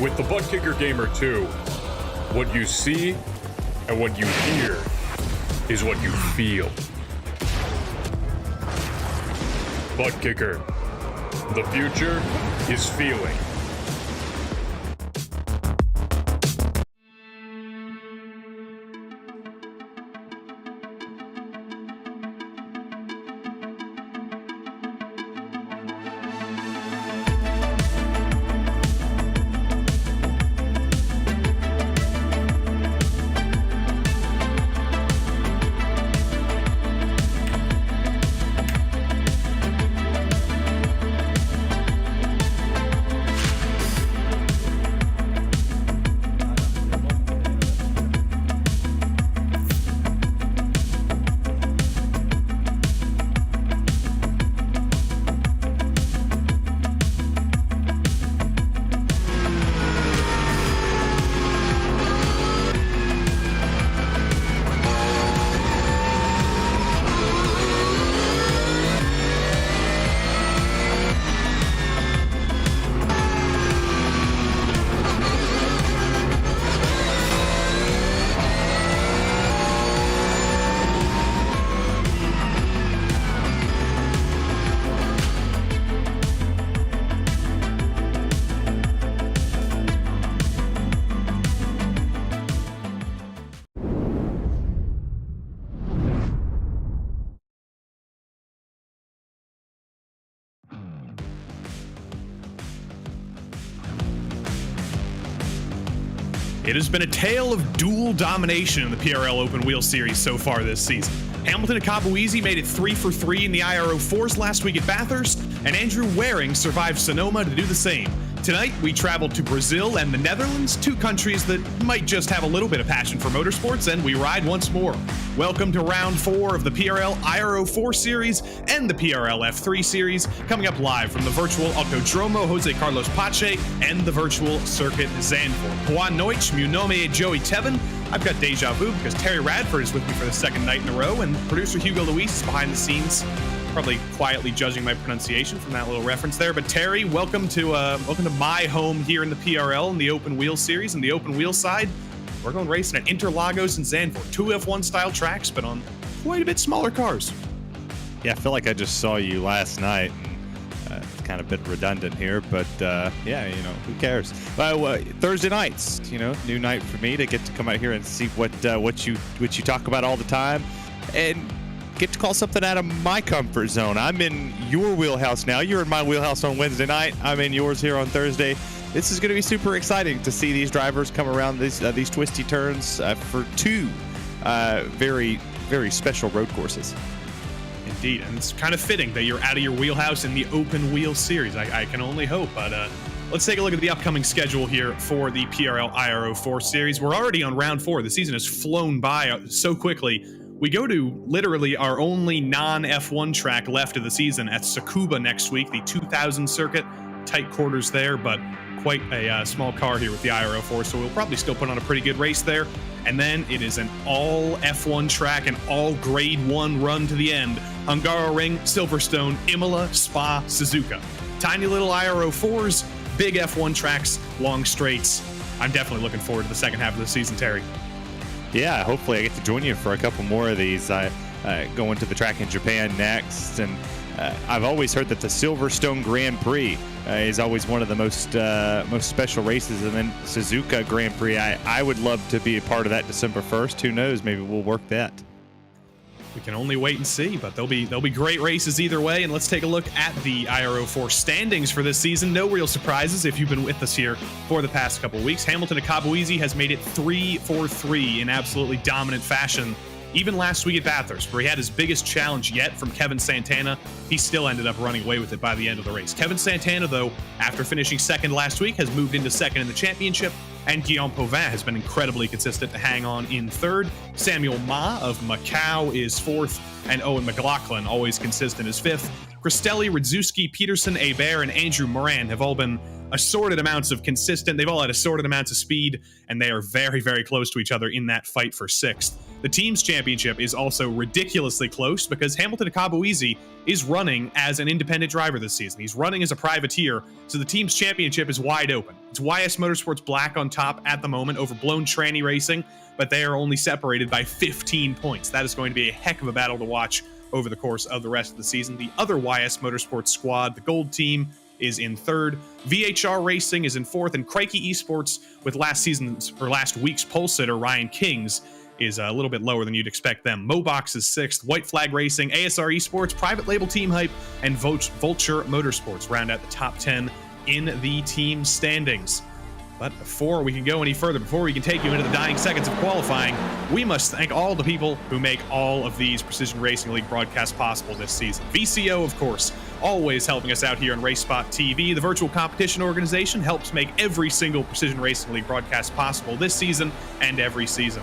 With the Butt Kicker Gamer 2, what you see and what you hear is what you feel. Butt Kicker. The future is feeling. It has been a tale of dual domination in the PRL Open Wheel Series so far this season. Hamilton and Capoeasy made it 3 for 3 in the IRO4s last week at Bathurst, and Andrew Waring survived Sonoma to do the same. Tonight, we traveled to Brazil and the Netherlands, two countries that might just have a little bit of passion for motorsports, and we ride once more. Welcome to round 4 of the PRL IRO4 Series and the PRL F3 Series, coming up live from the virtual Autodromo Jose Carlos Pache and the virtual Circuit Zandvoort. Boa noite, meu nome é Joey Tevin. I've got deja vu because Terry Radford is with me for the second night in a row, and producer Hugo Luis is behind the scenes, probably quietly judging my pronunciation from that little reference there. But Terry, welcome to my home here in the PRL in the Open Wheel Series. And the Open Wheel side, we're going racing at Interlagos and Zandvoort, two F1 style tracks, but on quite a bit smaller cars. Yeah, I feel like I just saw you last night. It's kind of a bit redundant here, but yeah, you know, who cares? Thursday nights, you know, new night for me to get to come out here and see what you talk about all the time, and get to call something out of my comfort zone. I'm in your wheelhouse now. You're in my wheelhouse on Wednesday night. I'm in yours here on Thursday. This is going to be super exciting to see these drivers come around these twisty turns for two very, very special road courses. Indeed, and it's kind of fitting that you're out of your wheelhouse in the Open Wheel Series. I can only hope, but let's take a look at the upcoming schedule here for the PRL IRO4 Series. We're already on round 4. The season has flown by so quickly. We go to literally our only non-F1 track left of the season at Tsukuba next week, the 2000 circuit. Tight quarters there, but quite a small car here with the IRO4, so we'll probably still put on a pretty good race there. And then it is an all F1 track, an all grade 1 run to the end. Hungaroring, Silverstone, Imola, Spa, Suzuka. Tiny little IRO4s, big F1 tracks, long straights. I'm definitely looking forward to the second half of the season, Terry. Yeah, hopefully I get to join you for a couple more of these. I go into the track in Japan next, and I've always heard that the Silverstone Grand Prix is always one of the most special races, and then Suzuka Grand Prix. I would love to be a part of that December 1st. Who knows? Maybe we'll work that. We can only wait and see, but there'll be great races either way. And let's take a look at the IRO4 standings for this season. No real surprises if you've been with us here for the past couple weeks. Hamilton and Capoeasy has made it 3 for 3 in absolutely dominant fashion. Even last week at Bathurst, where he had his biggest challenge yet from Kevin Santana, he still ended up running away with it by the end of the race. Kevin Santana, though, after finishing second last week, has moved into second in the championship, and Guillaume Pauvin has been incredibly consistent to hang on in third. Samuel Ma of Macau is fourth, and Owen McLaughlin, always consistent, is fifth. Cristelli, Radzewski, Peterson, Hebert, and Andrew Moran have all been assorted amounts of consistent. They've all had assorted amounts of speed, and they are very, very close to each other in that fight for 6th. The team's championship is also ridiculously close because Hamilton Akabuizi is running as an independent driver this season. He's running as a privateer, so the team's championship is wide open. It's YS Motorsports Black on top at the moment over Blown Tranny Racing, but they are only separated by 15 points. That is going to be a heck of a battle to watch over the course of the rest of the season. The other YS Motorsports squad, the Gold Team, is in 3rd. VHR Racing is in 4th, and Crikey Esports, with last week's pole sitter Ryan Kings, is a little bit lower than you'd expect them. Mobox is 6th. White Flag Racing, ASR Esports, Private Label Team Hype, and Vulture Motorsports round out the top 10 in the team standings. But before we can go any further, before we can take you into the dying seconds of qualifying, we must thank all the people who make all of these Precision Racing League broadcasts possible this season. VCO, of course, always helping us out here on RaceSpotTV. The virtual competition organization helps make every single Precision Racing League broadcast possible this season and every season.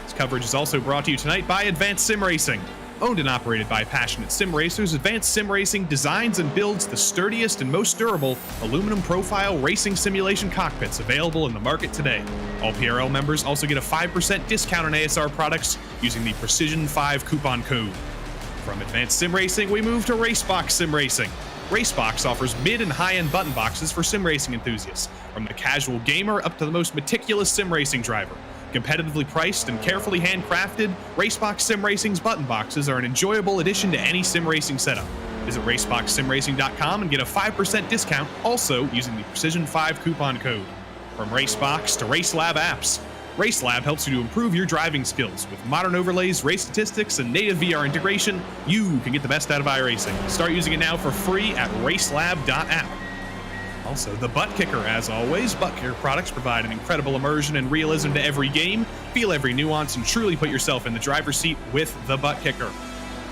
This coverage is also brought to you tonight by Advanced Sim Racing. Owned and operated by passionate sim racers, Advanced Sim Racing designs and builds the sturdiest and most durable aluminum profile racing simulation cockpits available in the market today. All PRL members also get a 5% discount on ASR products using the Precision 5 coupon code. From Advanced Sim Racing, we move to Racebox Sim Racing. Racebox offers mid and high-end button boxes for sim racing enthusiasts, from the casual gamer up to the most meticulous sim racing driver. Competitively priced and carefully handcrafted, Racebox Sim Racing's button boxes are an enjoyable addition to any sim racing setup. Visit RaceboxSimRacing.com and get a 5% discount, also using the Precision 5 coupon code. From Racebox to RaceLab apps, RaceLab helps you to improve your driving skills. With modern overlays, race statistics, and native VR integration, you can get the best out of iRacing. Start using it now for free at racelab.app. Also, the Butt Kicker, as always. Butt Kicker products provide an incredible immersion and realism to every game. Feel every nuance and truly put yourself in the driver's seat with the Butt Kicker.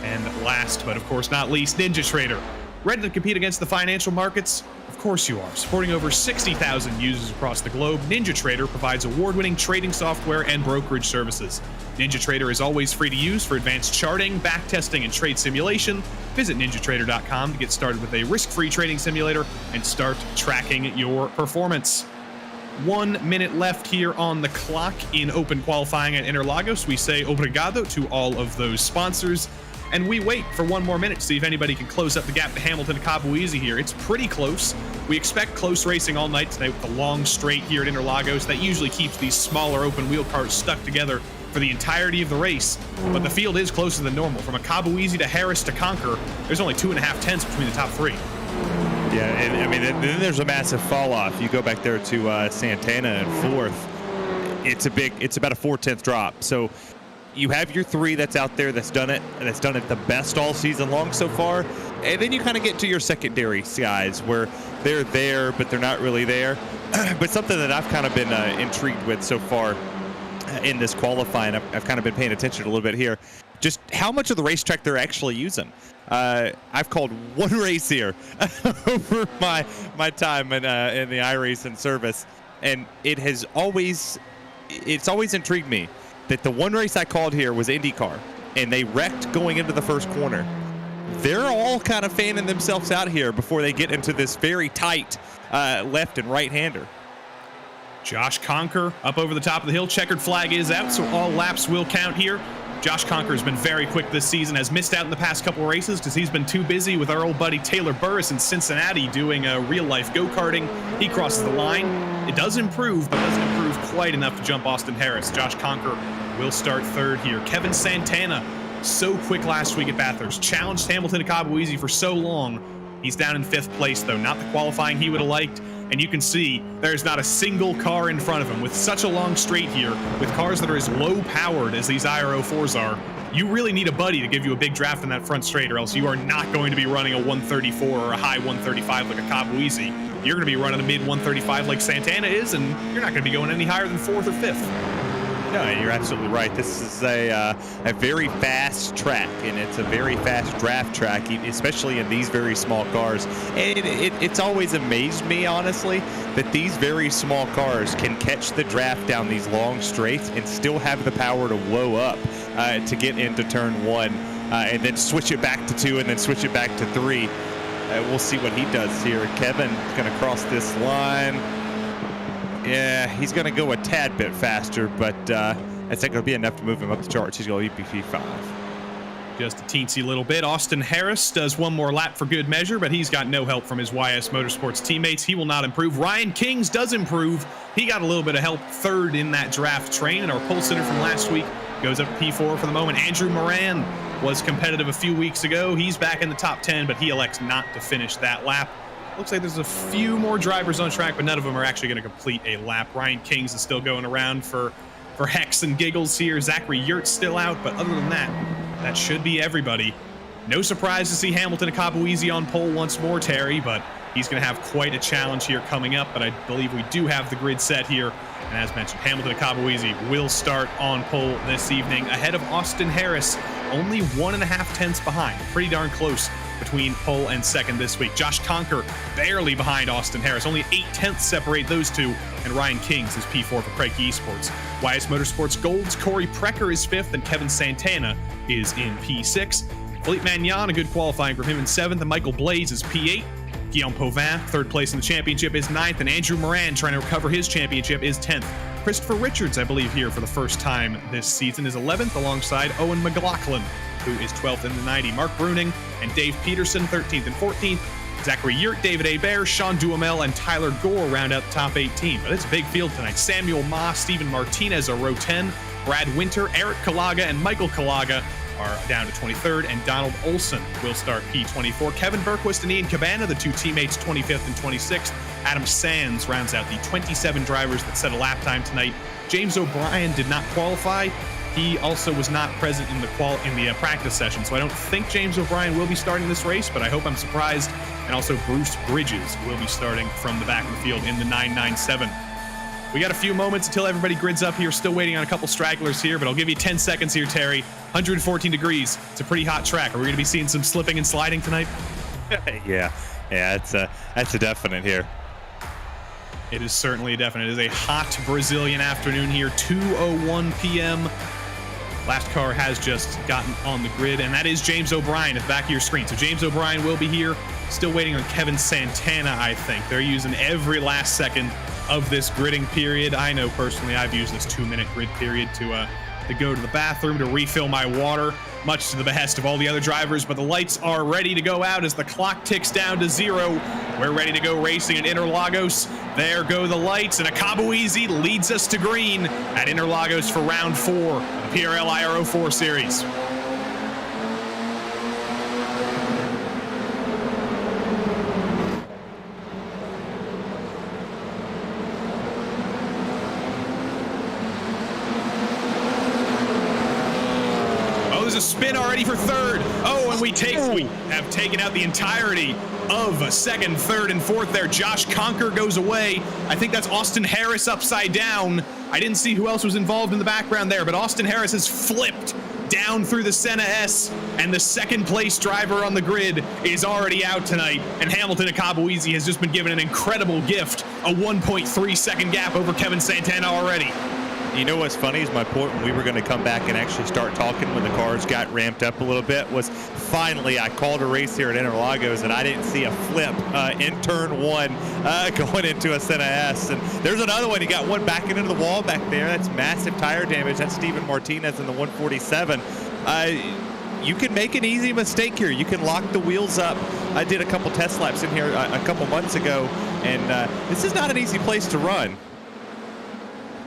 And last, but of course not least, Ninja Trader. Ready to compete against the financial markets? Of course you are. Supporting over 60,000 users across the globe, Ninja Trader provides award-winning trading software and brokerage services. Ninja Trader is always free to use for advanced charting, backtesting, and trade simulation. Visit ninjatrader.com to get started with a risk-free trading simulator and start tracking your performance. 1 minute left here on the clock in open qualifying at Interlagos. We say obrigado to all of those sponsors. And we wait for 1 more minute to see if anybody can close up the gap to Hamilton Akabuizi here. It's pretty close. We expect close racing all night tonight with the long straight here at Interlagos. That usually keeps these smaller open wheel cars stuck together for the entirety of the race. But the field is closer than normal. From Akabuizi to Harris to Conquer, there's only 2.5 tenths between the top 3. Yeah, and I mean, then there's a massive fall off. You go back there to Santana in 4th. It's about a 4/10 drop. So you have your 3 that's out there that's done it, and that's done it the best all season long so far. And then you kind of get to your secondary guys where they're there, but they're not really there. But something that I've kind of been intrigued with so far in this qualifying, I've kind of been paying attention a little bit here, just how much of the racetrack they're actually using. I've called 1 race here over my time in the iRacing service, and it's always intrigued me that the 1 race I called here was IndyCar, and they wrecked going into the first corner. They're all kind of fanning themselves out here before they get into this very tight left and right-hander. Josh Conquer up over the top of the hill. Checkered flag is out, so all laps will count here. Josh Conquer has been very quick this season, has missed out in the past couple of races because he's been too busy with our old buddy Taylor Burris in Cincinnati doing real-life go-karting. He crosses the line. It does improve, but doesn't improve quite enough to jump Austin Harris. Josh Conquer will start 3rd here. Kevin Santana, so quick last week at Bathurst. Challenged Hamilton Akabuizi for so long. He's down in 5th place, though. Not the qualifying he would have liked. And you can see there's not a single car in front of him. With such a long straight here, with cars that are as low-powered as these IRO4s are, you really need a buddy to give you a big draft in that front straight, or else you are not going to be running a 134 or a high 135 like a Akabuizi. You're going to be running a mid 135 like Santana is, and you're not going to be going any higher than 4th or 5th. No, you're absolutely right. This is a very fast track, and it's a very fast draft track, especially in these very small cars. And it's always amazed me, honestly, that these very small cars can catch the draft down these long straights and still have the power to blow up to get into turn 1. And then switch it back to 2, and then switch it back to 3. We'll see what he does here. Kevin's going to cross this line. Yeah, he's going to go a tad bit faster, but that's not going to be enough to move him up the charts. He's going to be P5. Just a teensy little bit. Austin Harris does one more lap for good measure, but he's got no help from his YS Motorsports teammates. He will not improve. Ryan Kings does improve. He got a little bit of help third in that draft train, and our pole sitter from last week goes up to P4 for the moment. Andrew Moran was competitive a few weeks ago. He's back in the top 10, but he elects not to finish that lap. Looks like there's a few more drivers on track, but none of them are actually going to complete a lap. Ryan Kings is still going around for hex and giggles here. Zachary Yurt's still out, but other than that, that should be everybody. No surprise to see Hamilton Akabuizi on pole once more, Terry, but he's going to have quite a challenge here coming up, but I believe we do have the grid set here. And as mentioned, Hamilton Akabuizi will start on pole this evening ahead of Austin Harris, only 1.5 tenths behind. Pretty darn close between pole and second this week. Josh Conker barely behind Austin Harris. Only 8 tenths separate those two, and Ryan Kings is P4 for Craig Esports. YS Motorsports Gold's Corey Precker is 5th, and Kevin Santana is in P6. Philippe Magnan, a good qualifying for him, in 7th, and Michael Blaze is P8. Guillaume Pauvin, 3rd place in the championship, is 9th, and Andrew Moran, trying to recover his championship, is 10th. Christopher Richards, I believe, here for the first time this season, is 11th alongside Owen McLaughlin, who is 12th in the 90. Mark Bruning and Dave Peterson, 13th and 14th. Zachary Yurt, David Hebert, Sean Duhamel, and Tyler Gore round out the top 18. But it's a big field tonight. Samuel Ma, Steven Martinez are row 10. Brad Winter, Eric Kalaga, and Michael Kalaga are down to 23rd, and Donald Olson will start P24. Kevin Berquist and Ian Cabana, the two teammates, 25th and 26th. Adam Sands rounds out the 27 drivers that set a lap time tonight. James O'Brien did not qualify. He also was not present in the practice session, so I don't think James O'Brien will be starting this race, but I hope I'm surprised. And also Bruce Bridges will be starting from the back of the field in the 997. We got a few moments until everybody grids up here. Still waiting on a couple stragglers here, but I'll give you 10 seconds here, Terry. 114 degrees. It's a pretty hot track. Are we going to be seeing some slipping and sliding tonight? Yeah, that's a definite here. It is certainly a definite. It is a hot Brazilian afternoon here, 2:01 p.m. Last car has just gotten on the grid, and that is James O'Brien at the back of your screen. So James O'Brien will be here. Still waiting on Kevin Santana, I think. They're using every last second of this gridding period. I know personally I've used this 2-minute grid period to go to the bathroom to refill my water, much to the behest of all the other drivers, but the lights are ready to go out as the clock ticks down to 0. We're ready to go racing at Interlagos. There go the lights, and Akabuizi leads us to green at Interlagos for round 4 of the PRL IRO 4 series. A spin already for third. Oh, and we have taken out the entirety of second, third, and fourth there. Josh Conker goes away. I think that's Austin Harris upside down. I didn't see who else was involved in the background there, but Austin Harris has flipped down through the Senna S, and the second place driver on the grid is already out tonight, and Hamilton Akabuizi has just been given an incredible gift, a 1.3 second gap over Kevin Santana already. You know what's funny is my point when we were going to come back and actually start talking when the cars got ramped up a little bit was finally I called a race here at Interlagos and I didn't see a flip in turn 1 going into a Senna S. And there's another one. He got one back into the wall back there. That's massive tire damage. That's Steven Martinez in the 147. You can make an easy mistake here. You can lock the wheels up. I did a couple test laps in here a couple months ago, and this is not an easy place to run.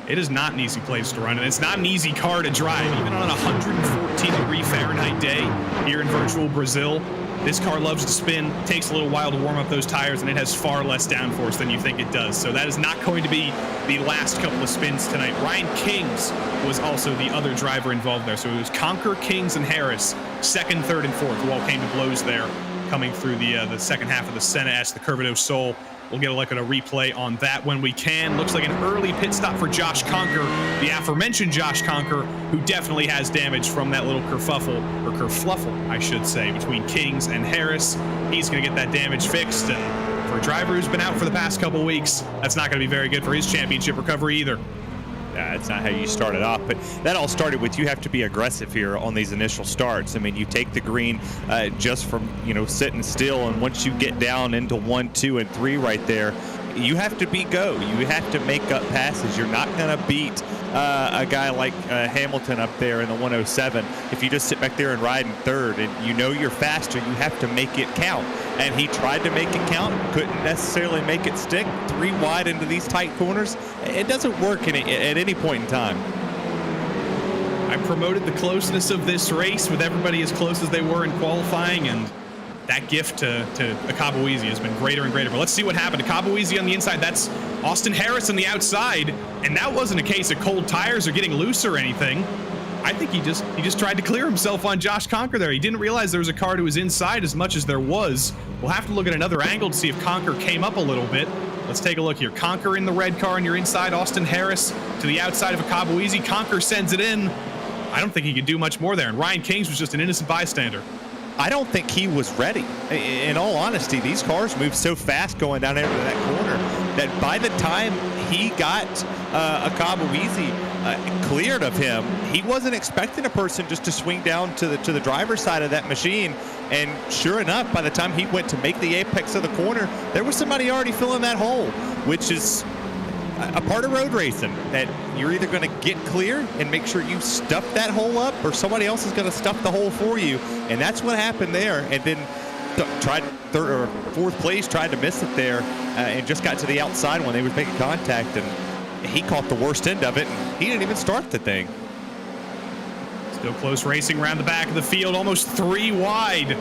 It is not an easy place to run, and it's not an easy car to drive. Even on a 114-degree Fahrenheit day here in virtual Brazil, this car loves to spin, takes a little while to warm up those tires, and it has far less downforce than you think it does. So that is not going to be the last couple of spins tonight. Ryan Kings was also the other driver involved there. So it was Conker, Kings, and Harris, second, third, and fourth, who all came to blows there, coming through the second half of the Senna S, the Curva do Sol. We'll get a look at a replay on that when we can. Looks like an early pit stop for Josh Conker, the aforementioned Josh Conker, who definitely has damage from that little kerfluffle, I should say, between Kings and Harris. He's going to get that damage fixed, and for a driver who's been out for the past couple weeks, that's not going to be very good for his championship recovery either. It's not how you start it off. But that all started with you have to be aggressive here on these initial starts. I mean, you take the green just from, sitting still, and once you get down into 1, 2, and 3 right there, you have to be go. You have to make up passes. You're not going to beat a guy like Hamilton up there in the 107 if you just sit back there and ride in third, and you're faster. You have to make it count. And he tried to make it count, couldn't necessarily make it stick. 3 wide into these tight corners. It doesn't work at any point in time. I promoted the closeness of this race with everybody as close as they were in qualifying, and that gift to Akabuizi has been greater and greater. But let's see what happened. Akabuizi on the inside. That's Austin Harris on the outside. And that wasn't a case of cold tires or getting loose or anything. I think he just tried to clear himself on Josh Conker there. He didn't realize there was a car to his inside as much as there was. We'll have to look at another angle to see if Conker came up a little bit. Let's take a look here. Conker in the red car on your inside. Austin Harris to the outside of Akabuizi. Conker sends it in. I don't think he could do much more there. And Ryan Kings was just an innocent bystander. I don't think he was ready. In all honesty, these cars move so fast going down into that corner that by the time he got Akabuizi cleared of him, he wasn't expecting a person just to swing down to the driver's side of that machine. And sure enough, by the time he went to make the apex of the corner, there was somebody already filling that hole, which is a part of road racing, that you're either going to get clear and make sure you stuff that hole up, or somebody else is going to stuff the hole for you. And that's what happened there. And then tried third or fourth place, tried to miss it there, and just got to the outside when they was making contact, and he caught the worst end of it, and he didn't even start the thing. Still close racing around the back of the field, almost 3 wide.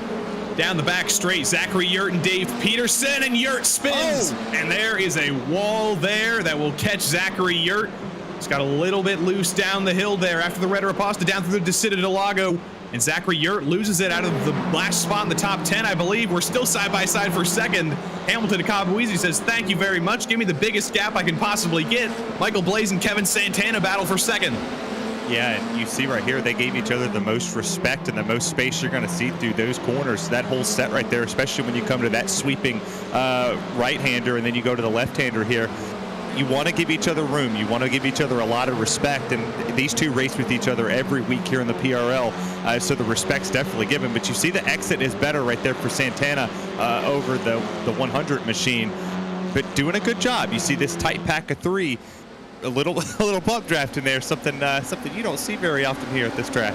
Down the back straight, Zachary Yurt and Dave Peterson, and Yurt spins. Oh. And there is a wall there that will catch Zachary Yurt. It's got a little bit loose down the hill there after the Red Raposta down through the Interlagos. And Zachary Yurt loses it out of the last spot in the top 10, I believe. We're still side by side for second. Hamilton Akabuizi says, thank you very much. Give me the biggest gap I can possibly get. Michael Blaze and Kevin Santana battle for second. Yeah, and you see right here, they gave each other the most respect and the most space you're going to see through those corners. That whole set right there, especially when you come to that sweeping right-hander and then you go to the left-hander here, you want to give each other room. You want to give each other a lot of respect, and these two race with each other every week here in the PRL, so the respect's definitely given. But you see the exit is better right there for Santana over the 100 machine, but doing a good job. You see this tight pack of 3. A little bump draft in there, something you don't see very often here at this track.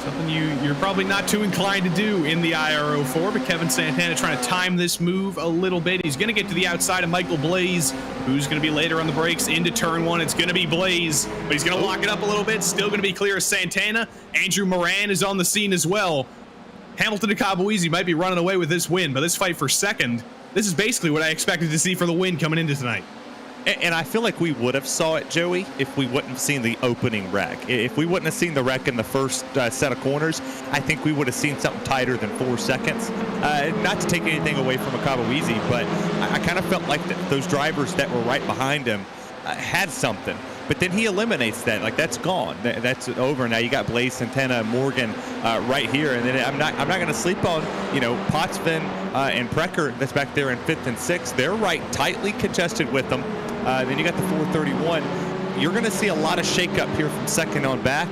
Something you're probably not too inclined to do in the IRO4, but Kevin Santana trying to time this move a little bit. He's going to get to the outside of Michael Blaze, who's going to be later on the brakes into turn 1. It's going to be Blaze, but he's going to lock it up a little bit. Still going to be clear of Santana. Andrew Moran is on the scene as well. Hamilton Akabuizi might be running away with this win, but this fight for second, this is basically what I expected to see for the win coming into tonight. And I feel like we would have saw it, Joey, if we wouldn't have seen the opening wreck. If we wouldn't have seen the wreck in the first set of corners, I think we would have seen something tighter than 4 seconds. Not to take anything away from Akabuizi, but I kind of felt like those drivers that were right behind him had something. But then he eliminates that. Like, that's gone. That's over. Now you got Blaze, Santana, Morgan right here. And then I'm not going to sleep on, Potvin and Precker that's back there in 5th and 6th. They're right tightly contested with them. Then you got the 431. You're going to see a lot of shakeup here from second on back.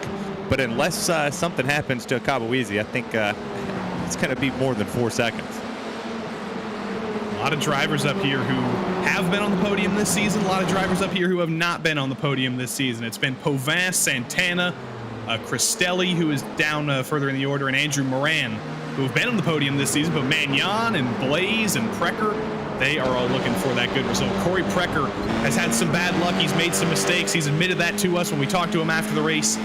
But unless something happens to Akabuizi, I think it's going to be more than 4 seconds. A lot of drivers up here who have been on the podium this season. A lot of drivers up here who have not been on the podium this season. It's been Pauvin, Santana, Cristelli, who is down further in the order, and Andrew Moran, who have been on the podium this season. But Magnan and Blaze and Precker, they are all looking for that good result. Corey Precker has had some bad luck. He's made some mistakes. He's admitted that to us when we talked to him after the race.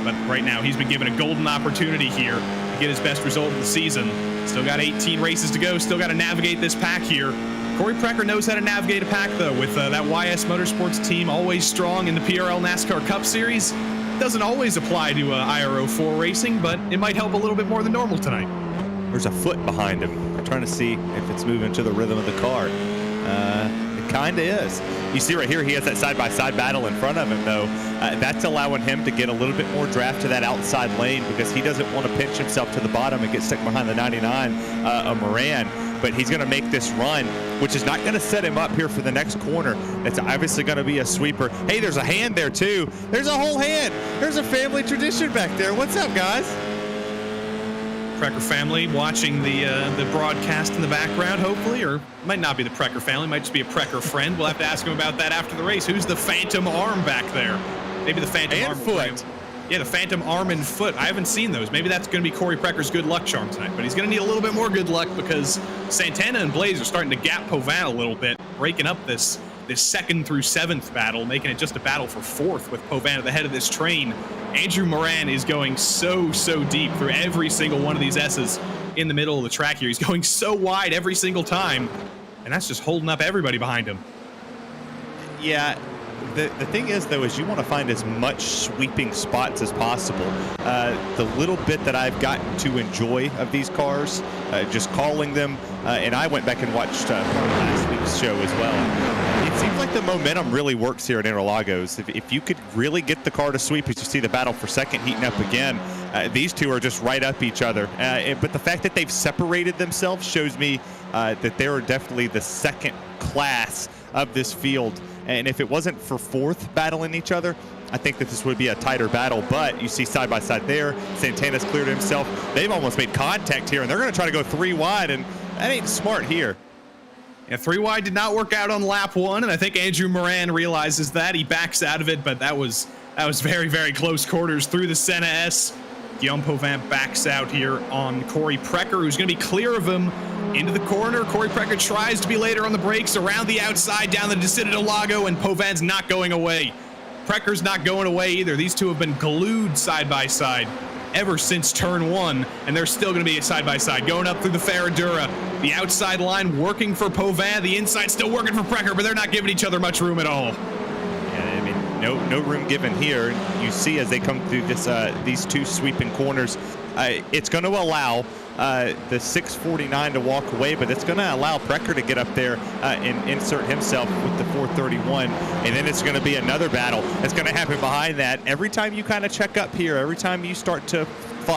But right now, he's been given a golden opportunity here to get his best result of the season. Still got 18 races to go. Still got to navigate this pack here. Corey Precker knows how to navigate a pack, though, with that YS Motorsports team always strong in the PRL NASCAR Cup Series. Doesn't always apply to IRO4 racing, but it might help a little bit more than normal tonight. There's a foot behind him. I'm trying to see if it's moving to the rhythm of the car. It kind of is. You see right here, he has that side-by-side battle in front of him, though. That's allowing him to get a little bit more draft to that outside lane because he doesn't want to pinch himself to the bottom and get stuck behind the 99 of Moran. but he's going to make this run, which is not going to set him up here for the next corner. It's obviously going to be a sweeper. Hey, there's a hand there too. There's a whole hand. There's a family tradition back there. What's up, guys? Precker family watching the broadcast in the background, hopefully, or might not be the Precker family, might just be a Precker friend. We'll have to ask him about that after the race. Who's the phantom arm back there? Maybe the phantom and arm foot. Yeah, the phantom arm and foot. I haven't seen those. Maybe that's going to be Corey Precker's good luck charm tonight, but he's going to need a little bit more good luck because Santana and Blaze are starting to gap Pauvin a little bit, breaking up this 2nd through 7th battle, making it just a battle for 4th with Pauvin at the head of this train. Andrew Moran is going so deep through every single one of these S's in the middle of the track here. He's going so wide every single time, and that's just holding up everybody behind him. Yeah. The thing is, though, is you want to find as much sweeping spots as possible. The little bit that I've gotten to enjoy of these cars, just calling them, and I went back and watched part of last week's show as well. It seems like the momentum really works here at Interlagos. If you could really get the car to sweep, as you see the battle for second heating up again, these two are just right up each other. But the fact that they've separated themselves shows me that they're definitely the second class of this field. And if it wasn't for 4th battling each other, I think that this would be a tighter battle. But you see side by side there, Santana's cleared himself. They've almost made contact here, and they're going to try to go 3 wide, and that ain't smart here. Yeah, 3 wide did not work out on lap 1, and I think Andrew Moran realizes that. He backs out of it, but that was very close quarters through the Senna S. Guillaume Pauvin backs out here on Corey Precker, who's going to be clear of him into the corner. Corey Precker tries to be later on the brakes, around the outside, down the Descida Lago, and Pauvin's not going away. Precker's not going away either. These two have been glued side by side ever since turn 1, and they're still going to be side by side, going up through the Ferradura. The outside line working for Pauvin, the inside still working for Precker, but they're not giving each other much room at all. Yeah, I mean, no room given here. You see as they come through this these two sweeping corners, it's going to allow the 649 to walk away, but it's going to allow Precker to get up there and insert himself with the 431, and then it's going to be another battle that's going to happen behind that. Every time you kind of check up here, every time you start to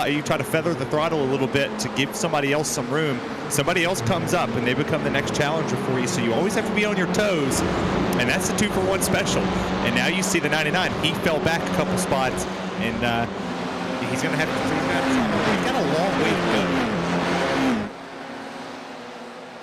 you try to feather the throttle a little bit to give somebody else some room, somebody else comes up and they become the next challenger for you, so you always have to be on your toes, and that's the 2-for-1 special. And now you see the 99, he fell back a couple spots, and he's going to have to, he's got a long way to go.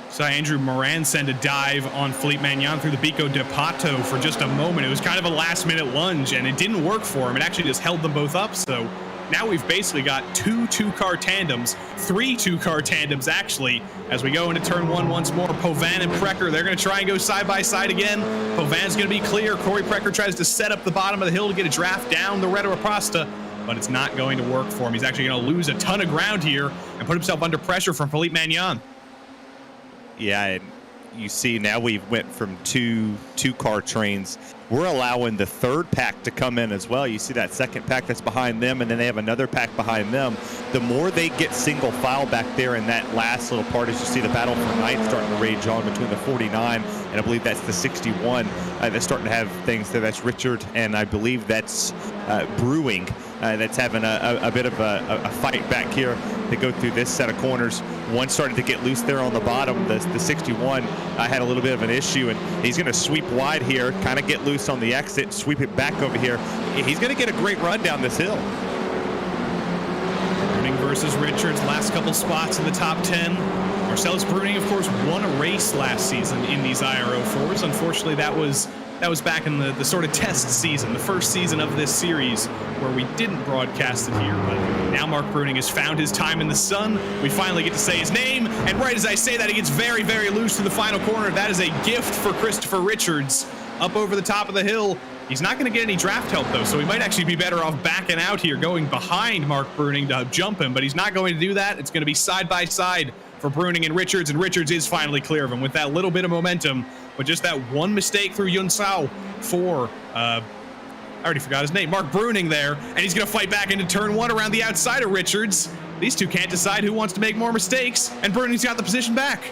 So Andrew Moran sent a dive on Philippe Magnan through the Bico de Pato for just a moment. It was kind of a last-minute lunge, and it didn't work for him. It actually just held them both up. So now we've basically got 2 two-car tandems, 3 two-car tandems, actually, as we go into turn 1 once more. Pauvin and Precker, they're going to try and go side-by-side again. Pauvin's going to be clear. Corey Precker tries to set up the bottom of the hill to get a draft down the Reta Rapasta, but it's not going to work for him. He's actually going to lose a ton of ground here and put himself under pressure from Philippe Magnan. Yeah, and you see now we went from two-car trains. We're allowing the 3rd pack to come in as well. You see that 2nd pack that's behind them, and then they have another pack behind them. The more they get single file back there in that last little part, as you see the battle for 9th starting to rage on between the 49 and I believe that's the 61. That's starting to have things there. That's Richard, and I believe that's Brewing. That's having a bit of a fight back here to go through this set of corners. One started to get loose there on the bottom. The 61 had a little bit of an issue, and he's going to sweep wide here, kind of get loose on the exit, sweep it back over here. He's going to get a great run down this hill. Bruning versus Richards, last couple spots in the top 10. Marcellus Bruning, of course, won a race last season in these IRO4s. Unfortunately, that was back in the sort of test season, the first season of this series, where we didn't broadcast it here. But now Mark Bruning has found his time in the sun. We finally get to say his name, and right as I say that, he gets very loose to the final corner. That is a gift for Christopher Richards up over the top of the hill. He's not going to get any draft help, though, so he might actually be better off backing out here, going behind Mark Bruning to jump him, but he's not going to do that. It's going to be side by side for Bruning and Richards is finally clear of him with that little bit of momentum, but just that one mistake through Yun Sao for, I already forgot his name, Mark Bruning there, and he's going to fight back into turn 1 around the outside of Richards. These two can't decide who wants to make more mistakes, and Bruning's got the position back.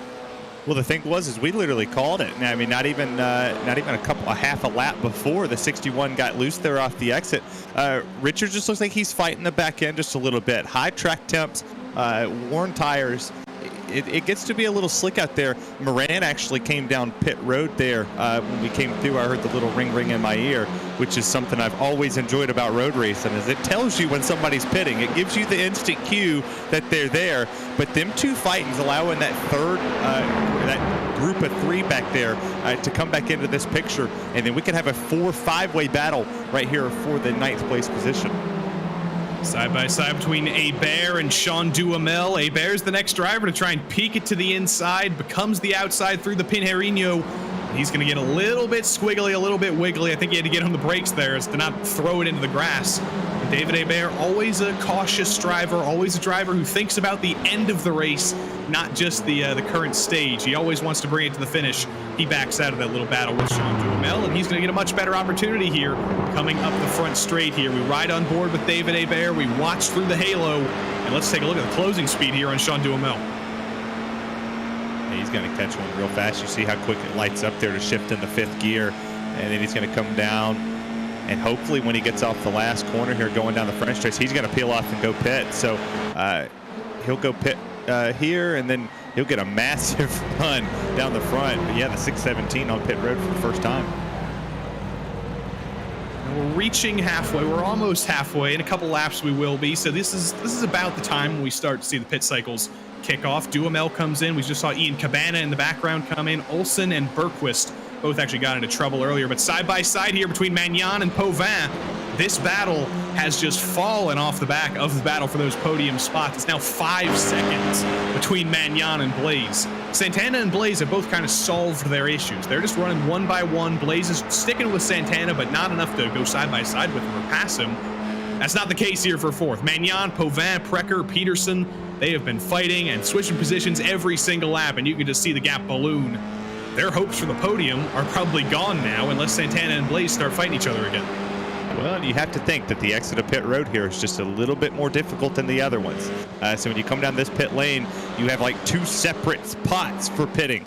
Well, the thing is we literally called it. I mean, not even a half a lap before the 61 got loose there off the exit. Richard just looks like he's fighting the back end just a little bit. High track temps, worn tires. it gets to be a little slick out there. Moran actually came down pit road there when we came through. I heard the little ring in my ear, which is something I've always enjoyed about road racing, is it tells you when somebody's pitting. It gives you the instant cue that they're there. But them two fightings allowing that third, that group of three back there to come back into this picture, and then we can have a 4-5-way battle right here for the 9th place position. Side by side between Hebert and Sean Duhamel. Hebert's the next driver to try and peek it to the inside, becomes the outside through the Pinheirinho. He's going to get a little bit squiggly, a little bit wiggly. I think he had to get on the brakes there as to not throw it into the grass. And David Hebert, always a cautious driver, always a driver who thinks about the end of the race, not just the current stage. He always wants to bring it to the finish. He backs out of that little battle with Sean Duhamel, and he's going to get a much better opportunity here coming up the front straight here. We ride on board with David Hebert. We watch through the halo, and let's take a look at the closing speed here on Sean Duhamel. He's going to catch one real fast. You see how quick it lights up there to shift in the 5th gear, and then he's going to come down, and hopefully when he gets off the last corner here going down the front stretch, he's going to peel off and go pit. So he'll go pit here, and then he'll get a massive run down the front. But yeah, the 617 on pit road for the first time. We're reaching halfway. We're almost halfway. In a couple laps we will be. So this is about the time when we start to see the pit cycles kick off. Duhamel comes in. We just saw Ian Cabana in the background come in. Olsen and Bergquist both actually got into trouble earlier. But side by side here between Magnan and Pauvin, this battle has just fallen off the back of the battle for those podium spots. It's now 5 seconds between Magnan and Blaze. Santana and Blaze have both kind of solved their issues. They're just running one by one. Blaze is sticking with Santana, but not enough to go side by side with him or pass him. That's not the case here for 4th. Magnan, Pauvin, Precker, Peterson, they have been fighting and switching positions every single lap, and you can just see the gap balloon. Their hopes for the podium are probably gone now unless Santana and Blaze start fighting each other again. Well, you have to think that the exit of pit road here is just a little bit more difficult than the other ones. So when you come down this pit lane, you have like 2 separate spots for pitting.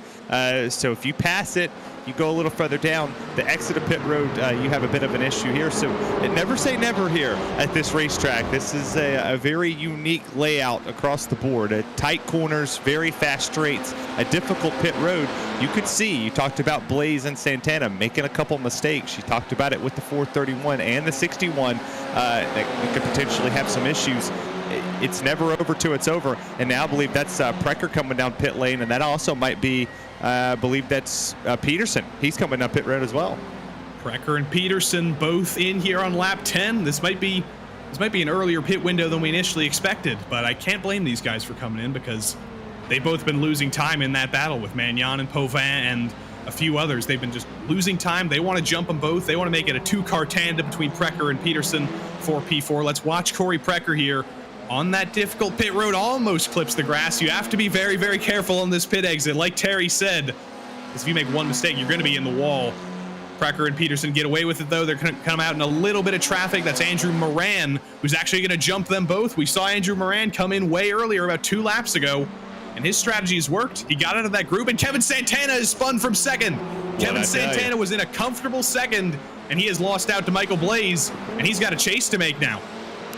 So if you pass it, you go a little further down, the exit of pit road, you have a bit of an issue here. So never say never here at this racetrack. This is a very unique layout across the board. Tight corners, very fast straights, a difficult pit road. You could see, you talked about Blaze and Santana making a couple mistakes. You talked about it with the 431 and the 61 that we could potentially have some issues. It's never over till it's over. And now I believe that's Precker coming down pit lane, and that also might be, I believe that's Peterson. He's coming down pit road as well. Precker and Peterson both in here on lap 10. This might be an earlier pit window than we initially expected, but I can't blame these guys for coming in because they've both been losing time in that battle with Magnan and Pauvin and a few others. They've been just losing time. They want to jump them both. They want to make it a 2-car tandem between Precker and Peterson for P4. Let's watch Corey Precker here on that difficult pit road. Almost clips the grass. You have to be very, very careful on this pit exit. Like Terry said, because if you make one mistake, you're going to be in the wall. Precker and Peterson get away with it, though. They're going to come out in a little bit of traffic. That's Andrew Moran, who's actually going to jump them both. We saw Andrew Moran come in way earlier, about 2 laps ago, and his strategy has worked. He got out of that group, and Kevin Santana is spun from second. Kevin Santana was in a comfortable second, and he has lost out to Michael Blaze, and he's got a chase to make now.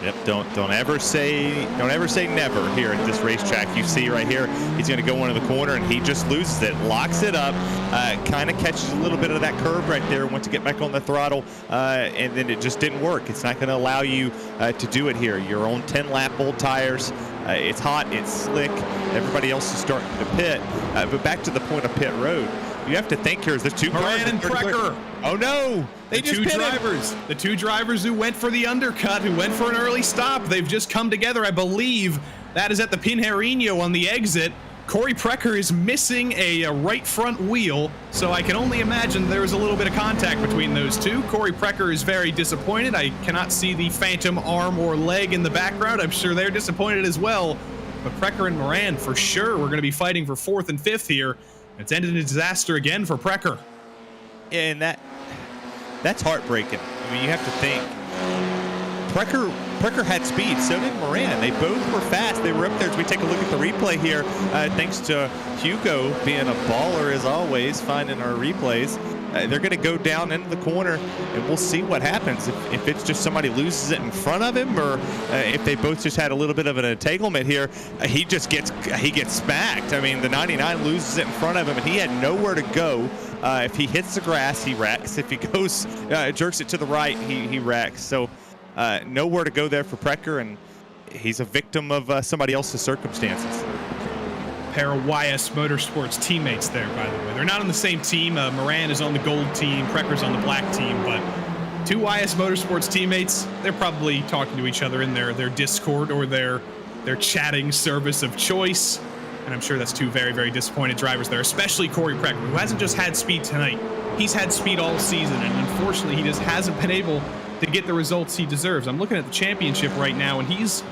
Yep, don't ever say never here at this racetrack. You see right here, he's going to go into the corner and he just loses it, locks it up, kind of catches a little bit of that curve right there, went to get back on the throttle, and then it just didn't work. It's not going to allow you to do it here. You're on 10-lap old tires. It's hot, it's slick. Everybody else is starting to pit. But back to the point of pit road, you have to think here is the 2 cars. Moran and Precker. Oh no! They just pitted. The 2 drivers who went for the undercut, who went for an early stop, they've just come together. I believe that is at the Pinheirinho on the exit. Corey Precker is missing a right front wheel, so I can only imagine there was a little bit of contact between those 2. Corey Precker is very disappointed. I cannot see the phantom arm or leg in the background. I'm sure they're disappointed as well. But Precker and Moran, for sure, we're going to be fighting for 4th and 5th here. It's ended in a disaster again for Precker. And that's heartbreaking. I mean, you have to think. Precker Precker had speed, so did Moran. They both were fast. They were up there. As we take a look at the replay here, thanks to Hugo being a baller as always, finding our replays. They're going to go down into the corner, and we'll see what happens. If it's just somebody loses it in front of him, or if they both just had a little bit of an entanglement here, he gets smacked. I mean, the 99 loses it in front of him, and he had nowhere to go. If he hits the grass, he wrecks. If he goes, jerks it to the right, he wrecks. So nowhere to go there for Precker, and he's a victim of somebody else's circumstances. Pair of YS Motorsports teammates there, by the way. They're not on the same team. Moran is on the gold team, Precker's on the black team, but two YS Motorsports teammates, they're probably talking to each other in their Discord or their chatting service of choice. And I'm sure that's two very, very disappointed drivers there, especially Corey Precker, who hasn't just had speed tonight. He's had speed all season, and unfortunately, he just hasn't been able to get the results he deserves. I'm looking at the championship right now, and he's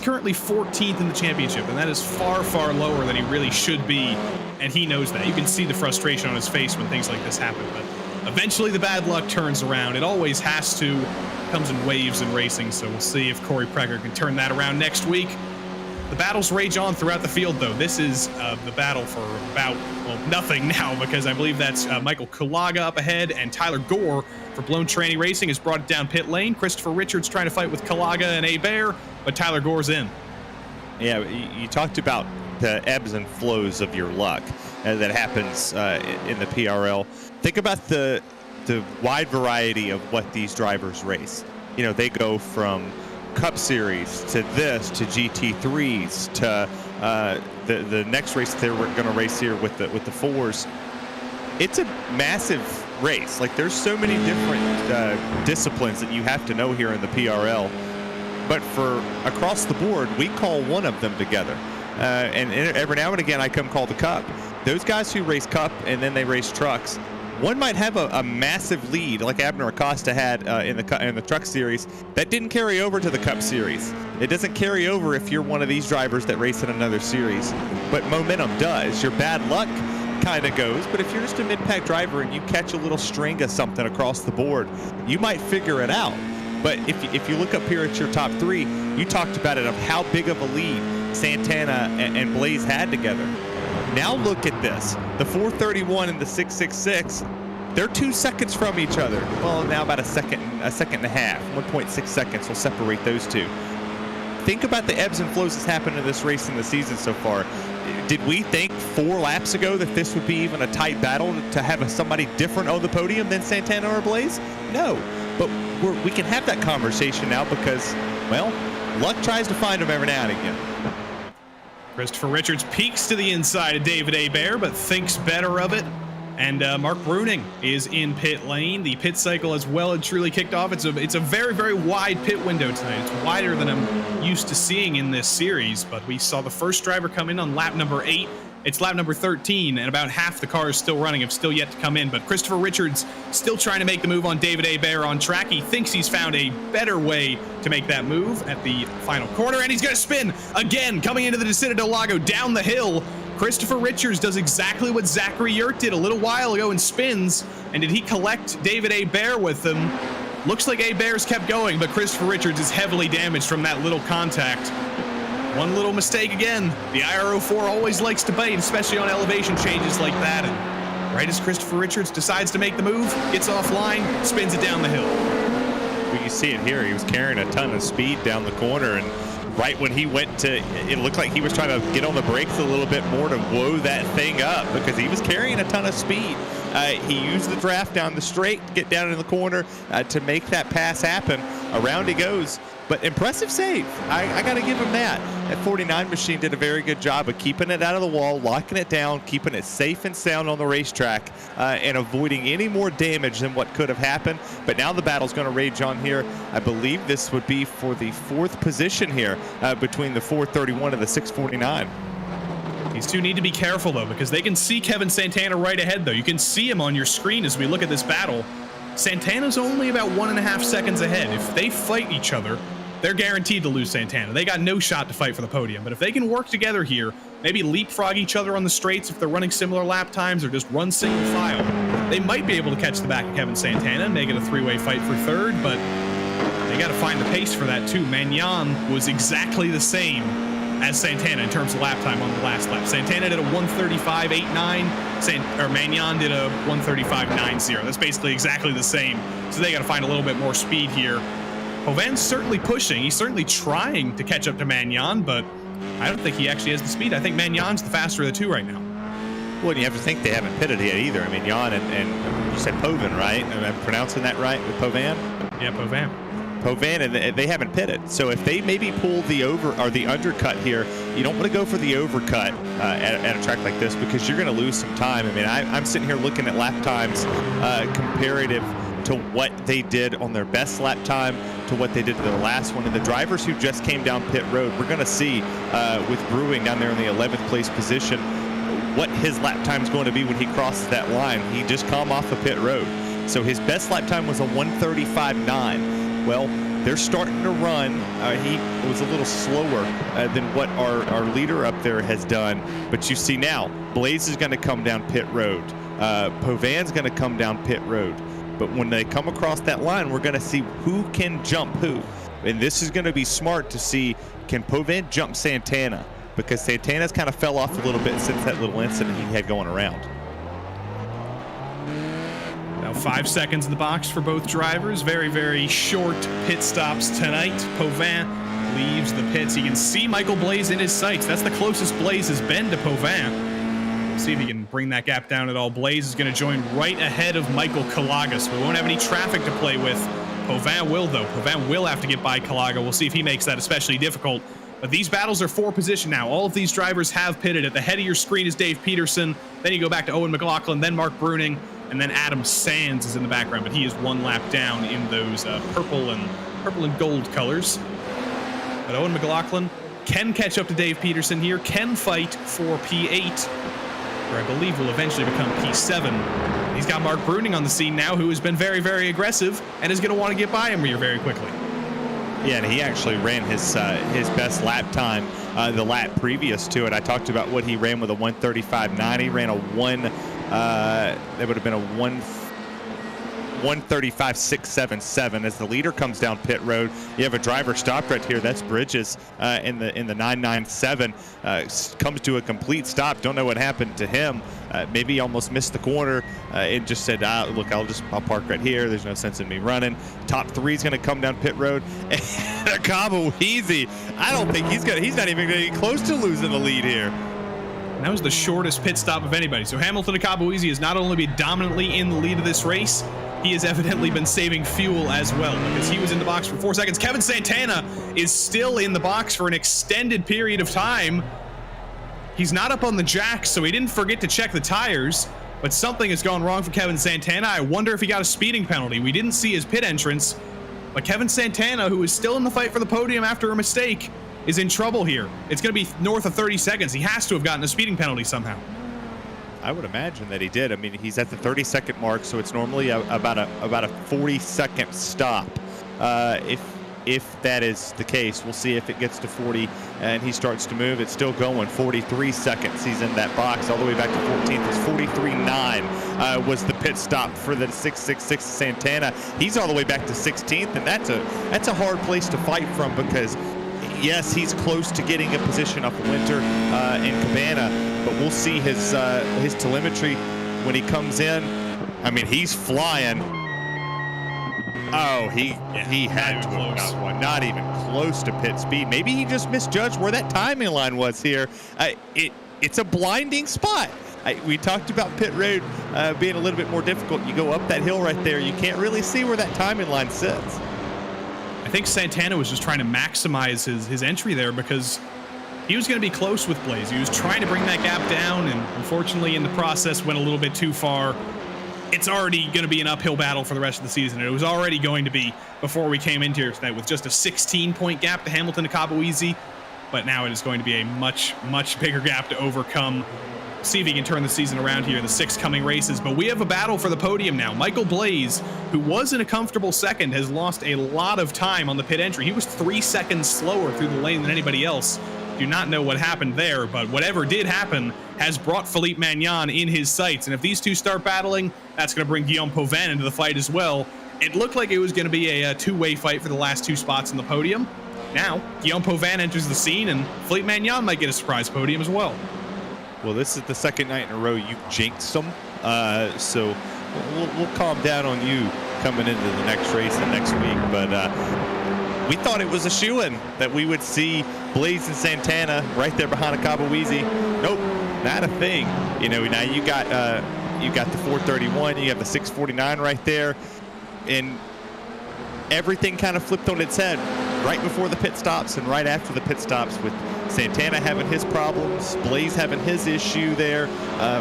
currently 14th in the championship, and that is far, far lower than he really should be, and he knows that. You can see the frustration on his face when things like this happen, but eventually the bad luck turns around. It always has to. It comes in waves in racing, so we'll see if Corey Precker can turn that around next week. The battles rage on throughout the field, though. This is the battle for about, well, nothing now, because I believe that's Michael Kulaga up ahead, and Tyler Gore for Blown Tranny Racing has brought it down pit lane. Christopher Richards trying to fight with Kulaga and Hebert, but Tyler Gore's in. Yeah, you talked about the ebbs and flows of your luck that happens in the PRL. Think about the wide variety of what these drivers race. You know, they go from Cup Series to this to GT3s to the next race they were going to race here with the fours. It's a massive race. Like, there's so many different disciplines that you have to know here in the PRL. But for across the board, we call one of them together. And every now and again, I come call the Cup. Those guys who race Cup and then they race trucks, one might have a massive lead like Abner Acosta had in the Truck Series. That didn't carry over to the Cup Series. It doesn't carry over if you're one of these drivers that race in another series. But momentum does. Your bad luck kind of goes, but if you're just a mid-pack driver and you catch a little string of something across the board, you might figure it out. But if you look up here at your top three, you talked about it, of how big of a lead Santana and Blaze had together. Now look at this. The 431 and the 666, they're 2 seconds from each other. Well, now about a second and a half. 1.6 seconds will separate those two. Think about the ebbs and flows that's happened in this race in the season so far. Did we think 4 laps ago that this would be even a tight battle to have somebody different on the podium than Santana or Blaze? No, but we can have that conversation now because, well, luck tries to find them every now and again. Christopher Richards peeks to the inside of David Hebert, but thinks better of it. And Mark Bruning is in pit lane. The pit cycle has well and truly kicked off. It's a very, very wide pit window tonight. It's wider than I'm used to seeing in this series, but we saw the first driver come in on lap number 8. It's lap number 13, and about half the cars still running have still yet to come in. But Christopher Richards still trying to make the move on David Hebert on track. He thinks he's found a better way to make that move at the final corner, and he's going to spin again, coming into the Descida del Lago down the hill. Christopher Richards does exactly what Zachary Yurt did a little while ago and spins. And did he collect David Hebert with him? Looks like Hebert's kept going, but Christopher Richards is heavily damaged from that little contact. One little mistake again. The IRO4 always likes to bite, especially on elevation changes like that. And right as Christopher Richards decides to make the move, gets offline, spins it down the hill. Well, you see it here. He was carrying a ton of speed down the corner, and right when he went to, it looked like he was trying to get on the brakes a little bit more to blow that thing up because he was carrying a ton of speed. He used the draft down the straight to get down in the corner to make that pass happen. Around he goes. But impressive save. I got to give him that. That 49 machine did a very good job of keeping it out of the wall, locking it down, keeping it safe and sound on the racetrack, and avoiding any more damage than what could have happened. But now the battle's going to rage on here. I believe this would be for the 4th position here between the 431 and the 649. These two need to be careful, though, because they can see Kevin Santana right ahead, though. You can see him on your screen as we look at this battle. Santana's only about 1.5 seconds ahead. If they fight each other, they're guaranteed to lose Santana. They got no shot to fight for the podium. But if they can work together here, maybe leapfrog each other on the straights if they're running similar lap times, or just run single file, they might be able to catch the back of Kevin Santana and make it a 3-way fight for 3rd, but You got to find the pace for that too. Magnan was exactly the same as Santana in terms of lap time on the last lap. Santana did a 1:35.89. Magnan did a 1:35.90. That's basically exactly the same. So they got to find a little bit more speed here. Povan's certainly pushing. He's certainly trying to catch up to Magnan, but I don't think he actually has the speed. I think Magnan's the faster of the two right now. Well, you have to think they haven't pitted yet either. I mean, Jan and you said Povan, right? Am I pronouncing that right with Povan? Yeah, Povan. Povan, and they haven't pitted. So if they maybe pull the over or the undercut here, you don't want to go for the overcut at a track like this because you're going to lose some time. I mean, I'm sitting here looking at lap times comparative to what they did on their best lap time to what they did to their last one. And the drivers who just came down pit road, we're going to see with Brewing down there in the 11th place position what his lap time is going to be when he crosses that line. He just come off of pit road. So his best lap time was a 1:35.9. Well, they're starting to run. He was a little slower than what our leader up there has done. But you see now, Blaze is going to come down pit road. Povan's going to come down pit road. But when they come across that line, we're going to see who can jump who. And this is going to be smart to see, can Povan jump Santana? Because Santana's kind of fell off a little bit since that little incident he had going around. Now 5 seconds in the box for both drivers. Very, very short pit stops tonight. Povan leaves the pits. You can see Michael Blaze in his sights. That's the closest Blaze has been to Povan. We'll see if he can bring that gap down at all. Blaze is going to join right ahead of Michael Kalagas. We won't have any traffic to play with. Povan will, though. Povan will have to get by Kalaga. We'll see if he makes that especially difficult. But these battles are for position now. All of these drivers have pitted. At the head of your screen is Dave Peterson. Then you go back to Owen McLaughlin, then Mark Bruning, and then Adam Sands is in the background. But he is one lap down in those purple and gold colors. But Owen McLaughlin can catch up to Dave Peterson here, can fight for P8, or I believe will eventually become P7. He's got Mark Bruning on the scene now, who has been very, very aggressive and is going to want to get by him here very quickly. Yeah, and he actually ran his best lap time the lap previous to it. I talked about what he ran with a 1:35.9. He ran a that would have been a 1:35.677. As the leader comes down pit road, you have a driver stopped right here. That's Bridges in the 997. Comes to a complete stop. Don't know what happened to him. Maybe he almost missed the corner and just said, look, I'll park right here. There's no sense in me running. Top three is going to come down pit road. And Cabo Easy, I don't think he's not even going to get close to losing the lead here. And that was the shortest pit stop of anybody. So Hamilton Akabuizi has not only been dominantly in the lead of this race, he has evidently been saving fuel as well, because he was in the box for 4 seconds. Kevin Santana is still in the box for an extended period of time. He's not up on the jack, so he didn't forget to check the tires, but something has gone wrong for Kevin Santana. I wonder if he got a speeding penalty. We didn't see his pit entrance, but Kevin Santana, who is still in the fight for the podium after a mistake, is in trouble here. It's going to be north of 30 seconds. He has to have gotten a speeding penalty somehow. I would imagine that he did. I mean, he's at the 30-second mark, so it's normally about a 40-second stop. If that is the case, we'll see if it gets to 40 and he starts to move. It's still going. 43 seconds. He's in that box all the way back to 14th. It's 43.9 was the pit stop for the 666 Santana. He's all the way back to 16th, and that's a hard place to fight from, because yes, he's close to getting a position up Winter in Cabana, but we'll see his telemetry when he comes in. I mean, he's flying. Oh, he had to have got one. Not even close to pit speed. Maybe he just misjudged where that timing line was here. It's a blinding spot. We talked about pit road being a little bit more difficult. You go up that hill right there, you can't really see where that timing line sits. I think Santana was just trying to maximize his entry there, because he was going to be close with Blaze. He was trying to bring that gap down, and unfortunately in the process went a little bit too far. It's already going to be an uphill battle for the rest of the season. It was already going to be before we came into here tonight, with just a 16-point gap to Hamilton to Akabuizi. But now it is going to be a much, much bigger gap to overcome. See if he can turn the season around here in the 6 coming races. But we have a battle for the podium now. Michael Blaze, who was in a comfortable second, has lost a lot of time on the pit entry. He was 3 seconds slower through the lane than anybody else. Do not know what happened there, but whatever did happen has brought Philippe Magnan in his sights. And if these two start battling, that's going to bring Guillaume Pauvin into the fight as well. It looked like it was going to be a two-way fight for the last two spots on the podium. Now, Guillaume Pauvin enters the scene, and Philippe Magnan might get a surprise podium as well. Well, this is the second night in a row you've jinxed them, so we'll calm down on you coming into the next race and next week. But we thought it was a shoo-in that we would see Blaze and Santana right there behind Akabuwizi. Nope, not a thing. You know, now you got the 431, you have the 649 right there, and everything kind of flipped on its head right before the pit stops and right after the pit stops, with Santana having his problems, Blaze having his issue there,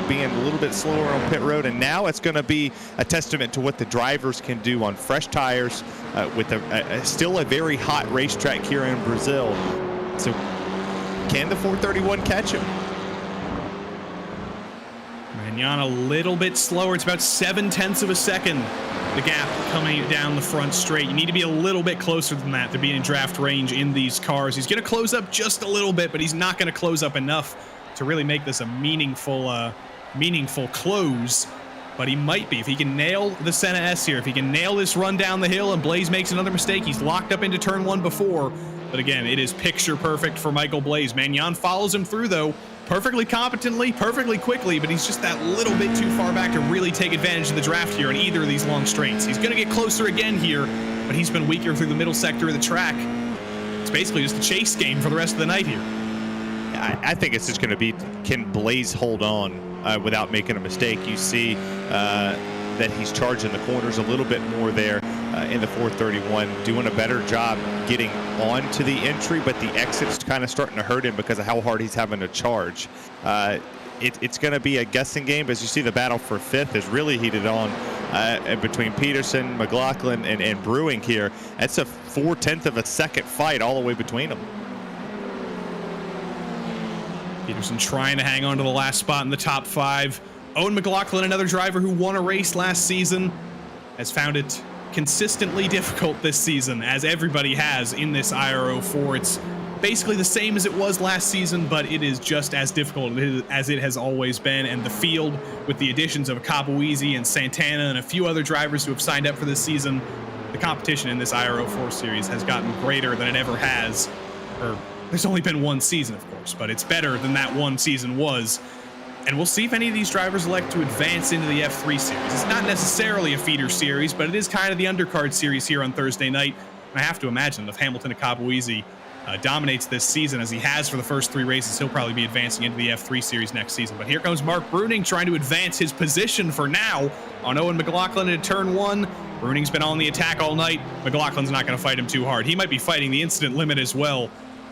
being a little bit slower on pit road, and now it's going to be a testament to what the drivers can do on fresh tires with still a very hot racetrack here in Brazil. So can the 431 catch him? Magnan a little bit slower. It's about 0.7 of a second. The gap coming down the front straight. You need to be a little bit closer than that to be in draft range in these cars. He's going to close up just a little bit, but he's not going to close up enough to really make this a meaningful close. But he might be. If he can nail the Senna S here, if he can nail this run down the hill and Blaze makes another mistake, he's locked up into turn one before. But again, it is picture perfect for Michael Blaze. Magnan follows him through, though, perfectly competently, perfectly quickly, but he's just that little bit too far back to really take advantage of the draft here on either of these long straights. He's going to get closer again here, but he's been weaker through the middle sector of the track. It's basically just a chase game for the rest of the night here. I think it's just going to be, can Blaze hold on without making a mistake? You see that he's charging the corners a little bit more there in the 431, doing a better job getting onto the entry, but the exit's kind of starting to hurt him because of how hard he's having to charge. It's going to be a guessing game, as you see the battle for fifth is really heated on between Peterson, McLaughlin, and Brewing here. That's a 0.4 of a second fight all the way between them. Peterson trying to hang on to the last spot in the top five. Owen McLaughlin, another driver who won a race last season, has found it consistently difficult this season, as everybody has in this IRO4. It's basically the same as it was last season, but it is just as difficult as it has always been. And the field, with the additions of Akabuwizi and Santana and a few other drivers who have signed up for this season, the competition in this IRO4 series has gotten greater than it ever has. There's only been one season, of course, but it's better than that one season was. And we'll see if any of these drivers elect to advance into the F3 series. It's not necessarily a feeder series, but it is kind of the undercard series here on Thursday night. And I have to imagine if Hamilton Akabuwizi dominates this season as he has for the first three races, he'll probably be advancing into the F3 series next season. But here comes Mark Bruning trying to advance his position for now on Owen McLaughlin into turn one. Bruning's been on the attack all night. McLaughlin's not going to fight him too hard. He might be fighting the incident limit as well.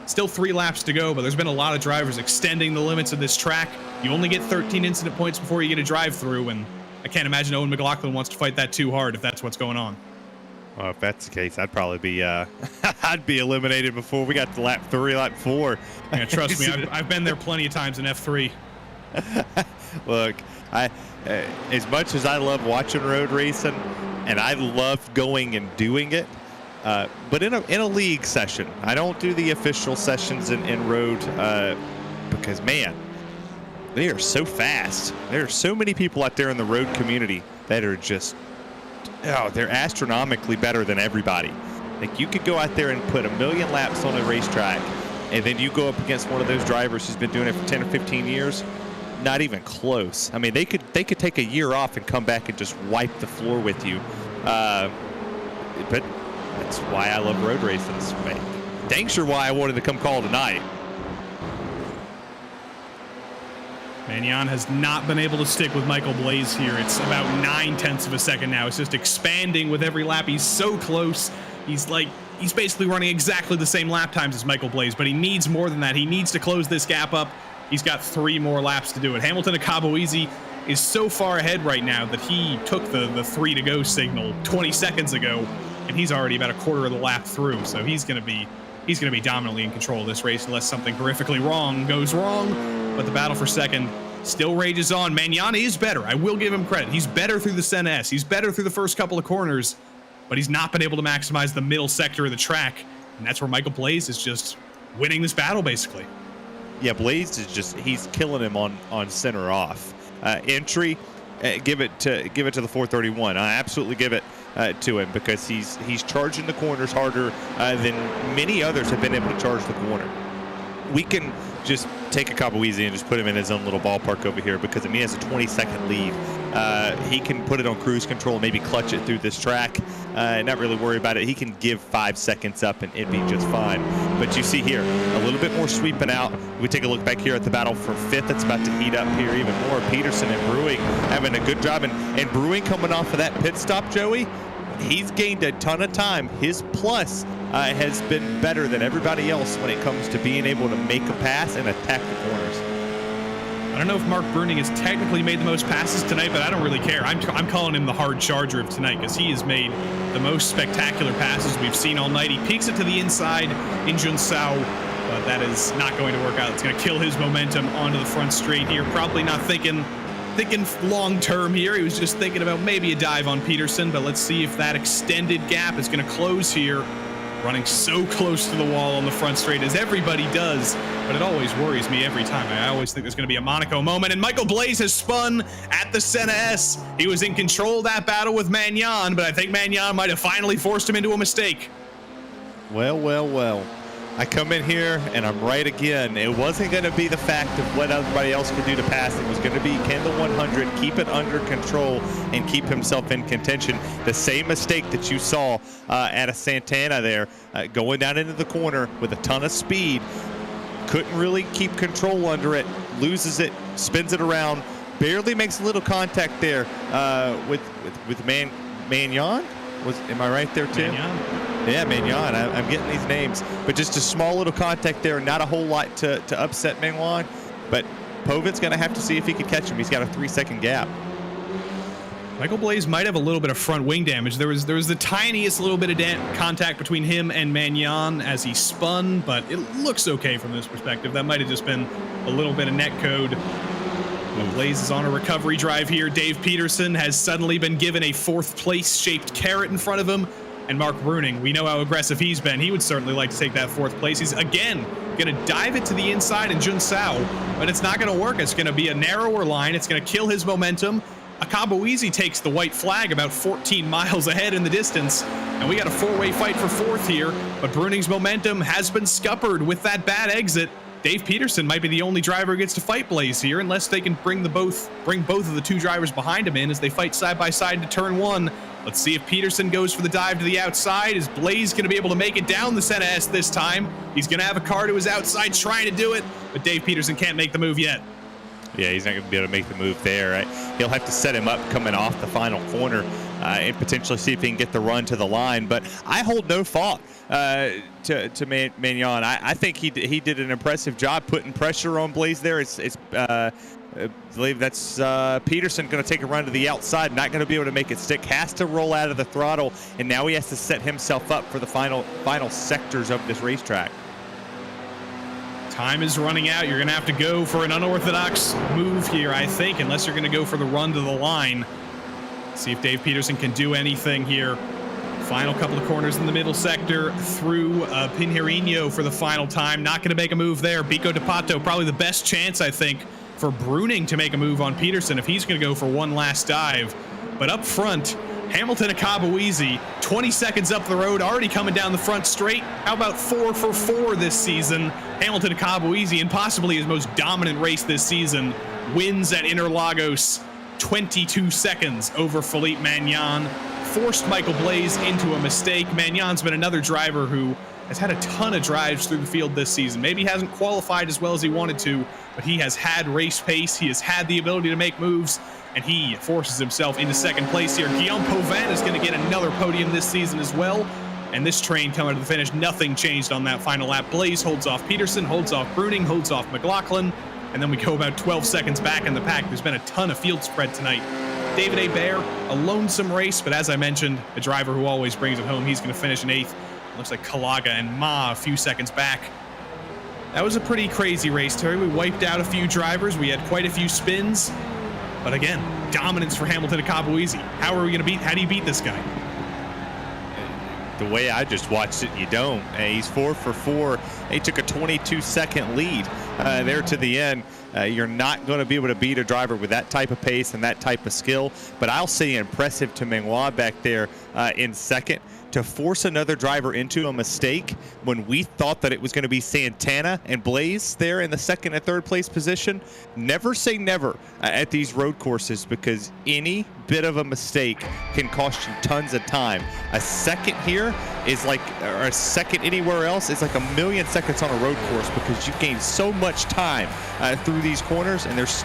Still 3 laps to go, but there's been a lot of drivers extending the limits of this track. You only get 13 incident points before you get a drive-through, and I can't imagine Owen McLaughlin wants to fight that too hard if that's what's going on. Well, if that's the case, I'd probably be I'd be eliminated before we got to lap 3, lap 4. Yeah, trust me, I've been there plenty of times in F3. Look, as much as I love watching road racing, and I love going and doing it, but in a league session, I don't do the official sessions in road because, man, they are so fast. There are so many people out there in the road community that are just, they're astronomically better than everybody. Like, you could go out there and put 1 million laps on a racetrack, and then you go up against one of those drivers who's been doing it for 10 or 15 years. Not even close. I mean, they could take a year off and come back and just wipe the floor with you. But that's why I love road races. Dang sure why I wanted to come call tonight. Magnan has not been able to stick with Michael Blaze here. It's about 0.9 of a second now. It's just expanding with every lap. He's so close. He's basically running exactly the same lap times as Michael Blaze, but he needs more than that. He needs to close this gap up. He's got 3 more laps to do it. Hamilton Akabuwizi is so far ahead right now that he took the 3 to go signal 20 seconds ago, and he's already about a quarter of the lap through. So he's going to be dominantly in control of this race unless something horrifically wrong goes wrong. But the battle for second still rages on. Magnan is better. I will give him credit. He's better through the Senna S. He's better through the first couple of corners, but he's not been able to maximize the middle sector of the track. And that's where Michael Blaze is just winning this battle, basically. Yeah, Blaze is he's killing him on center off. Entry, give it to the 431. I absolutely give it to him, because he's charging the corners harder than many others have been able to charge the corner. We can just take a Kabuizi and just put him in his own little ballpark over here, because I mean, he has a 20-second lead. He can put it on cruise control, maybe clutch it through this track, not really worry about it. He can give 5 seconds up and it'd be just fine. But you see here, a little bit more sweeping out. We take a look back here at the battle for 5th. It's about to heat up here even more. Peterson and Brewing having a good job, and Brewing coming off of that pit stop, Joey. He's gained a ton of time. His plus has been better than everybody else when it comes to being able to make a pass and attack the corners. I don't know if Mark Bruning has technically made the most passes tonight, but I don't really care. I'm calling him the hard charger of tonight, because he has made the most spectacular passes we've seen all night. He peeks it to the inside in Junsao, but that is not going to work out. It's going to kill his momentum onto the front straight here. Probably not thinking long term here. He was just thinking about maybe a dive on Peterson, but let's see if that extended gap is going to close here. Running so close to the wall on the front straight, as everybody does, but it always worries me every time. I always think there's going to be a Monaco moment, and Michael Blaise has spun at the Senna S. He was in control of that battle with Magnan, but I think Magnan might have finally forced him into a mistake. Well. I come in here and I'm right again. It wasn't going to be the fact of what everybody else could do to pass. It was going to be, can the 100 keep it under control and keep himself in contention? The same mistake that you saw at a Santana there, going down into the corner with a ton of speed. Couldn't really keep control under it, loses it, spins it around, barely makes a little contact there with Magnan. Am I right there too? Magnan. Yeah, Magnan. I'm getting these names, but just a small little contact there, not a whole lot to upset Magnan. But Povin's going to have to see if he can catch him. He's got a 3-second gap. Michael Blaise might have a little bit of front wing damage. There was the tiniest little bit of contact between him and Magnan as he spun, but it looks okay from this perspective. That might have just been a little bit of net code. Blaise is on a recovery drive here. Dave Peterson has suddenly been given a 4th place shaped carrot in front of him. And Mark Bruning, we know how aggressive he's been. He would certainly like to take that 4th place. He's, again, going to dive it to the inside in Junsao, but it's not going to work. It's going to be a narrower line. It's going to kill his momentum. Akabuizi takes the white flag about 14 miles ahead in the distance, and we got a 4-way fight for 4th here, but Bruning's momentum has been scuppered with that bad exit. Dave Peterson might be the only driver who gets to fight Blaise here, unless they can bring both of the 2 drivers behind him in as they fight side by side to turn 1. Let's see if Peterson goes for the dive to the outside. Is Blaise going to be able to make it down the Senna S this time? He's going to have a car to his outside trying to do it, but Dave Peterson can't make the move yet. Yeah, he's not going to be able to make the move there. Right? He'll have to set him up coming off the final corner and potentially see if he can get the run to the line. But I hold no fault to Magnan. I think he did an impressive job putting pressure on Blaise there. I believe that's Peterson going to take a run to the outside, not going to be able to make it stick, has to roll out of the throttle, and now he has to set himself up for the final sectors of this racetrack. Time is running out. You're going to have to go for an unorthodox move here, I think, unless you're going to go for the run to the line. See if Dave Peterson can do anything here. Final couple of corners in the middle sector through Pinheirino for the final time. Not going to make a move there. Bico de Pato, probably the best chance, I think, for Bruning to make a move on Peterson if he's going to go for one last dive. But up front, Hamilton and Kabuizi, 20 seconds up the road, already coming down the front straight. How about 4 for 4 this season? Hamilton and Kabuizi, in possibly his most dominant race this season, wins at Interlagos, 22 seconds over Philippe Magnan. Forced Michael Blaise into a mistake. Magnan's been another driver who has had a ton of drives through the field this season. Maybe hasn't qualified as well as he wanted to, but he has had race pace. He has had the ability to make moves, and he forces himself into second place here. Guillaume Pauvin is going to get another podium this season as well. And this train coming to the finish, nothing changed on that final lap. Blaise holds off Peterson, holds off Bruning, holds off McLaughlin, and then we go about 12 seconds back in the pack. There's been a ton of field spread tonight. David Hebert, a lonesome race, but as I mentioned, a driver who always brings it home. He's going to finish in 8th. Looks like Kalaga and Ma a few seconds back. That was a pretty crazy race, Terry. We wiped out a few drivers. We had quite a few spins. But again, dominance for Hamilton and Kabuizi. How are we going to how do you beat this guy? The way I just watched it, you don't. He's 4 for 4. He took a 22-second lead. there to the end. You're not going to be able to beat a driver with that type of pace and that type of skill. But I'll say impressive to Mengwa back there in second to force another driver into a mistake when we thought that it was going to be Santana and Blaze there in the second and third place position. Never say never at these road courses, because any bit of a mistake can cost you tons of time. A second here is like, or a second anywhere else is like a million seconds on a road course, because you gain so much time through these corners, and there's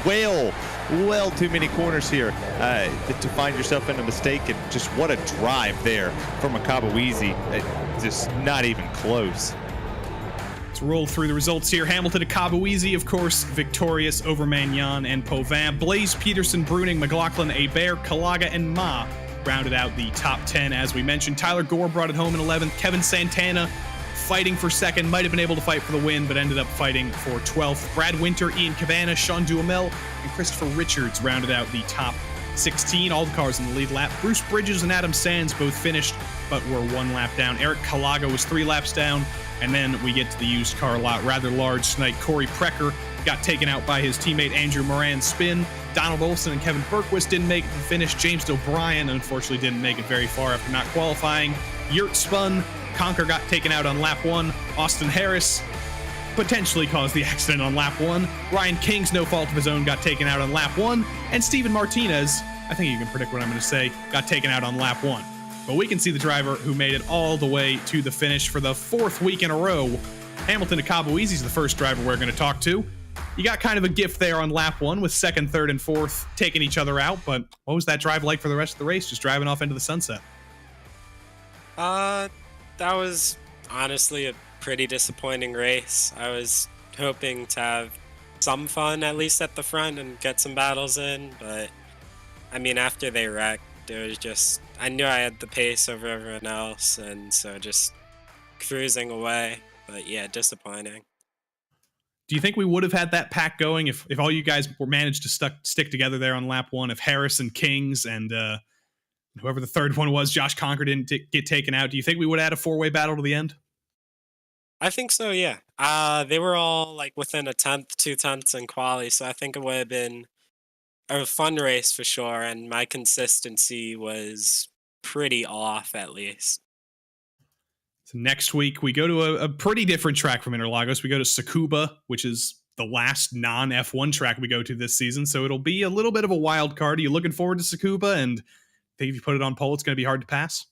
well too many corners here to find yourself in a mistake. And just what a drive there from a Kabawizi. Just not even close. Let's roll through the results here. Hamilton to Kabawizi, of course, victorious over Magnan and Pauvin. Blaze, Peterson, Bruning, McLaughlin, Hebert, Kalaga, and Ma rounded out the top 10, as we mentioned. Tyler Gore brought it home in 11th. Kevin Santana fighting for second, might have been able to fight for the win, but ended up fighting for 12th. Brad Winter, Ian Cabana, Sean Duhamel, and Christopher Richards rounded out the top 16. All the cars in the lead lap. Bruce Bridges and Adam Sands both finished, but were 1 lap down. Eric Kalaga was 3 laps down. And then we get to the used car lot. Rather large snipe. Corey Precker got taken out by his teammate Andrew Moran's spin. Donald Olson and Kevin Berquist didn't make the finish. James O'Brien unfortunately didn't make it very far after not qualifying. Yurt spun. Conker got taken out on lap 1. Austin Harris potentially caused the accident on lap 1. Ryan King's no fault of his own got taken out on lap 1. And Steven Martinez, I think you can predict what I'm going to say, got taken out on lap 1. But we can see the driver who made it all the way to the finish for the 4th week in a row. Hamilton to Kabawizi is the first driver we're going to talk to. You got kind of a gift there on lap 1 with 2nd, 3rd, and 4th taking each other out. But what was that drive like for the rest of the race, just driving off into the sunset? That was honestly a pretty disappointing race. I was hoping to have some fun at least at the front and get some battles in, but I mean, after they wrecked, it was just, I knew I had the pace over everyone else, and so just cruising away. But yeah, disappointing. Do you think we would have had that pack going if all you guys were managed to stick together there on lap 1? If Harris and Kings and whoever the third one was, Josh Conker, didn't get taken out, do you think we would have had a 4-way battle to the end? I think so, yeah. They were all like within a 10th, 2 tenths in quali, so I think it would have been a fun race for sure, and my consistency was pretty off at least. So next week, we go to a pretty different track from Interlagos. We go to Tsukuba, which is the last non-F1 track we go to this season, so it'll be a little bit of a wild card. Are you looking forward to Tsukuba? And I think if you put it on pole, it's going to be hard to pass?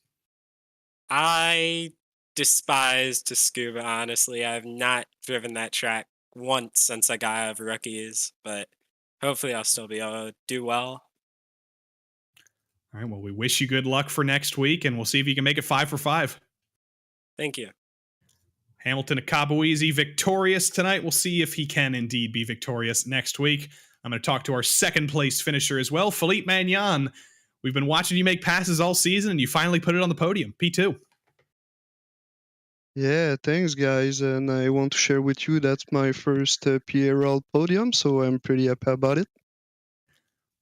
I despise Tsukuba, honestly. I've not driven that track once since I got out of rookies, but hopefully I'll still be able to do well. All right, well, we wish you good luck for next week, and we'll see if you can make it 5 for 5. Thank you. Hamilton to Kabawizi victorious tonight. We'll see if he can indeed be victorious next week. I'm going to talk to our 2nd place finisher as well, Philippe Magnan. We've been watching you make passes all season, and you finally put it on the podium. P2. Yeah, thanks, guys. And I want to share with you that's my first PRL podium, so I'm pretty happy about it.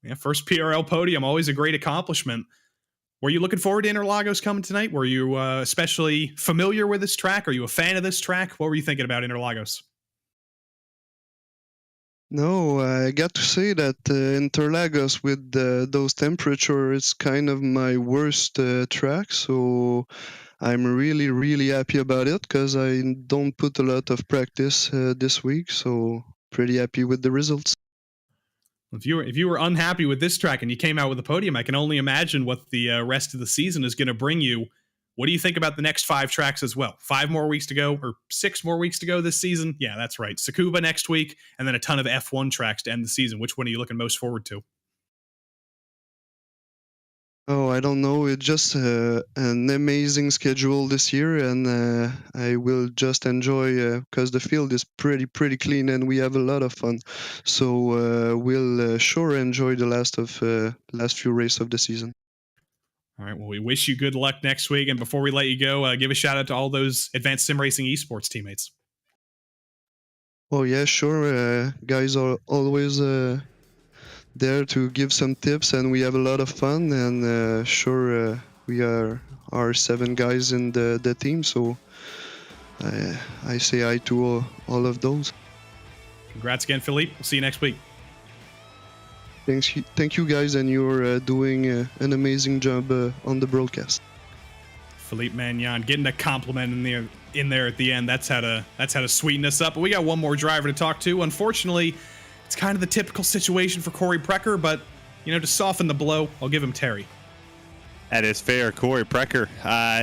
Yeah, first PRL podium, always a great accomplishment. Were you looking forward to Interlagos coming tonight? Were you especially familiar with this track? Are you a fan of this track? What were you thinking about Interlagos? No, I got to say that Interlagos with those temperatures is kind of my worst track, so I'm really, really happy about it because I don't put a lot of practice this week, so pretty happy with the results. If you were unhappy with this track and you came out with a podium, I can only imagine what the rest of the season is going to bring you. What do you think about the next 5 tracks as well? 5 more weeks to go, or 6 more weeks to go this season? Yeah, that's right. Tsukuba next week, and then a ton of F1 tracks to end the season. Which one are you looking most forward to? Oh, I don't know. It's just an amazing schedule this year, and I will just enjoy because the field is pretty clean, and we have a lot of fun. So we'll sure enjoy the last few races of the season. All right. Well, we wish you good luck next week. And before we let you go, give a shout out to all those Advanced Sim Racing esports teammates. Oh yeah, sure. Guys are always there to give some tips, and we have a lot of fun. And sure, we are 7 guys in the team, so I say hi to all of those. Congrats again, Philippe. We'll see you next week. Thank you guys, and you're doing an amazing job on the broadcast. Philippe Magnan getting a compliment in there at the end. That's how to sweeten us up. But we got one more driver to talk to. Unfortunately, it's kind of the typical situation for Corey Precker, but to soften the blow, I'll give him Terry. That is fair. Corey Precker.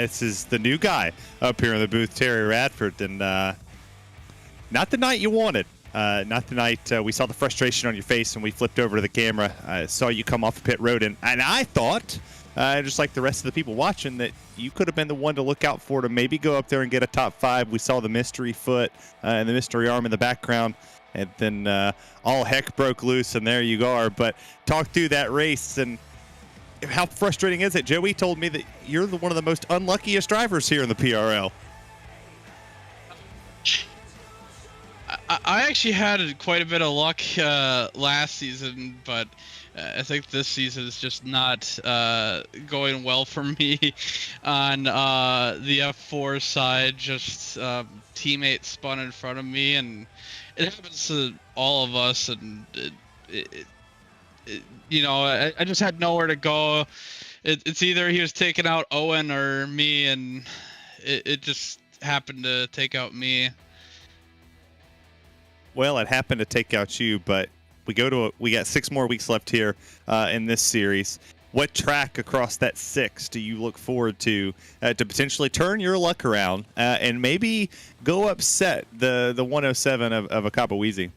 This is the new guy up here in the booth, Terry Radford, and not the night you wanted. Not the night we saw the frustration on your face and we flipped over to the camera. I saw you come off pit road, and I thought, just like the rest of the people watching, that you could have been the one to look out for to maybe go up there and get a top 5. We saw the mystery foot and the mystery arm in the background, and then all heck broke loose, and there you are. But talk through that race, and how frustrating is it? Joey told me that you're one of the most unluckiest drivers here in the PRL. I actually had quite a bit of luck last season, but I think this season is just not going well for me on the F4 side. Just teammates spun in front of me, and it happens to all of us. And I just had nowhere to go. It's either he was taking out Owen or me, and it just happened to take out me. Well, it happened to take out you, but we got 6 more weeks left here in this series. What track across that 6 do you look forward to potentially turn your luck around and maybe go upset the 107 of a Akabuwizi?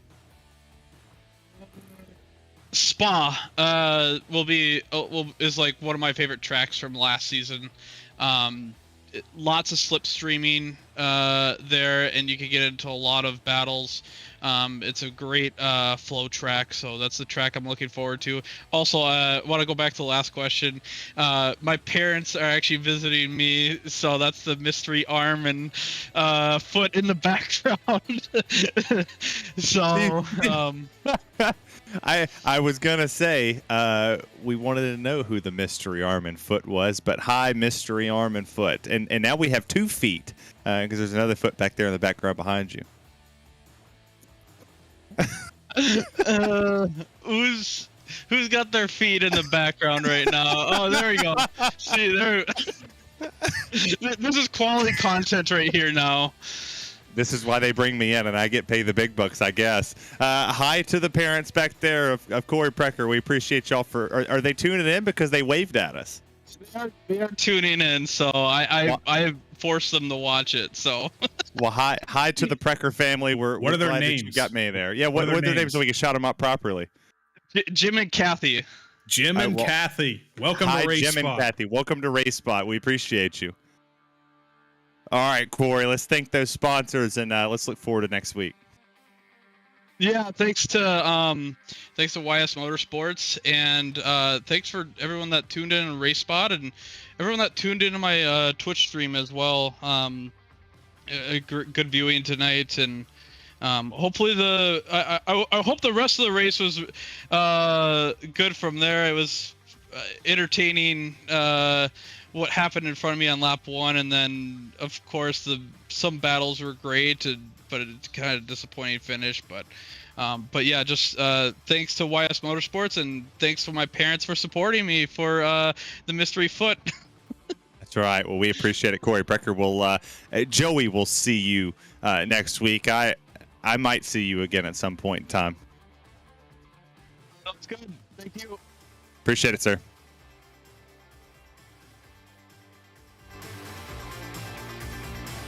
Spa is like one of my favorite tracks from last season. Lots of slipstreaming there, and you can get into a lot of battles. It's a great flow track, so that's the track I'm looking forward to. Also, I want to go back to the last question. My parents are actually visiting me, so that's the mystery arm and foot in the background. So I was gonna say we wanted to know who the mystery arm and foot was, but hi, mystery arm and foot, and now we have 2 feet because there's another foot back there in the background behind you. Who's got their feet in the background right now? Oh, there we go. See there. This is quality content right here now. This is why they bring me in, and I get paid the big bucks, I guess. Hi to the parents back there of Corey Precker. We appreciate y'all are they tuning in because they waved at us? They are tuning in, so I forced them to watch it. So. Well, hi to the Precker family. What are their glad names? That you got me there. Yeah, what are their names so we can shout them out properly? Jim and Kathy. Jim and Kathy. Welcome to RaceSpot. Jim and Kathy. Welcome to RaceSpot. We appreciate you. All right, Corey, let's thank those sponsors, and let's look forward to next week. Yeah, thanks to YS Motorsports, and thanks for everyone that tuned in on RaceSpot, and everyone that tuned into my Twitch stream as well. A good viewing tonight, and hopefully I hope the rest of the race was good from there. It was entertaining. What happened in front of me on lap 1, and then of course some battles were great, but it's kind of disappointing finish. But yeah, just thanks to YS Motorsports, and thanks to my parents for supporting me for the mystery foot. That's right. Well, we appreciate it, Corey Precker. Joey will see you next week. I might see you again at some point in time. Sounds good. Thank you. Appreciate it, sir.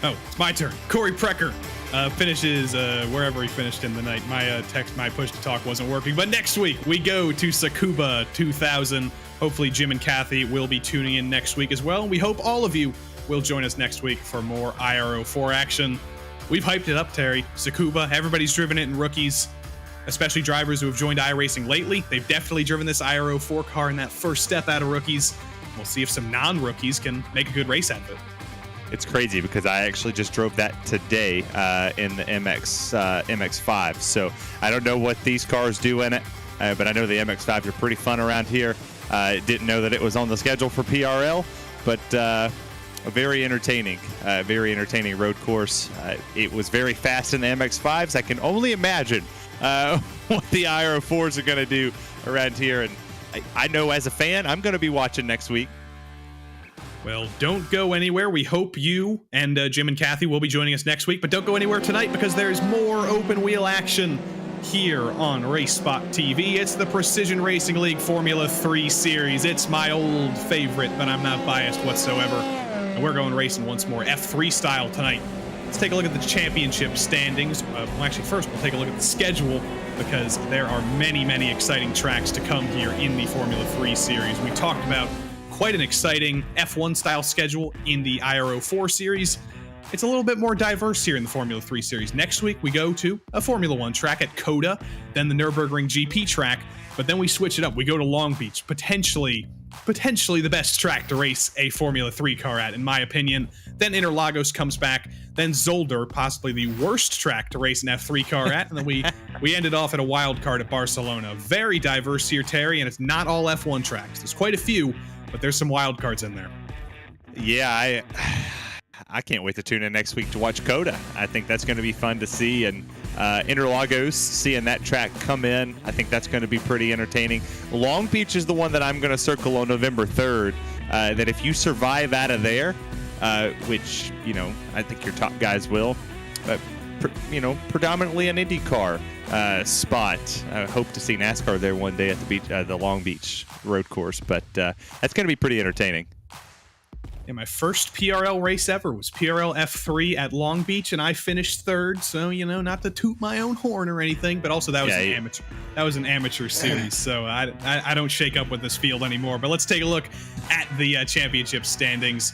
Oh, it's my turn. Corey Precker finishes wherever he finished in the night. My push to talk wasn't working. But next week, we go to Tsukuba 2000. Hopefully, Jim and Kathy will be tuning in next week as well. We hope all of you will join us next week for more IRO4 action. We've hyped it up, Terry. Tsukuba, everybody's driven it in rookies, especially drivers who have joined iRacing lately. They've definitely driven this IRO4 car in that first step out of rookies. We'll see if some non-rookies can make a good race out of it. It's crazy because I actually just drove that today in the MX-5. So I don't know what these cars do in it, but I know the MX-5s are pretty fun around here. Didn't know that it was on the schedule for PRL, but a very entertaining road course. It was very fast in the MX-5s. I can only imagine what the IRO4s are going to do around here. And I know as a fan, I'm going to be watching next week. Well, don't go anywhere. We hope you and Jim and Kathy will be joining us next week, but don't go anywhere tonight because there's more open wheel action here on RaceSpotTV. It's the Precision Racing League Formula 3 Series. It's my old favorite, but I'm not biased whatsoever. And we're going racing once more, F3 style tonight. Let's take a look at the championship standings. Well, actually, first we'll take a look at the schedule because there are many, many exciting tracks to come here in the Formula 3 Series. We talked about quite an exciting F1 style schedule in the IRO4 Series. It's a little bit more diverse here in the Formula 3 Series. Next week, we go to a Formula 1 track at Coda, then the Nürburgring GP track, but then we switch it up. We go to Long Beach, potentially the best track to race a Formula 3 car at, in my opinion. Then Interlagos comes back, then Zolder, possibly the worst track to race an F3 car at, and then we ended off at a wild card at Barcelona. Very diverse here, Terry, and it's not all F1 tracks. There's quite a few, but there's some wild cards in there. Yeah, I can't wait to tune in next week to watch Coda. I think that's going to be fun to see. And Interlagos, seeing that track come in, I think that's going to be pretty entertaining. Long Beach is the one that I'm going to circle on November 3rd. That if you survive out of there, which, I think your top guys will, but, predominantly an IndyCar spot. I hope to see NASCAR there one day at the beach, the Long Beach road course, but that's going to be pretty entertaining. Yeah, my first PRL race ever was PRL F3 at Long Beach, and I finished third. So, not to toot my own horn or anything, but also that was amateur. That was an amateur series, so I don't shake up with this field anymore. But let's take a look at the championship standings.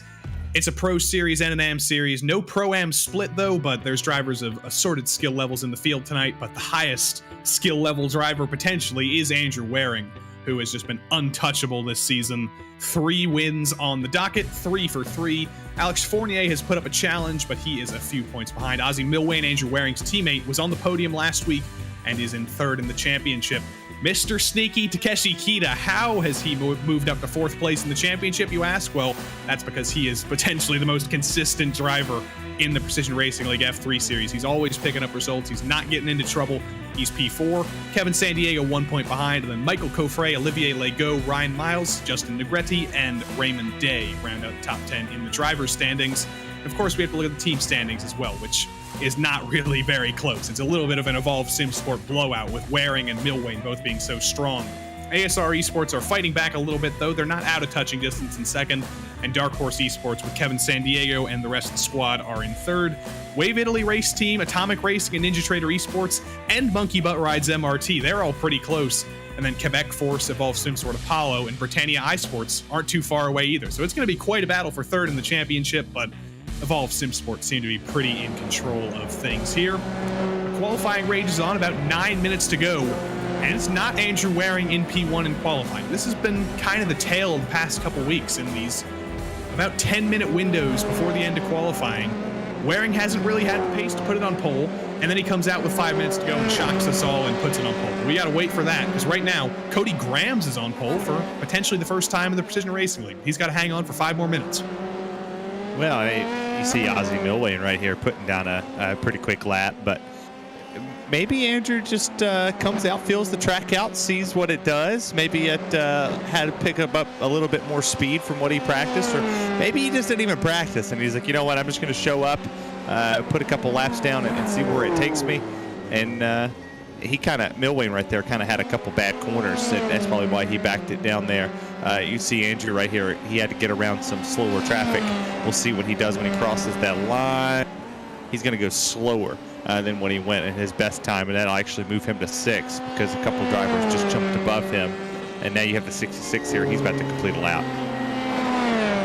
It's a Pro Series and an Am Series. No Pro-Am split, though, but there's drivers of assorted skill levels in the field tonight. But the highest skill level driver potentially is Andrew Waring, who has just been untouchable this season. 3 wins on the docket, 3 for 3. Alex Fournier has put up a challenge, but he is a few points behind. Ozzie Milway, Andrew Waring's teammate, was on the podium last week and is in 3rd in the championship. Mr. Sneaky Takeshi Kita, how has he moved up to 4th place in the championship, you ask? Well, that's because he is potentially the most consistent driver in the Precision Racing League F3 Series. He's always picking up results. He's not getting into trouble. He's P4. Kevin Sandiego 1 point behind, and then Michael Coffray, Olivier Legault, Ryan Miles, Justin Negretti, and Raymond Day round out the top 10 in the driver's standings. Of course, we have to look at the team standings as well, which is not really very close. It's a little bit of an Evolve SimSport blowout with Waring and Milwain both being so strong. ASR Esports are fighting back a little bit, though. They're not out of touching distance in 2nd, and Dark Horse Esports with Kevin Sandiego and the rest of the squad are in 3rd. Wave Italy Race Team, Atomic Racing, and Ninja Trader Esports, and Monkey Butt Rides MRT, they're all pretty close. And then Quebec Force, Evolve SimSport Apollo, and Britannia iSports aren't too far away either. So it's going to be quite a battle for 3rd in the championship, but Evolve SimSport seem to be pretty in control of things here. The qualifying rages on, about 9 minutes to go. And it's not Andrew Waring in P1 in qualifying. This has been kind of the tale of the past couple weeks in these about 10-minute windows before the end of qualifying. Waring hasn't really had the pace to put it on pole, and then he comes out with 5 minutes to go and shocks us all and puts it on pole. We got to wait for that, because right now, Cody Grams is on pole for potentially the first time in the Precision Racing League. He's got to hang on for 5 more minutes. Well, you see Ozzie Milway right here putting down a pretty quick lap, but maybe Andrew just comes out, feels the track out, sees what it does. Maybe it had to pick up a little bit more speed from what he practiced, or maybe he just didn't even practice, and he's like, you know what, I'm just going to show up, put a couple laps down and see where it takes me. And he Milway right there kind of had a couple bad corners, and that's probably why he backed it down there. You see Andrew right here, he had to get around some slower traffic. We'll see what he does when he crosses that line. He's going to go slower than when he went at his best time, and that'll actually move him to 6th because a couple drivers just jumped above him. And now you have the 66 here. He's about to complete a lap.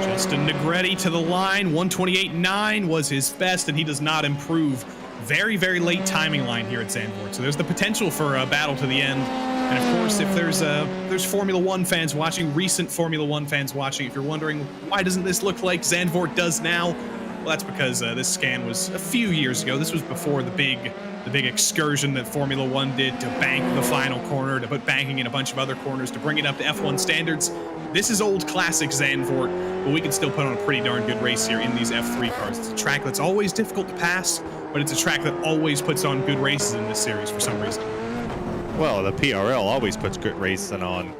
Justin Negretti to the line. 128.9 was his best, and he does not improve. Very, very late timing line here at Zandvoort. So there's the potential for a battle to the end. And of course, if there's Formula One fans watching, recent Formula One fans watching, if you're wondering why doesn't this look like Zandvoort does now, well, that's because this scan was a few years ago. This was before the big excursion that Formula One did to bank the final corner, to put banking in a bunch of other corners, to bring it up to F1 standards. This is old classic Zandvoort, but we can still put on a pretty darn good race here in these F3 cars. It's a track that's always difficult to pass, but it's a track that always puts on good races in this series for some reason. Well, the PRL always puts good racing on.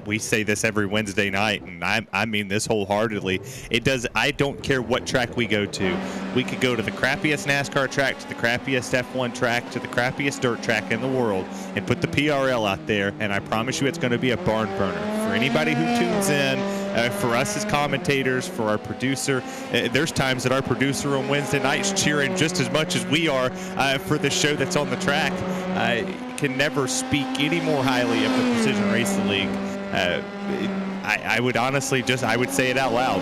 We say this every Wednesday night, and I mean this wholeheartedly. It does. I don't care what track we go to. We could go to the crappiest NASCAR track, to the crappiest F1 track, to the crappiest dirt track in the world, and put the PRL out there, and I promise you it's going to be a barn burner. For anybody who tunes in, for us as commentators, for our producer, there's times that our producer on Wednesday nights cheering just as much as we are for the show that's on the track. Can never speak any more highly of the Precision Racing League. I would honestly I would say it out loud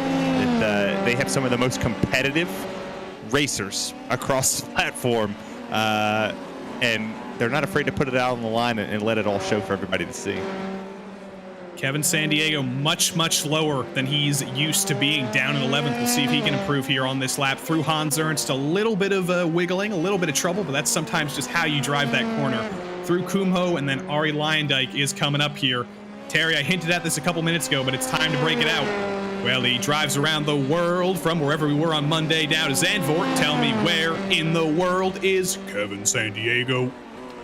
that they have some of the most competitive racers across the platform, and they're not afraid to put it out on the line and let it all show for everybody to see. Kevin Sandiego much lower than he's used to being, down in 11th. We'll see if he can improve here on this lap. Through Hans Ernst, a little bit of wiggling, a little bit of trouble, but that's sometimes just how you drive that corner. Through Kumho, and then Ari Lyondike is coming up here. Terry, I hinted at this a couple minutes ago, but it's time to break it out. Well, he drives around the world from wherever we were on Monday down to Zandvoort. Tell me, where in the world is Kevin Sandiego?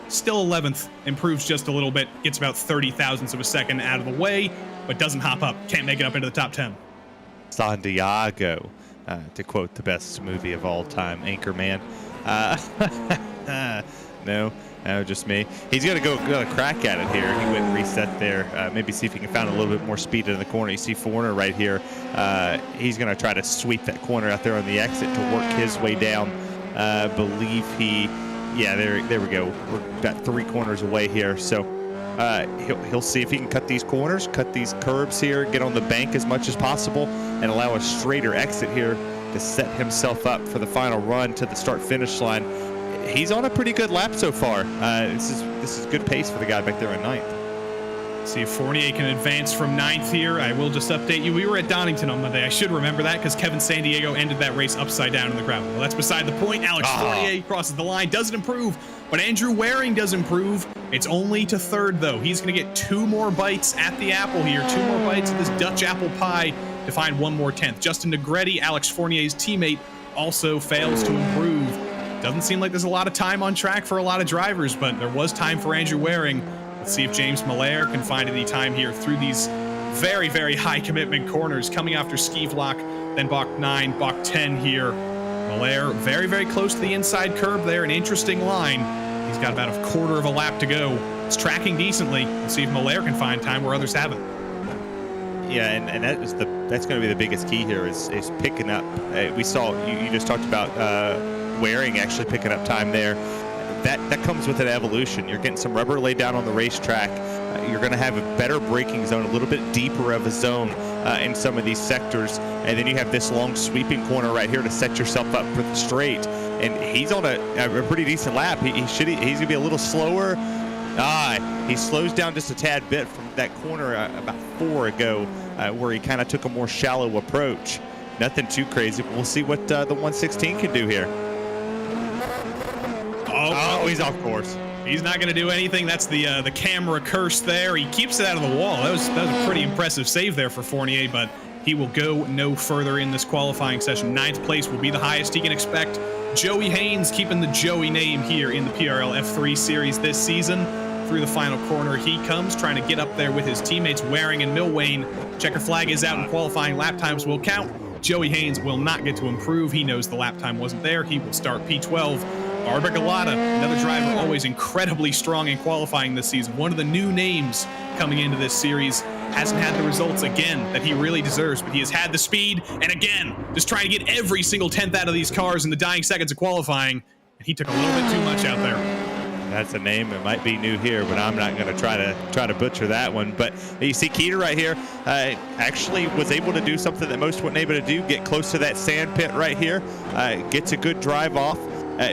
Still 11th, improves just a little bit, gets about 30 thousandths of a second out of the way, but doesn't hop up, can't make it up into the top 10. Sandiego, to quote the best movie of all time, Anchorman. No, just me. He's going to go a crack at it here. He went and reset there. Maybe see if he can find a little bit more speed in the corner. You see Forner right here. He's going to try to sweep that corner out there on the exit to work his way down. Believe he... Yeah, there we go. We're about 3 corners away here. So he'll see if he can cut these corners, cut these curbs here, get on the bank as much as possible, and allow a straighter exit here to set himself up for the final run to the start-finish line. He's on a pretty good lap so far. This is good pace for the guy back there in 9th. See if Fournier can advance from 9th here. I will just update you. We were at Donington on Monday. I should remember that because Kevin Sandiego ended that race upside down in the gravel. Well, that's beside the point. Alex Fournier crosses the line, doesn't improve, but Andrew Waring does improve. It's only to 3rd, though. He's going to get 2 more bites at the apple here, 2 more bites of this Dutch apple pie to find 1 more 10th. Justin Negretti, Alex Fournier's teammate, also fails to improve. Doesn't seem like there's a lot of time on track for a lot of drivers, but there was time for Andrew Waring. Let's see if James Malaire can find any time here through these very, very high commitment corners. Coming after Skivlock, then Bach 9, Bach 10 here. Malaire very, very close to the inside curb there, an interesting line. He's got about a quarter of a lap to go. It's tracking decently. Let's see if Malaire can find time where others haven't. Yeah, and that's going to be the biggest key here is picking up. We saw, you just talked about Waring actually picking up time there. That comes with an evolution. You're getting some rubber laid down on the racetrack. You're going to have a better braking zone, a little bit deeper of a zone in some of these sectors. And then you have this long sweeping corner right here to set yourself up for the straight. And he's on a pretty decent lap. He's going to be a little slower. He slows down just a tad bit from that corner about 4 ago where he kind of took a more shallow approach. Nothing too crazy, but we'll see what the 116 can do here. Oh, he's off course. He's not going to do anything. That's the camera curse there. He keeps it out of the wall. That was a pretty impressive save there for Fournier, but he will go no further in this qualifying session. 9th place will be the highest he can expect. Joey Haynes keeping the Joey name here in the PRL F3 series this season. Through the final corner he comes, trying to get up there with his teammates Waring and Milwane. Checker flag is out and qualifying lap times will count. Joey Haynes will not get to improve. He knows the lap time wasn't there. He will start P12. Barbara Galata, another driver always incredibly strong in qualifying this season. One of the new names coming into this series. Hasn't had the results again that he really deserves, but he has had the speed. And again, just trying to get every single 10th out of these cars in the dying seconds of qualifying. And he took a little bit too much out there. That's a name that might be new here, but I'm not going to try to butcher that one. But you see Keeter right here actually was able to do something that most weren't able to do, get close to that sand pit right here, gets a good drive off.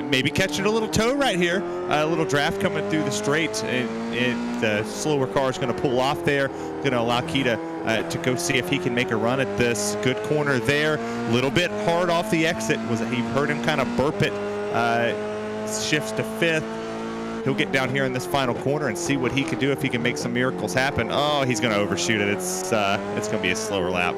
Maybe catching a little toe right here. A little draft coming through the straight, and the slower car is going to pull off there. Going to allow Keita to go see if he can make a run at this. Good corner there. A little bit hard off the exit. He heard him kind of burp it. Shifts to 5th. He'll get down here in this final corner and see what he can do if he can make some miracles happen. Oh, he's going to overshoot it. It's going to be a slower lap.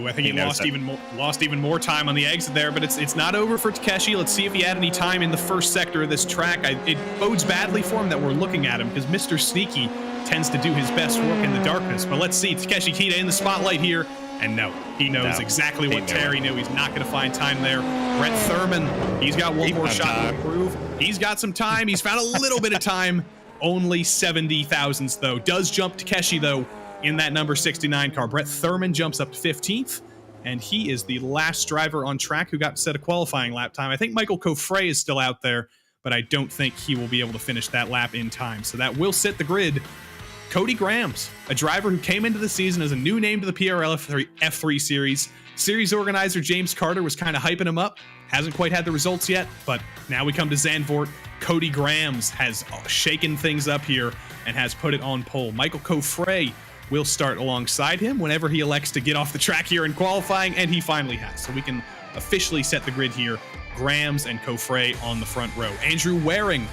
Ooh, I think he lost even more time on the exit there, but it's not over for Takeshi. Let's see if he had any time in the first sector of this track. It bodes badly for him that we're looking at him, because Mr. Sneaky tends to do his best work in the darkness. But let's see, Takeshi Kita in the spotlight here, and no, he knows exactly what Terry knew. He's not going to find time there. Brett Thurman, he's got one more shot to improve. He's got some time. He's found a little bit of time. Only 70 thousandths, though. Does jump Takeshi, though, in that number 69 car. Brett Thurman jumps up to 15th, and he is the last driver on track who got to set a qualifying lap time. I think Michael Coffray is still out there, but I don't think he will be able to finish that lap in time. So that will set the grid. Cody Grams, a driver who came into the season as a new name to the PRL F3 series. Series organizer James Carter was kind of hyping him up. Hasn't quite had the results yet, but now we come to Zandvoort. Cody Grams has shaken things up here and has put it on pole. Michael Coffray will start alongside him whenever he elects to get off the track here in qualifying, and he finally has. So we can officially set the grid here. Grams and Coffray on the front row. Andrew Waring,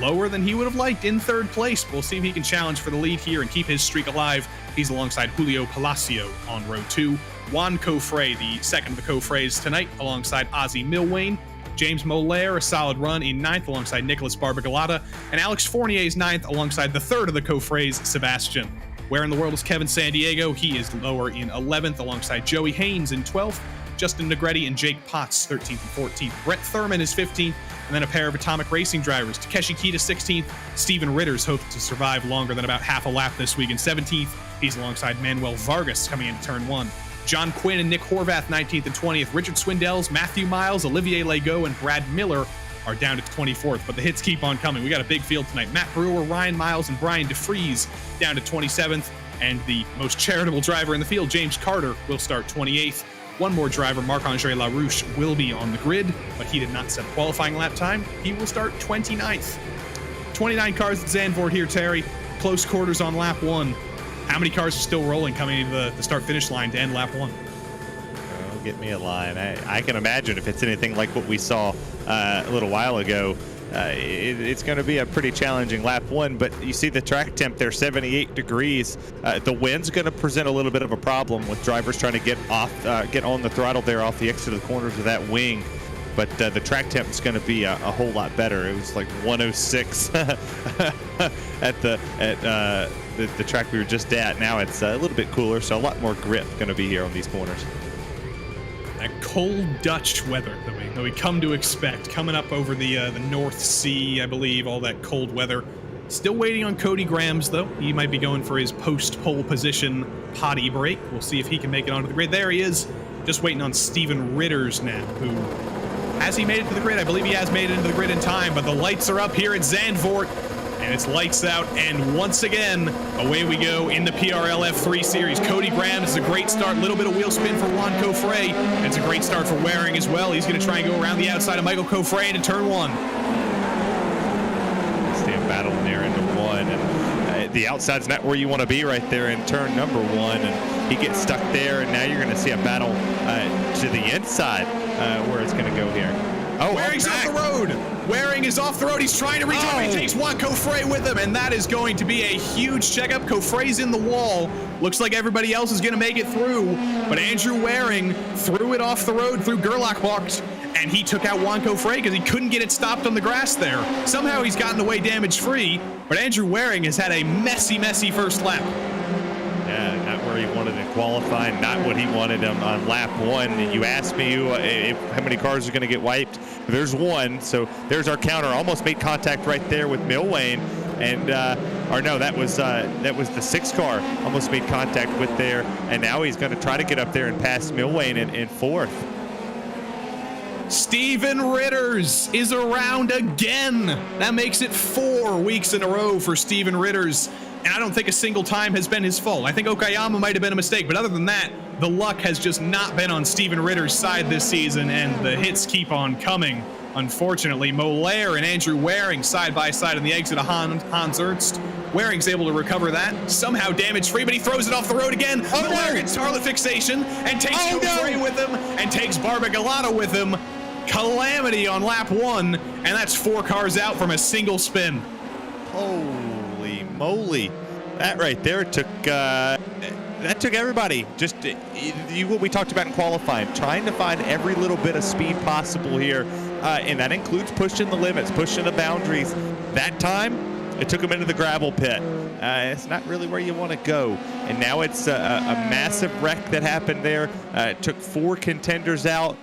lower than he would have liked, in third place. We'll see if he can challenge for the lead here and keep his streak alive. He's alongside Julio Palacio on row 2. Juan Coffray, the second of the Coffrays tonight, alongside Ozzy Milwane. James Molaire, a solid run in 9th alongside Nicholas Barbagalata. And Alex Fournier's 9th alongside the third of the Coffrays, Sebastian. Where in the world is Kevin Sandiego? He is lower in 11th alongside Joey Haynes in 12th. Justin Negretti and Jake Potts 13th and 14th. Brett Thurman is 15th. And then a pair of Atomic Racing drivers, Takeshi Kita 16th. Steven Ritters hopes to survive longer than about half a lap this week in 17th. He's alongside Manuel Vargas coming into turn 1. John Quinn and Nick Horvath 19th and 20th. Richard Swindells, Matthew Miles, Olivier Legault, and Brad Miller are down to 24th, but the hits keep on coming. We got a big field tonight. Matt Brewer, Ryan Miles, and Brian DeFries down to 27th, and the most charitable driver in the field, James Carter, will start 28th. One more driver, Marc-Andre LaRouche, will be on the grid, but he did not set a qualifying lap time. He will start 29th. 29 cars at Zandvoort here, Terry. Close quarters on lap 1. How many cars are still rolling coming into the start-finish line to end lap 1? Oh, get me a line. I can imagine if it's anything like what we saw a little while ago, it's going to be a pretty challenging lap 1, but you see the track temp there, 78 degrees. The wind's going to present a little bit of a problem with drivers trying to get on the throttle there off the exit of the corners of that wing. But the track temp is going to be a whole lot better. It was like 106 at the track we were just at. Now it's a little bit cooler, so a lot more grip going to be here on these corners. That cold Dutch weather that we come to expect, coming up over the North Sea, I believe, all that cold weather. Still waiting on Cody Grams, though. He might be going for his post-pole position potty break. We'll see if he can make it onto the grid. There he is, just waiting on Steven Ritters now, who... Has he made it to the grid? I believe he has made it into the grid in time, but the lights are up here at Zandvoort, and it's lights out, and once again, away we go in the PRL F3 Series. Cody Grams is a great start, little bit of wheel spin for Juan Coffray, and it's a great start for Waring as well. He's going to try and go around the outside of Michael Coffray into turn 1. Staying battling there into 1, and the outside's not where you want to be right there in turn number 1, and he gets stuck there, and now you're going to see a battle to the inside where it's going to go here. Oh, Waring's off the road. Waring is off the road. He's trying to reach him. He takes Juan Coffray with him, and that is going to be a huge checkup. Coffray's in the wall. Looks like everybody else is going to make it through, but Andrew Waring threw it off the road through Gerlachbach, and he took out Juan Coffray because he couldn't get it stopped on the grass there. Somehow he's gotten away damage-free, but Andrew Waring has had a messy, messy first lap. Yeah, not where he wanted to qualify, not what he wanted on lap 1. You asked me how many cars are going to get wiped. There's 1, so there's our counter. Almost made contact right there with Milwane, and or no, that was the 6 car. Almost made contact with there, and now he's going to try to get up there and pass Milwane in 4th. Steven Ritters is around again. That makes it 4 weeks in a row for Steven Ritters. And I don't think a single time has been his fault. I think Okayama might have been a mistake, but other than that, the luck has just not been on Steven Ritters' side this season, and the hits keep on coming. Unfortunately, Molaire and Andrew Waring side by side on the exit of Hans Ernst. Waring's able to recover that, somehow damage-free, but he throws it off the road again. Molaire gets target fixation and takes Coffray with him and takes Barbagalata with him. Calamity on lap 1, and that's 4 cars out from a single spin. Holy moly. That right there took that took everybody. Just what we talked about in qualifying, trying to find every little bit of speed possible here, and that includes pushing the limits, pushing the boundaries. That time, it took them into the gravel pit. It's not really where you want to go. And now it's a massive wreck that happened there. It took 4 contenders out,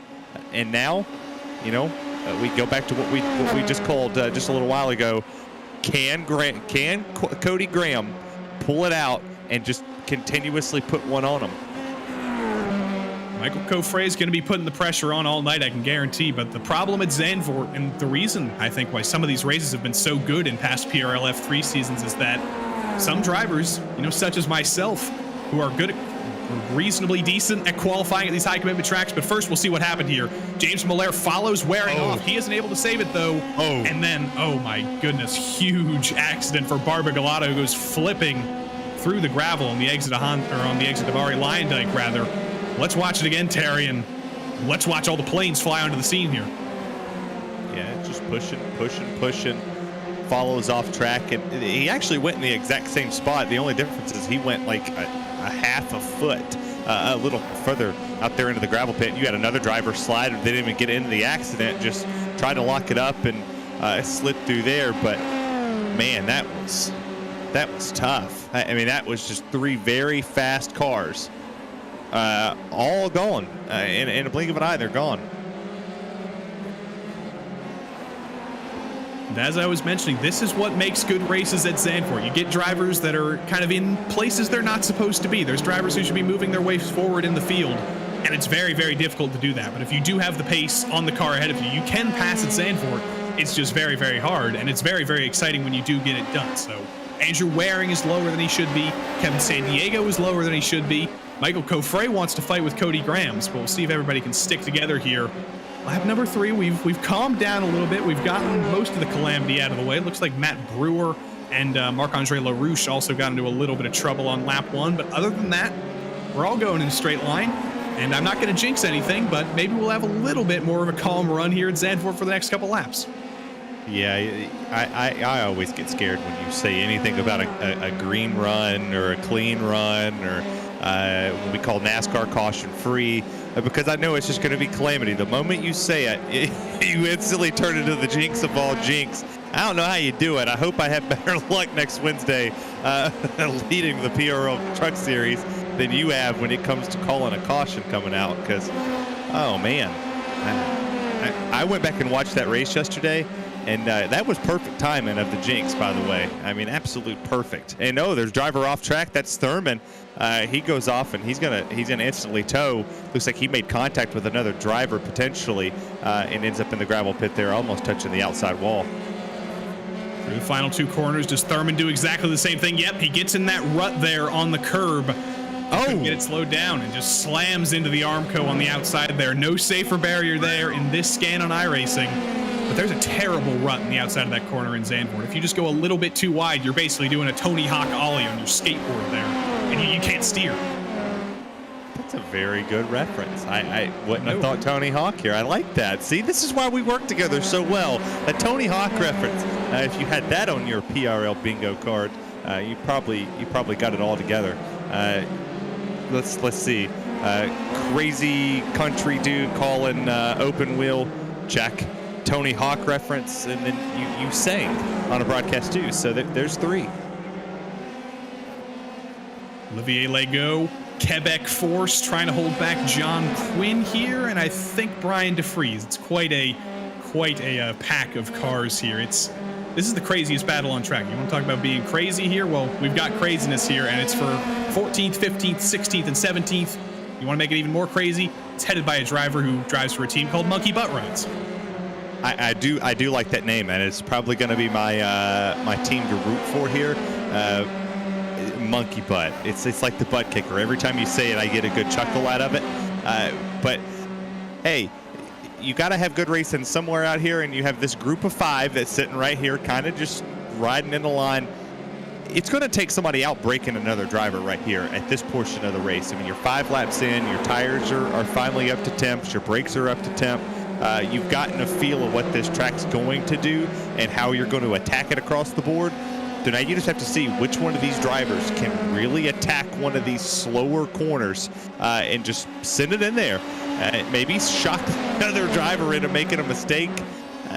and now, you know, we go back to what we just called just a little while ago. Can Cody Graham pull it out and just continuously put one on him? Michael Coffray is going to be putting the pressure on all night, I can guarantee. But the problem at Zandvoort, and the reason I think why some of these races have been so good in past PRL F3 seasons, is that some drivers, you know, such as myself, who are good at, reasonably decent at qualifying at these high commitment tracks. But first, we'll see what happened here. James Miller follows Waring off. He isn't able to save it though. And then, oh my goodness, huge accident for Barbagalotto, who goes flipping through the gravel on the exit of on the exit of Ari Lyondike, rather. Let's watch it again, Terry, and let's watch all the planes fly onto the scene here. Yeah, just pushing. Follows off track, and he actually went in the exact same spot. The only difference is he went like a half a foot a little further out there into the gravel pit. You had another driver slide, and they didn't even get into the accident, just tried to lock it up and slid through there. But man, that was tough. I mean, that was just 3 very fast cars, all gone in a blink of an eye. They're gone. And as I was mentioning, this is what makes good races at Zandvoort. You get drivers that are kind of in places they're not supposed to be. There's drivers who should be moving their way forward in the field, and it's very, very difficult to do that. But if you do have the pace on the car ahead of you, you can pass at Zandvoort. It's just very, very hard, and it's very, very exciting when you do get it done. So Andrew Waring is lower than he should be. Kevin Sandiego is lower than he should be. Michael Coffray wants to fight with Cody Grahams, but we'll see if everybody can stick together here. Lap number 3, we've calmed down a little bit. We've gotten most of the calamity out of the way. It looks like Matt Brewer and Marc-Andre LaRouche also got into a little bit of trouble on lap 1. But other than that, we're all going in a straight line. And I'm not going to jinx anything, but maybe we'll have a little bit more of a calm run here at Zandvoort for the next couple laps. Yeah, I always get scared when you say anything about a green run or a clean run or what we call NASCAR caution free, because I know it's just going to be calamity. The moment you say it, you instantly turn into the jinx of all jinx. I don't know how you do it. I hope I have better luck next Wednesday leading the PRL Truck Series than you have when it comes to calling a caution coming out, because, oh man, I went back and watched that race yesterday. And that was perfect timing of the jinx, by the way. I mean, absolute perfect. And there's driver off track. That's Thurman. He goes off, and he's gonna instantly tow. Looks like he made contact with another driver potentially, and ends up in the gravel pit there, almost touching the outside wall. Through the final 2 corners, does Thurman do exactly the same thing? Yep, he gets in that rut there on the curb. Couldn't get it slowed down and just slams into the Armco on the outside there. No safer barrier there in this scan on iRacing. But there's a terrible rut in the outside of that corner in Zandvoort. If you just go a little bit too wide, you're basically doing a Tony Hawk ollie on your skateboard there, and you can't steer. That's a very good reference. I wouldn't have thought Tony Hawk here. I like that. See, this is why we work together so well. A Tony Hawk reference. If you had that on your PRL bingo card, you probably got it all together. Let's see. Crazy country dude calling open wheel, check. Tony Hawk reference, and then you sang on a broadcast too. So there's 3. Olivier Legault, Quebec Force trying to hold back John Quinn here, and I think Brian DeFries. It's quite a pack of cars here. This is the craziest battle on track. You want to talk about being crazy here? Well, we've got craziness here, and it's for 14th, 15th, 16th, and 17th. You want to make it even more crazy? It's headed by a driver who drives for a team called Monkey Butt Rides. I do like that name, and it's probably going to be my team to root for here. Monkey Butt. It's like the butt kicker. Every time you say it, I get a good chuckle out of it. But hey, you got to have good racing somewhere out here, and you have this group of 5 that's sitting right here, kind of just riding in the line. It's going to take somebody out breaking another driver right here at this portion of the race. I mean, you're 5 laps in, your tires are finally up to temps, your brakes are up to temp. You've gotten a feel of what this track's going to do and how you're going to attack it across the board. So now you just have to see which one of these drivers can really attack one of these slower corners and just send it in there. Maybe shock another driver into making a mistake.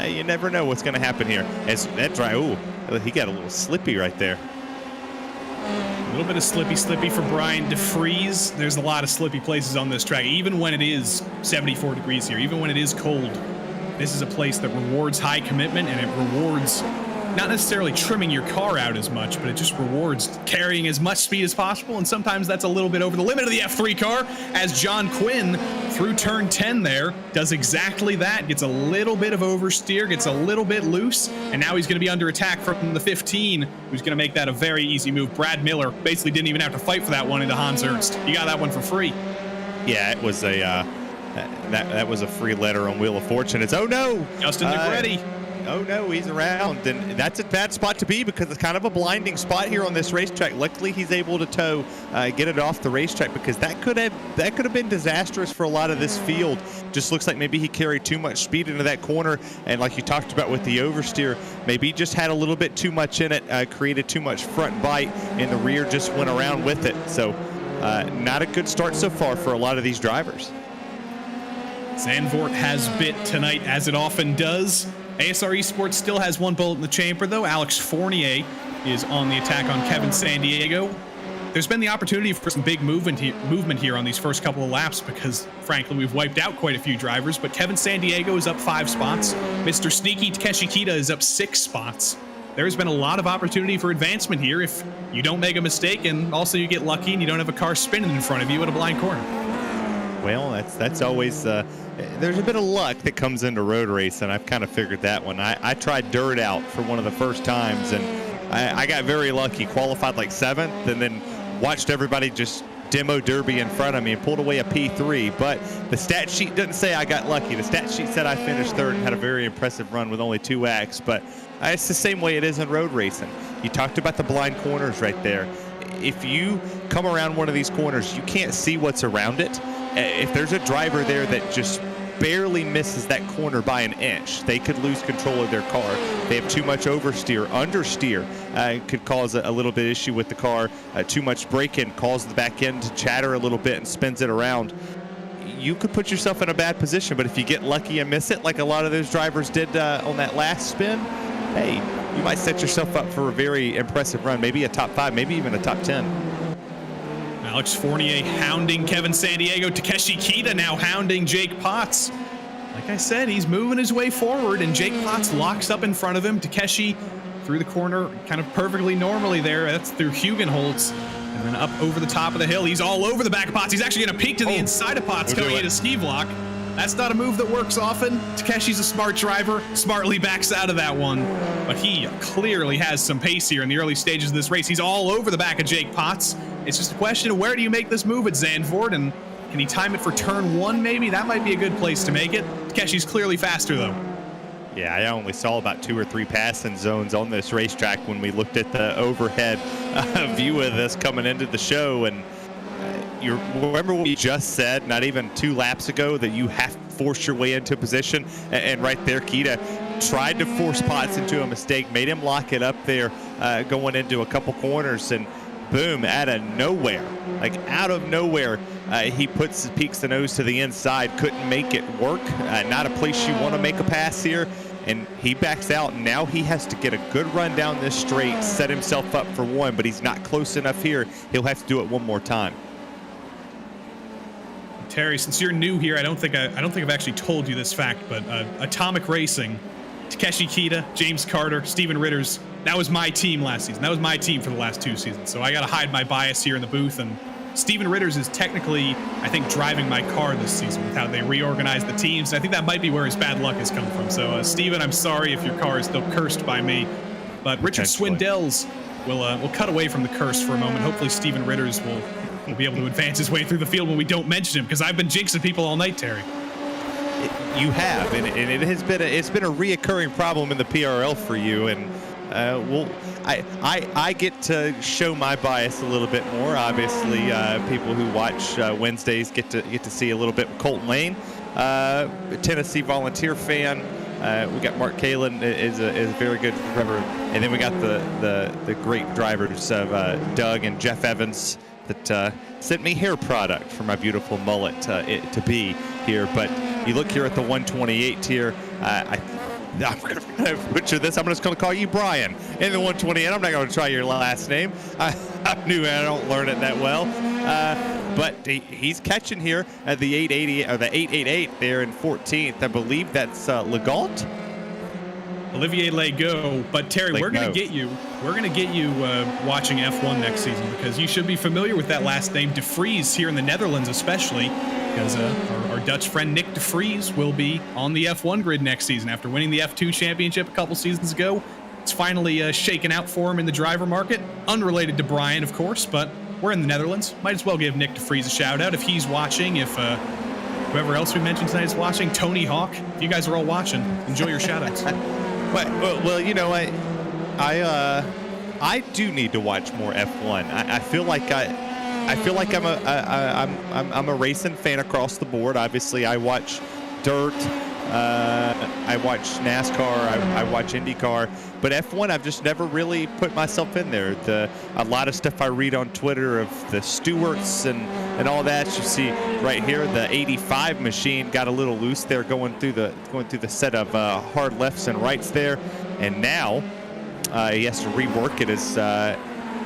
You never know what's going to happen here. As that driver, he got a little slippy right there. A little bit of slippy for Brian DeFries. There's a lot of slippy places on this track, even when it is 74 degrees here, even when it is cold. This is a place that rewards high commitment, and it rewards not necessarily trimming your car out as much, but it just rewards carrying as much speed as possible, and sometimes that's a little bit over the limit of the F3 car, as John Quinn, through turn 10 there, does exactly that, gets a little bit of oversteer, gets a little bit loose, and now he's going to be under attack from the 15, who's going to make that a very easy move. Brad Miller basically didn't even have to fight for that one into Hans Ernst. He got that one for free. Yeah, it was a that was a free letter on Wheel of Fortune. It's, oh no! Justin Negretti. Oh no, he's around, and that's a bad spot to be because it's kind of a blinding spot here on this racetrack. Luckily, he's able to tow, get it off the racetrack, because that could have been disastrous for a lot of this field. Just looks like maybe he carried too much speed into that corner, and like you talked about with the oversteer, maybe he just had a little bit too much in it, created too much front bite, and the rear just went around with it. So, not a good start so far for a lot of these drivers. Zandvoort has bit tonight, as it often does. ASR Esports still has one bullet in the chamber, though. Alex Fournier is on the attack on Kevin Sandiego. There's been the opportunity for some big movement here on these first couple of laps because, frankly, we've wiped out quite a few drivers, but Kevin Sandiego is up 5 spots. Mr. Sneaky Takeshi Kita is up 6 spots. There's been a lot of opportunity for advancement here if you don't make a mistake and also you get lucky and you don't have a car spinning in front of you at a blind corner. Well, that's always there's a bit of luck that comes into road racing. I've kind of figured that one. I tried dirt out for one of the first times, and I got very lucky. Qualified like 7th, and then watched everybody just demo derby in front of me and pulled away a P3. But the stat sheet didn't say I got lucky. The stat sheet said I finished 3rd and had a very impressive run with only 2 acts. But it's the same way it is in road racing. You talked about the blind corners right there. If you come around one of these corners, you can't see what's around it. If there's a driver there that just barely misses that corner by an inch, they could lose control of their car. They have too much oversteer, understeer could cause a little bit issue with the car. Too much brake-in cause the back end to chatter a little bit and spins it around. You could put yourself in a bad position, but if you get lucky and miss it, like a lot of those drivers did on that last spin, hey, you might set yourself up for a very impressive run, maybe a top 5, maybe even a top 10. Alex Fournier hounding Kevin Sandiego. Takeshi Kita now hounding Jake Potts. Like I said, he's moving his way forward, and Jake Potts locks up in front of him. Takeshi through the corner, kind of perfectly normally there. That's through Hugenholtz. And then up over the top of the hill. He's all over the back of Potts. He's actually going to peek to the inside of Potts going into ski block. That's not a move that works often. Takeshi's a smart driver, smartly backs out of that one. But he clearly has some pace here in the early stages of this race. He's all over the back of Jake Potts. It's just a question of where do you make this move at Zandvoort, and can he time it for turn 1 maybe? That might be a good place to make it. Takeshi's clearly faster though. Yeah, I only saw about 2 or 3 passing zones on this racetrack when we looked at the overhead view of this coming into the show, and you remember what we just said not even 2 laps ago, that you have to force your way into position, and right there Kita tried to force Potts into a mistake, made him lock it up there going into a couple corners, and boom, out of nowhere, he peeks the nose to the inside, couldn't make it work. Not a place you want to make a pass here, and he backs out. Now he has to get a good run down this straight, set himself up for 1, but he's not close enough here. He'll have to do it one more time. Terry, since you're new here, I don't think I've actually told you this fact, but Atomic Racing, Takeshi Kita, James Carter, Steven Ritters, that was my team last season. That was my team for the last 2 seasons. So I got to hide my bias here in the booth. And Steven Ritters is technically, I think, driving my car this season with how they reorganized the teams. And I think that might be where his bad luck has come from. So, Steven, I'm sorry if your car is still cursed by me. But Richard Swindells will cut away from the curse for a moment. Hopefully Steven Ritters will be able to advance his way through the field when we don't mention him, because I've been jinxing people all night, Terry. You have, and it's been a reoccurring problem in the PRL for you, and I get to show my bias a little bit more. Obviously, people who watch Wednesdays get to see a little bit. Colton Lane, Tennessee Volunteer fan, We got Mark Kalin is a very good driver, and then we got the great drivers of Doug and Jeff Evans that sent me hair product for my beautiful mullet to be here. But you look here at the 128 tier. I'm going to butcher this. I'm just going to call you Brian in the 128. I'm not going to try your last name. I knew I don't learn it that well. But he's catching here at the 880 or the 888 there in 14th. I believe that's Legault. Olivier Legault. But Terry, we're going to get you. We're going to get you watching F1 next season, because you should be familiar with that last name, De Vries, here in the Netherlands especially, because our Dutch friend Nick De Vries will be on the F1 grid next season after winning the F2 championship a couple seasons ago. It's finally shaken out for him in the driver market. Unrelated to Brian, of course, but we're in the Netherlands. Might as well give Nick De Vries a shout out if he's watching, if whoever else we mentioned tonight is watching, Tony Hawk. If you guys are all watching, enjoy your shout outs. Well, you know, I do need to watch more F1. I feel like I'm a racing fan across the board. Obviously, I watch dirt, I watch NASCAR, I watch IndyCar, but F1 I've just never really put myself in there. A lot of stuff I read on Twitter of the stewards and all that. You see right here, the 85 machine got a little loose there going through the set of hard lefts and rights there, and now he has to rework it as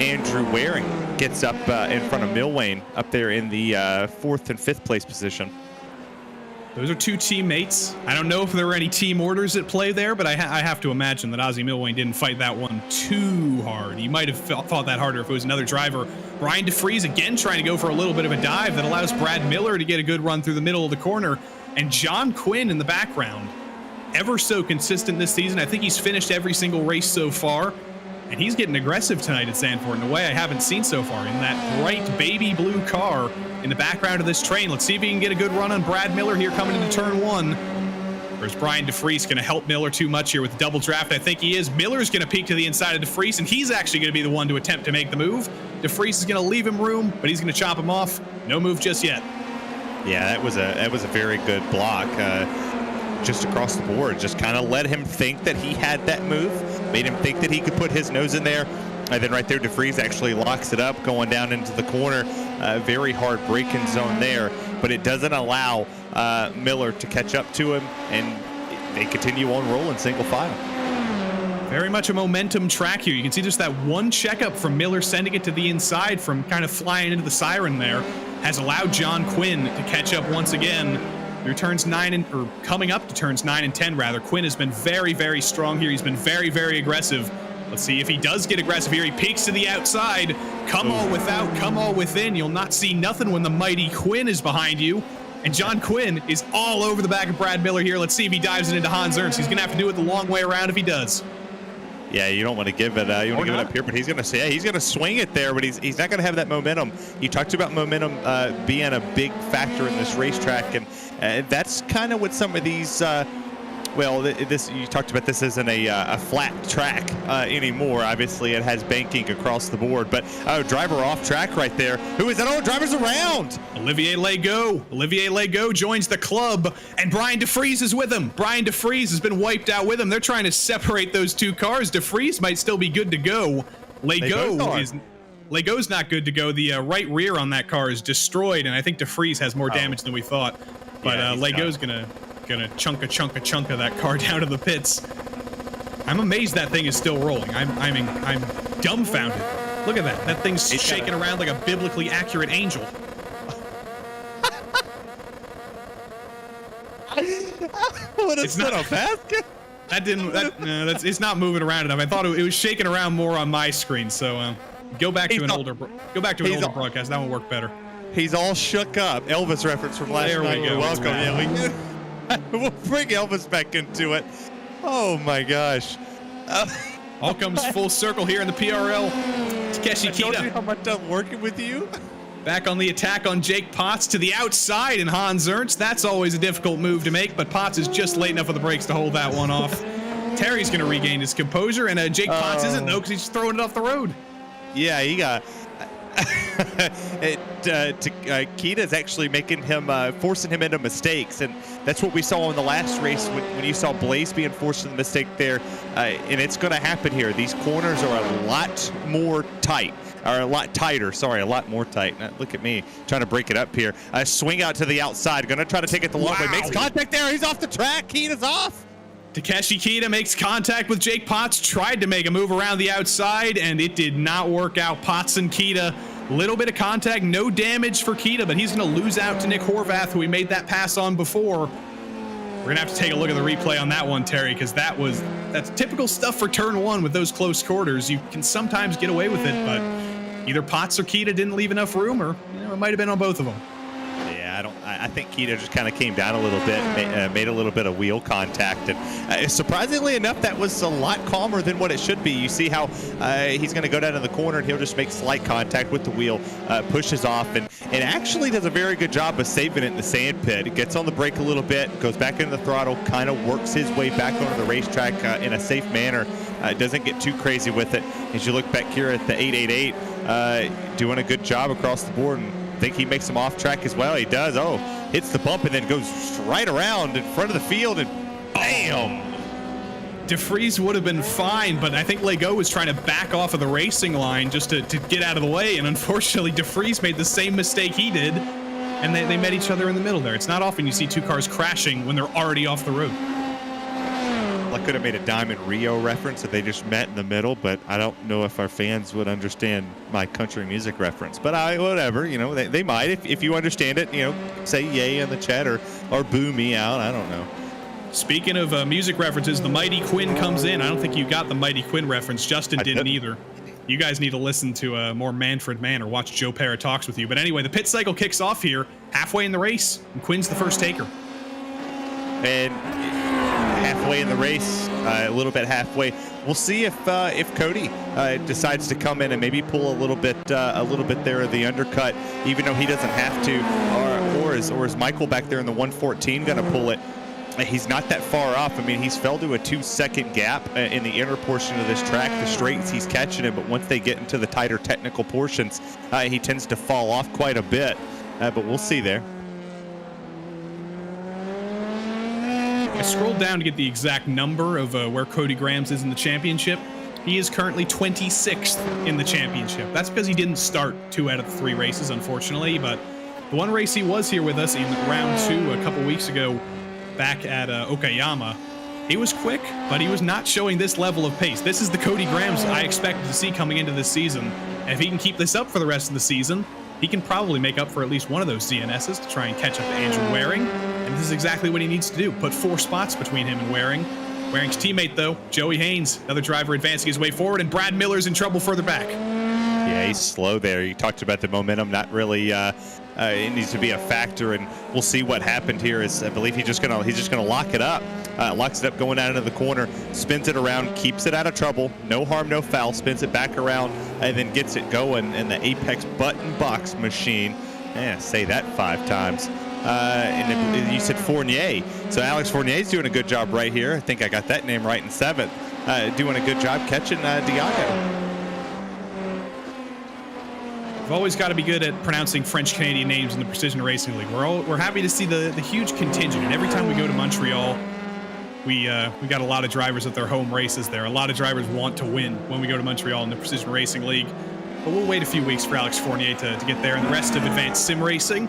Andrew Waring gets up in front of Milwain up there in the 4th and 5th place position. Those are two teammates. I don't know if there were any team orders at play there, but I have to imagine that Ozzie Milwain didn't fight that one too hard. He might have fought that harder if it was another driver. Brian De Vries again trying to go for a little bit of a dive that allows Brad Miller to get a good run through the middle of the corner. And John Quinn in the background, ever so consistent this season. I think he's finished every single race so far. And he's getting aggressive tonight at Zandvoort in a way I haven't seen so far in that bright baby blue car in the background of this train. Let's see if he can get a good run on Brad Miller here coming into turn 1. Or is Brian De Vries going to help Miller too much here with the double draft? I think he is. Miller's going to peek to the inside of De Vries, and he's actually going to be the one to attempt to make the move. De Vries is going to leave him room, but he's going to chop him off. No move just yet. Yeah, that was a very good block. Just across the board, just kind of let him think that he had that move, made him think that he could put his nose in there, and then right there De Vries actually locks it up going down into the corner. Very hard braking zone there, but it doesn't allow Miller to catch up to him, and they continue on rolling single file. Very much a momentum track here. You can see just that one checkup from Miller sending it to the inside from kind of flying into the siren there has allowed John Quinn to catch up once again. Through turns 9 or coming up to turns 9 and 10 rather. Quinn has been very, very strong here. He's been very, very aggressive. Let's see if he does get aggressive here. He peeks to the outside. Come all without, come all within. You'll not see nothing when the mighty Quinn is behind you. And John Quinn is all over the back of Brad Miller here. Let's see if he dives it into Hans Ernst. He's going to have to do it the long way around if he does. Yeah, you don't want to give it. You want to give it up here, but he's going to say he's going to swing it there, but he's not going to have that momentum. You talked about momentum being a big factor in this racetrack, and that's kind of what some of these. This you talked about. This isn't a flat track anymore. Obviously, it has banking across the board. But driver off track right there. Who is that? Oh, driver's around. Olivier Legault. Olivier Legault joins the club, and Brian De Vries is with him. Brian De Vries has been wiped out with him. They're trying to separate those two cars. De Vries might still be good to go. Legault's not good to go. The right rear on that car is destroyed, and I think De Vries has more damage than we thought. But Legault's gonna chunk of that car down to the pits. I'm amazed that thing is still rolling. I'm dumbfounded. Look at that. That thing's shaking around like a biblically accurate angel. It's not a basket. It's not moving around enough. I thought it was shaking around more on my screen. So go back to an older broadcast. That one worked better. He's all shook up. Elvis reference from last night. There we go. Welcome. Yeah, we'll bring Elvis back into it. Oh my gosh. All comes full circle here in the PRL. Takeshi I told you Kita how much I'm working with you. back on the attack on Jake Potts to the outside and Hans Ernst. That's always a difficult move to make, but Potts is just late enough on the brakes to hold that one off. Terry's going to regain his composure, and Jake Potts isn't though because he's throwing it off the road. Yeah, he got. Keita's actually making him, forcing him into mistakes, and that's what we saw in the last race when you saw Blaze being forced into the mistake there, and it's going to happen here. These corners are a lot more tight. Or a lot tighter, sorry, a lot more tight. Now, look at me trying to break it up here. Swing out to the outside, gonna try to take it the long way. Makes contact there, he's off the track, Keita's off. Takeshi Keita makes contact with Jake Potts, tried to make a move around the outside, and it did not work out. Potts and Keita, little bit of contact, no damage for Keita, but he's gonna lose out to Nick Horvath, who we made that pass on before. We're gonna have to take a look at the replay on that one, Terry, because that's typical stuff for turn one with those close quarters. You can sometimes get away with it, but either Potts or Keita didn't leave enough room, or it might have been on both of them. Yeah, I think Keita just kind of came down a little bit, made a little bit of wheel contact, and surprisingly enough, that was a lot calmer than what it should be. You see how he's going to go down in the corner, and he'll just make slight contact with the wheel, pushes off, and actually does a very good job of saving it in the sand pit. It gets on the brake a little bit, goes back into the throttle, kind of works his way back onto the racetrack in a safe manner. Doesn't get too crazy with it. As you look back here at the 888, doing a good job across the board, and I think he makes some off track as well. He does. Oh, hits the bump and then goes right around in front of the field, and bam! DeFries would have been fine, but I think Lego was trying to back off of the racing line just to get out of the way, and unfortunately DeFries made the same mistake he did, and they met each other in the middle there. It's not often you see two cars crashing when they're already off the road. I could have made a Diamond Rio reference if they just met in the middle, but I don't know if our fans would understand my country music reference. But whatever, they might. If you understand it, say yay in the chat or boo me out. I don't know. Speaking of music references, the Mighty Quinn comes in. I don't think you got the Mighty Quinn reference. Justin didn't either. You guys need to listen to more Manfred Mann or watch Joe Parra Talks with You. But anyway, the pit cycle kicks off here halfway in the race, and Quinn's the first taker. And halfway in the race, a little bit halfway. We'll see if Cody decides to come in and maybe pull a little bit there of the undercut, even though he doesn't have to, or is Michael back there in the 114 going to pull it? He's not that far off. I mean, he's fell to a 2-second gap in the inner portion of this track. The straights, he's catching it, but once they get into the tighter technical portions, he tends to fall off quite a bit. But we'll see there. I scrolled down to get the exact number of where Cody Grams is in the championship. He is currently 26th in the championship. That's because he didn't start 2 out of the 3 races, unfortunately, but the one race he was here with us in round 2 a couple weeks ago back at Okayama, he was quick, but he was not showing this level of pace. This is the Cody Grams I expected to see coming into this season. And if he can keep this up for the rest of the season, he can probably make up for at least one of those DNSs to try and catch up to Andrew Waring. And this is exactly what he needs to do, put 4 spots between him and Waring. Waring's teammate, though, Joey Haynes, another driver advancing his way forward, and Brad Miller's in trouble further back. Yeah, he's slow there. You talked about the momentum, not really. It needs to be a factor, and we'll see what happened here. Is I believe he's just gonna lock it up. Locks it up going out into the corner, spins it around, keeps it out of trouble. No harm, no foul. Spins it back around, and then gets it going in the Apex button box machine. Yeah, say that 5 times. And you said Fournier. So Alex Fournier's doing a good job right here. I think I got that name right in 7th. Doing a good job catching Diago. We've always got to be good at pronouncing French-Canadian names in the Precision Racing League. We're happy to see the huge contingent, and every time we go to Montreal, we got a lot of drivers at their home races there. A lot of drivers want to win when we go to Montreal in the Precision Racing League. But we'll wait a few weeks for Alex Fournier to get there, and the rest of Advanced Sim Racing.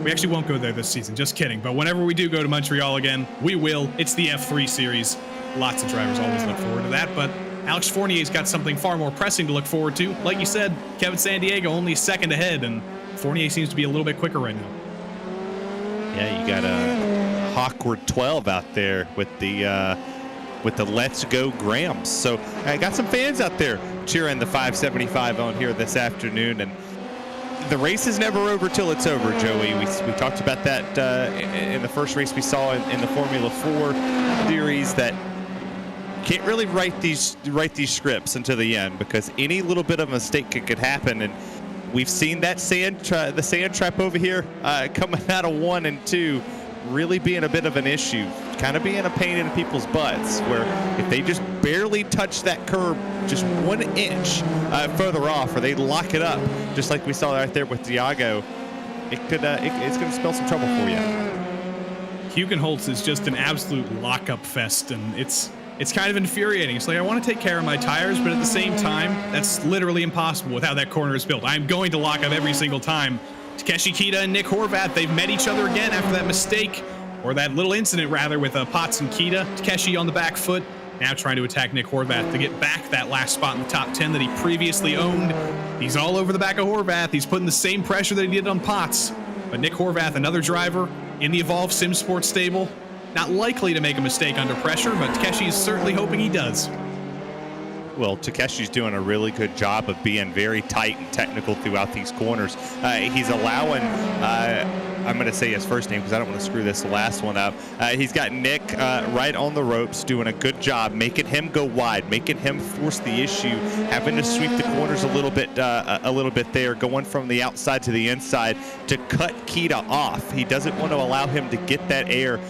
We actually won't go there this season, just kidding. But whenever we do go to Montreal again, we will. It's the F3 series. Lots of drivers always look forward to that, but Alex Fournier's got something far more pressing to look forward to. Like you said, Kevin Sandiego only a second ahead, and Fournier seems to be a little bit quicker right now. Yeah, you got a Hawkward 12 out there with the Let's Go Grams. So I got some fans out there cheering the 575 on here this afternoon, and the race is never over till it's over, Joey. We talked about that in the first race we saw in the Formula 4 series, that can't really write these scripts until the end, because any little bit of a mistake could happen, and we've seen that the sand trap over here coming out of 1 and 2 really being a bit of an issue, kind kind of being a pain in people's butts, where if they just barely touch that curb just 1 inch further off, or they lock it up, just like we saw right there with Diago, it's going to spell some trouble for you. Hugenholtz is just an absolute lockup fest, and it's kind of infuriating. It's like, I want to take care of my tires, but at the same time, that's literally impossible with how that corner is built. I'm going to lock up every single time. Takeshi Kita and Nick Horvath, they've met each other again after that mistake, or that little incident rather, with Potts and Kita. Takeshi on the back foot, now trying to attack Nick Horvath to get back that last spot in the top 10 that he previously owned. He's all over the back of Horvath. He's putting the same pressure that he did on Potts. But Nick Horvath, another driver in the Evolve Sim Sports stable, not likely to make a mistake under pressure, but Takeshi is certainly hoping he does. Well, Takeshi's doing a really good job of being very tight and technical throughout these corners. He's allowing, I'm going to say his first name because I don't want to screw this last one up. He's got Nick right on the ropes, doing a good job, making him go wide, making him force the issue, having to sweep the corners a little bit there, going from the outside to the inside to cut Kita off. He doesn't want to allow him to get that air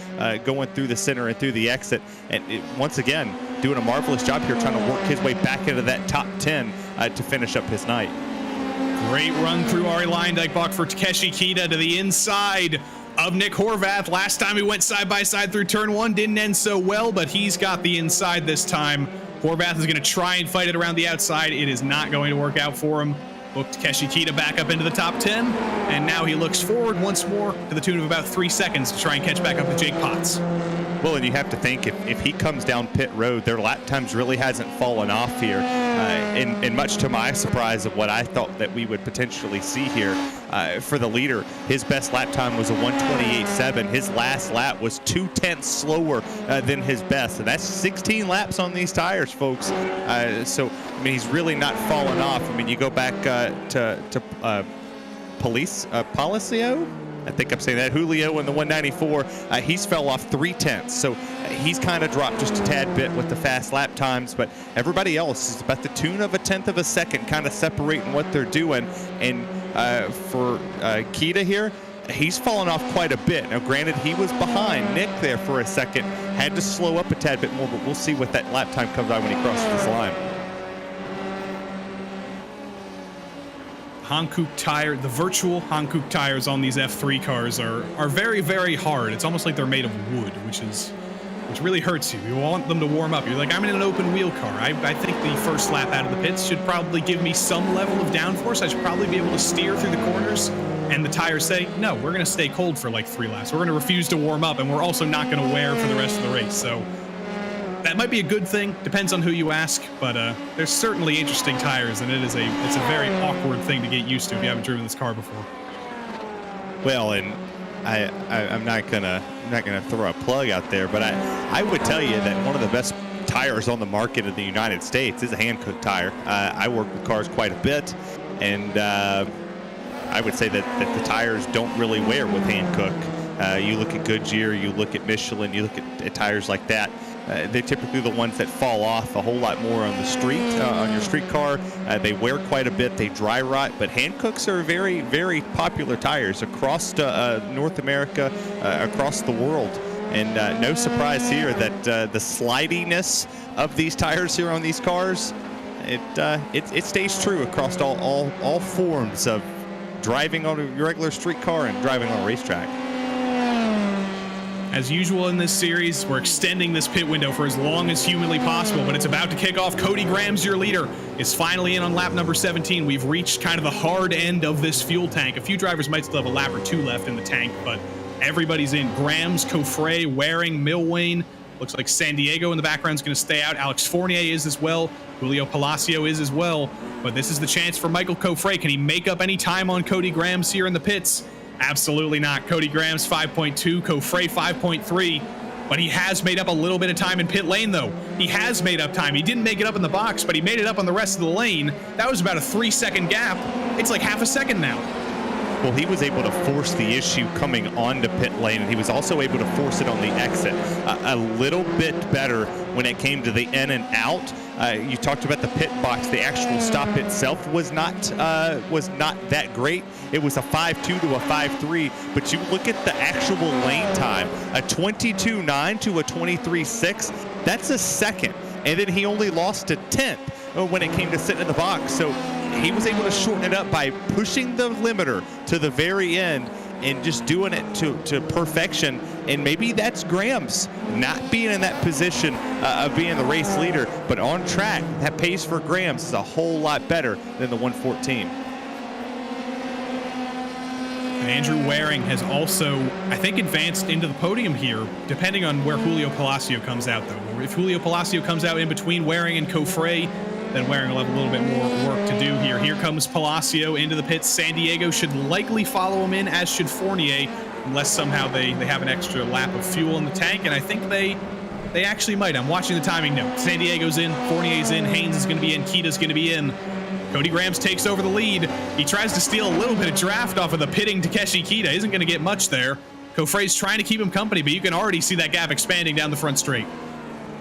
going through the center and through the exit. And once again, doing a marvelous job here, trying to work his way back into that top 10 to finish up his night. Great run through Ari Leyendyk for Takeshi Kita to the inside of Nick Horvath. Last time he went side by side through turn 1, didn't end so well, but he's got the inside this time. Horvath is going to try and fight it around the outside. It is not going to work out for him. Booked Takeshi Kita back up into the top 10, and now he looks forward once more to the tune of about 3 seconds to try and catch back up with Jake Potts. Well, and you have to think, if he comes down pit road, their lap times really hasn't fallen off here. And much to my surprise of what I thought that we would potentially see here for the leader, his best lap time was a 1:28.7. His last lap was 2/10 slower than his best, and that's 16 laps on these tires, folks. So, I mean, he's really not fallen off. I mean, you go back to Policio? I think I'm saying that. Julio in the 194, he's fell off 3/10. So he's kind of dropped just a tad bit with the fast lap times, but everybody else is about the tune of a tenth of a second kind of separating what they're doing. And for Kita here, he's fallen off quite a bit. Now, granted, he was behind Nick there for a second, had to slow up a tad bit more, but we'll see what that lap time comes out when he crosses this line. Hankook tire, the virtual Hankook tires on these F3 cars are very, very hard. It's almost like they're made of wood, which really hurts you. You want them to warm up. You're like, I'm in an open wheel car. I think the first lap out of the pits should probably give me some level of downforce. I should probably be able to steer through the corners. And the tires say, no, we're going to stay cold for like 3 laps. We're going to refuse to warm up, and we're also not going to wear for the rest of the race. So that might be a good thing. Depends on who you ask, but there's certainly interesting tires, and it's a very awkward thing to get used to if you haven't driven this car before. Well, and I'm not gonna throw a plug out there, but I would tell you that one of the best tires on the market in the United States is a Hankook tire. I work with cars quite a bit, and I would say that the tires don't really wear with Hankook. You look at Goodyear, you look at Michelin, you look at tires like that. They're typically the ones that fall off a whole lot more on the street, on your street car. They wear quite a bit. They dry rot, but Hankooks are very, very popular tires across North America, across the world. And no surprise here that the slidiness of these tires here on these cars, it stays true across all forms of driving on a regular street car and driving on a racetrack. As usual in this series, we're extending this pit window for as long as humanly possible, but it's about to kick off. Cody Graham's your leader, is finally in on lap number 17. We've reached kind of the hard end of this fuel tank. A few drivers might still have a lap or 2 left in the tank, but everybody's in. Graham's, Coffray, Waring, Milwane. Looks like San Diego in the background is going to stay out. Alex Fournier is as well. Julio Palacio is as well. But this is the chance for Michael Coffray. Can he make up any time on Cody Graham's here in the pits? Absolutely not. Cody Graham's 5.2, Coffray 5.3, but he has made up a little bit of time in pit lane, though. He has made up time. He didn't make it up in the box, but he made it up on the rest of the lane. That was about a 3-second gap. It's like half a second now. Well, he was able to force the issue coming onto pit lane, and he was also able to force it on the exit. A little bit better when it came to the in and out. You talked about the pit box. The actual stop itself was not that great. It was a 5.2 to a 5.3, but you look at the actual lane time, a 22.9 to a 23.6. That's a second, and then he only lost a tenth when it came to sitting in the box. So he was able to shorten it up by pushing the limiter to the very end and just doing it to perfection. And maybe that's Graham's not being in that position of being the race leader, but on track, that pace for Graham's is a whole lot better than the 114. And Andrew Waring has also, I think, advanced into the podium here, depending on where Julio Palacio comes out, though. If Julio Palacio comes out in between Waring and Coffre, then Waring will have a little bit more work to do here. Here comes Palacio into the pits. San Diego should likely follow him in, as should Fournier, unless somehow they have an extra lap of fuel in the tank, and I think they actually might. I'm watching the timing now. San Diego's in, Fournier's in, Haynes is going to be in, Kita's going to be in. Cody Grahams takes over the lead. He tries to steal a little bit of draft off of the pitting Takeshi Kita. Isn't going to get much there. Coffre's trying to keep him company, but you can already see that gap expanding down the front straight.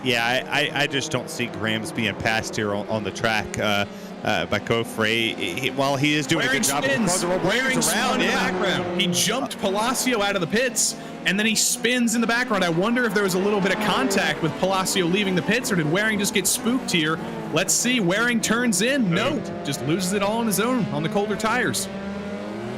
Yeah, I just don't see Grahams being passed here on the track by Coffre. While he is doing Waring a good job spins. of Waring around, in the background. He jumped Palacio out of the pits, and then he spins in the background. I wonder if there was a little bit of contact with Palacio leaving the pits, or did Waring just get spooked here? Let's see. Waring turns in. No, just loses it all on his own on the colder tires.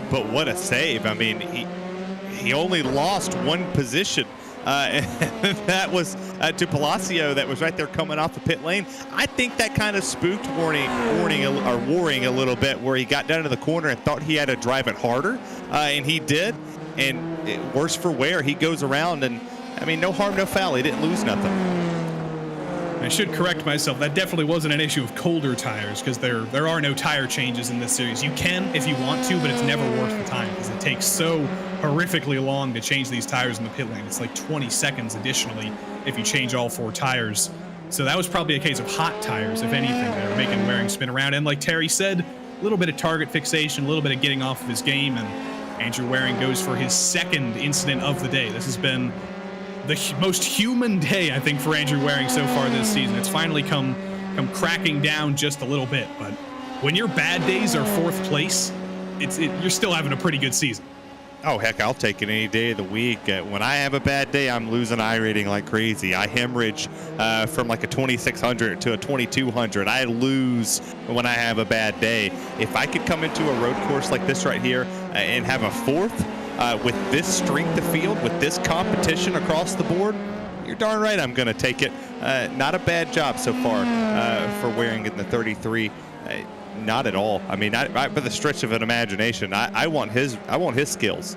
But what a save. I mean, he only lost one position. That was to Palacio, that was right there coming off the pit lane. I think that kind of spooked Waring a little bit, where he got down to the corner and thought he had to drive it harder, and he did. And worse for wear, he goes around, and I mean, no harm, no foul. He didn't lose nothing. I should correct myself. That definitely wasn't an issue of colder tires, because there are no tire changes in this series. You can if you want to, but it's never worth the time, because it takes so horrifically long to change these tires in the pit lane. It's like 20 seconds additionally if you change all 4 tires. So that was probably a case of hot tires, if anything. They were making Waring spin around. And like Terry said, a little bit of target fixation, a little bit of getting off of his game, and Andrew Waring goes for his second incident of the day. This has been the most human day, I think, for Andrew Waring so far this season. It's finally come cracking down just a little bit. But when your bad days are 4th place, you're still having a pretty good season. Oh, heck, I'll take it any day of the week. When I have a bad day, I'm losing iRating like crazy. I hemorrhage from like a 2600 to a 2200. I lose when I have a bad day. If I could come into a road course like this right here and have a 4th with this strength of field, with this competition across the board, you're darn right I'm going to take it. Not a bad job so far for Waring in the 33. Not at all. I mean, not by the stretch of an imagination. I want his skills.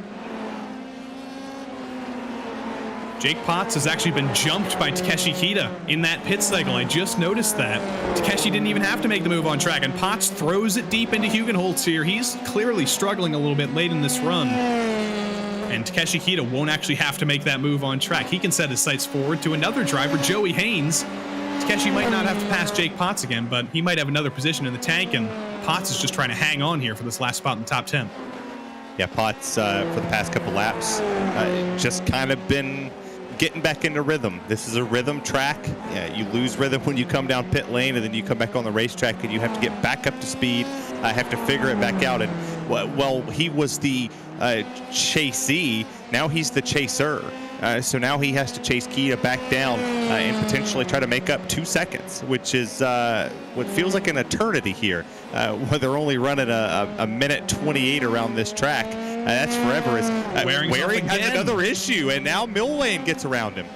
Jake Potts has actually been jumped by Takeshi Kita in that pit cycle. I just noticed that. Takeshi didn't even have to make the move on track, and Potts throws it deep into Hugenholtz here. He's clearly struggling a little bit late in this run. And Takeshi Kita won't actually have to make that move on track. He can set his sights forward to another driver, Joey Haynes. Takeshi might not have to pass Jake Potts again, but he might have another position in the tank, and Potts is just trying to hang on here for this last spot in the top 10. Yeah, Potts, for the past couple laps, just kind of been getting back into rhythm. This is a rhythm track. Yeah, you lose rhythm when you come down pit lane, and then you come back on the racetrack, and you have to get back up to speed. Have to figure it back out. And, well, he was the chasee. Now he's the chaser. So now he has to chase Kita back down and potentially try to make up 2 seconds, which is what feels like an eternity here. Where they're only running a minute 28 around this track. That's forever. Waring has another issue, and now Milwane gets around him.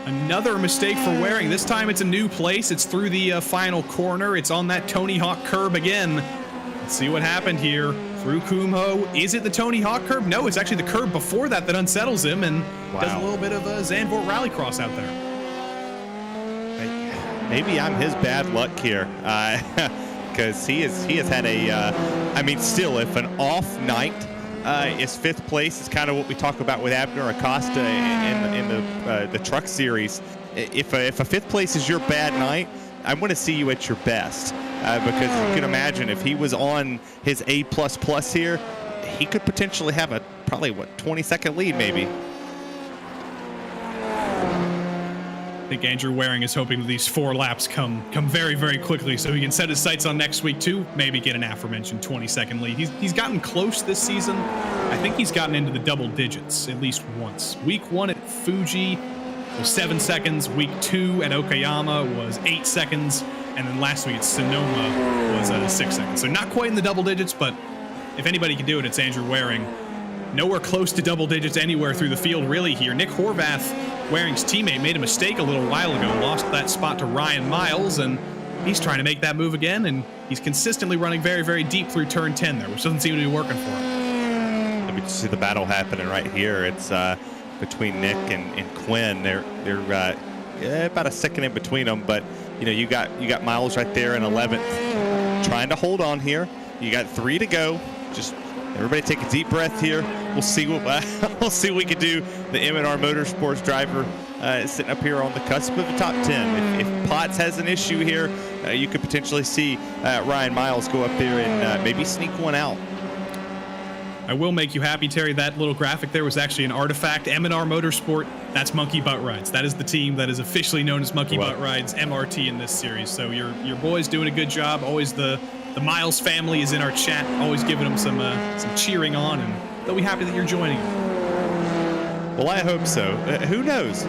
Another mistake for Waring. This time it's a new place. It's through the final corner. It's on that Tony Hawk curb again. Let's see what happened here. Through Kumho. Is it the Tony Hawk curb? No, it's actually the curb before that unsettles him, and does a little bit of a Zandvoort rallycross out there. Maybe I'm his bad luck here, because he has had a. I mean, still, if an off night is 5th place, is kind of what we talk about with Abner Acosta in the truck series. If a 5th place is your bad night, I want to see you at your best. Because you can imagine if he was on his A++ here, he could potentially have a probably 20-second lead maybe. I think Andrew Waring is hoping that these 4 laps come very, very quickly so he can set his sights on next week too. Maybe get an aforementioned 20-second lead. He's gotten close this season. I think he's gotten into the double digits at least once. Week 1 at Fuji was 7 seconds. Week 2 at Okayama was 8 seconds. And then last week at Sonoma was 6 seconds. So not quite in the double digits, but if anybody can do it, it's Andrew Waring. Nowhere close to double digits anywhere through the field really here. Nick Horvath, Waring's teammate, made a mistake a little while ago, lost that spot to Ryan Miles, and he's trying to make that move again, and he's consistently running very, very deep through turn 10 there, which doesn't seem to be working for him. Let me see the battle happening right here. It's between Nick and Quinn. They're about a second in between them, but you got Miles right there in 11th, trying to hold on here. You got 3 to go. Just everybody take a deep breath here. We'll see what we can do. The M&R Motorsports driver sitting up here on the cusp of the top 10. If Potts has an issue here, you could potentially see Ryan Miles go up there and maybe sneak one out. I will make you happy, Terry. That little graphic there was actually an artifact. M&R Motorsport, that's Monkey Butt Rides. That is the team that is officially known as Monkey Butt Rides MRT in this series. So your boy's doing a good job. Always the Miles family is in our chat, always giving them some cheering on, and they'll be happy that you're joining them. Well, I hope so. Who knows?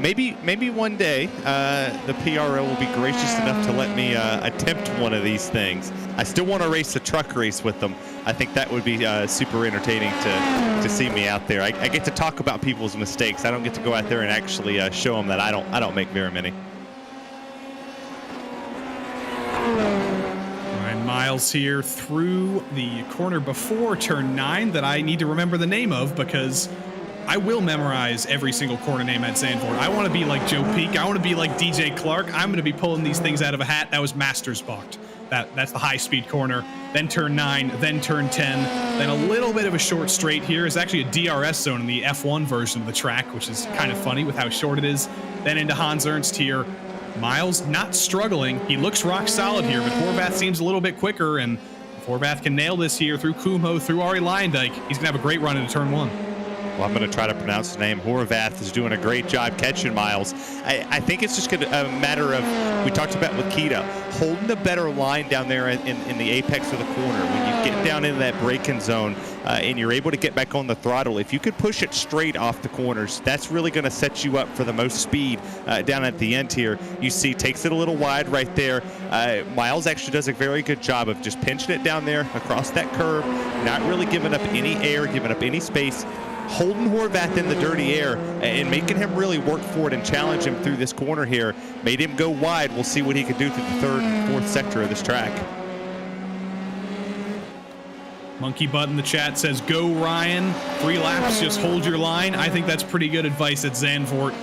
Maybe one day the PRL will be gracious enough to let me attempt one of these things. I still want to race a truck race with them. I think that would be super entertaining to see me out there. I get to talk about people's mistakes. I don't get to go out there and actually show them that I don't make very many. Ryan Miles here through the corner before turn 9 that I need to remember the name of, because I will memorize every single corner name at Zandvoort. I want to be like Joe Peak. I want to be like DJ Clark. I'm going to be pulling these things out of a hat. That was Mastersbach. That's the high-speed corner. Then turn 9, then turn 10, then a little bit of a short straight here. It's actually a DRS zone in the F1 version of the track, which is kind of funny with how short it is. Then into Hans Ernst here. Miles not struggling. He looks rock solid here, but Horvath seems a little bit quicker, and if Horvath can nail this here through Kumho, through Ari Leyendyk, he's going to have a great run into turn 1. Well, I'm going to try to pronounce the name. Horvath is doing a great job catching Miles. I think it's just a matter of, we talked about with Kita, holding a better line down there in the apex of the corner. When you get down into that braking zone and you're able to get back on the throttle, if you could push it straight off the corners, that's really going to set you up for the most speed down at the end here. You see, takes it a little wide right there. Miles actually does a very good job of just pinching it down there across that curve, not really giving up any air, giving up any space, holding Horvath in the dirty air and making him really work for it and challenge him through this corner here. Made him go wide. We'll see what he can do through the 3rd and 4th sector of this track. Monkey Butt in the chat says, go Ryan, 3 laps, just hold your line. I think that's pretty good advice at Zandvoort.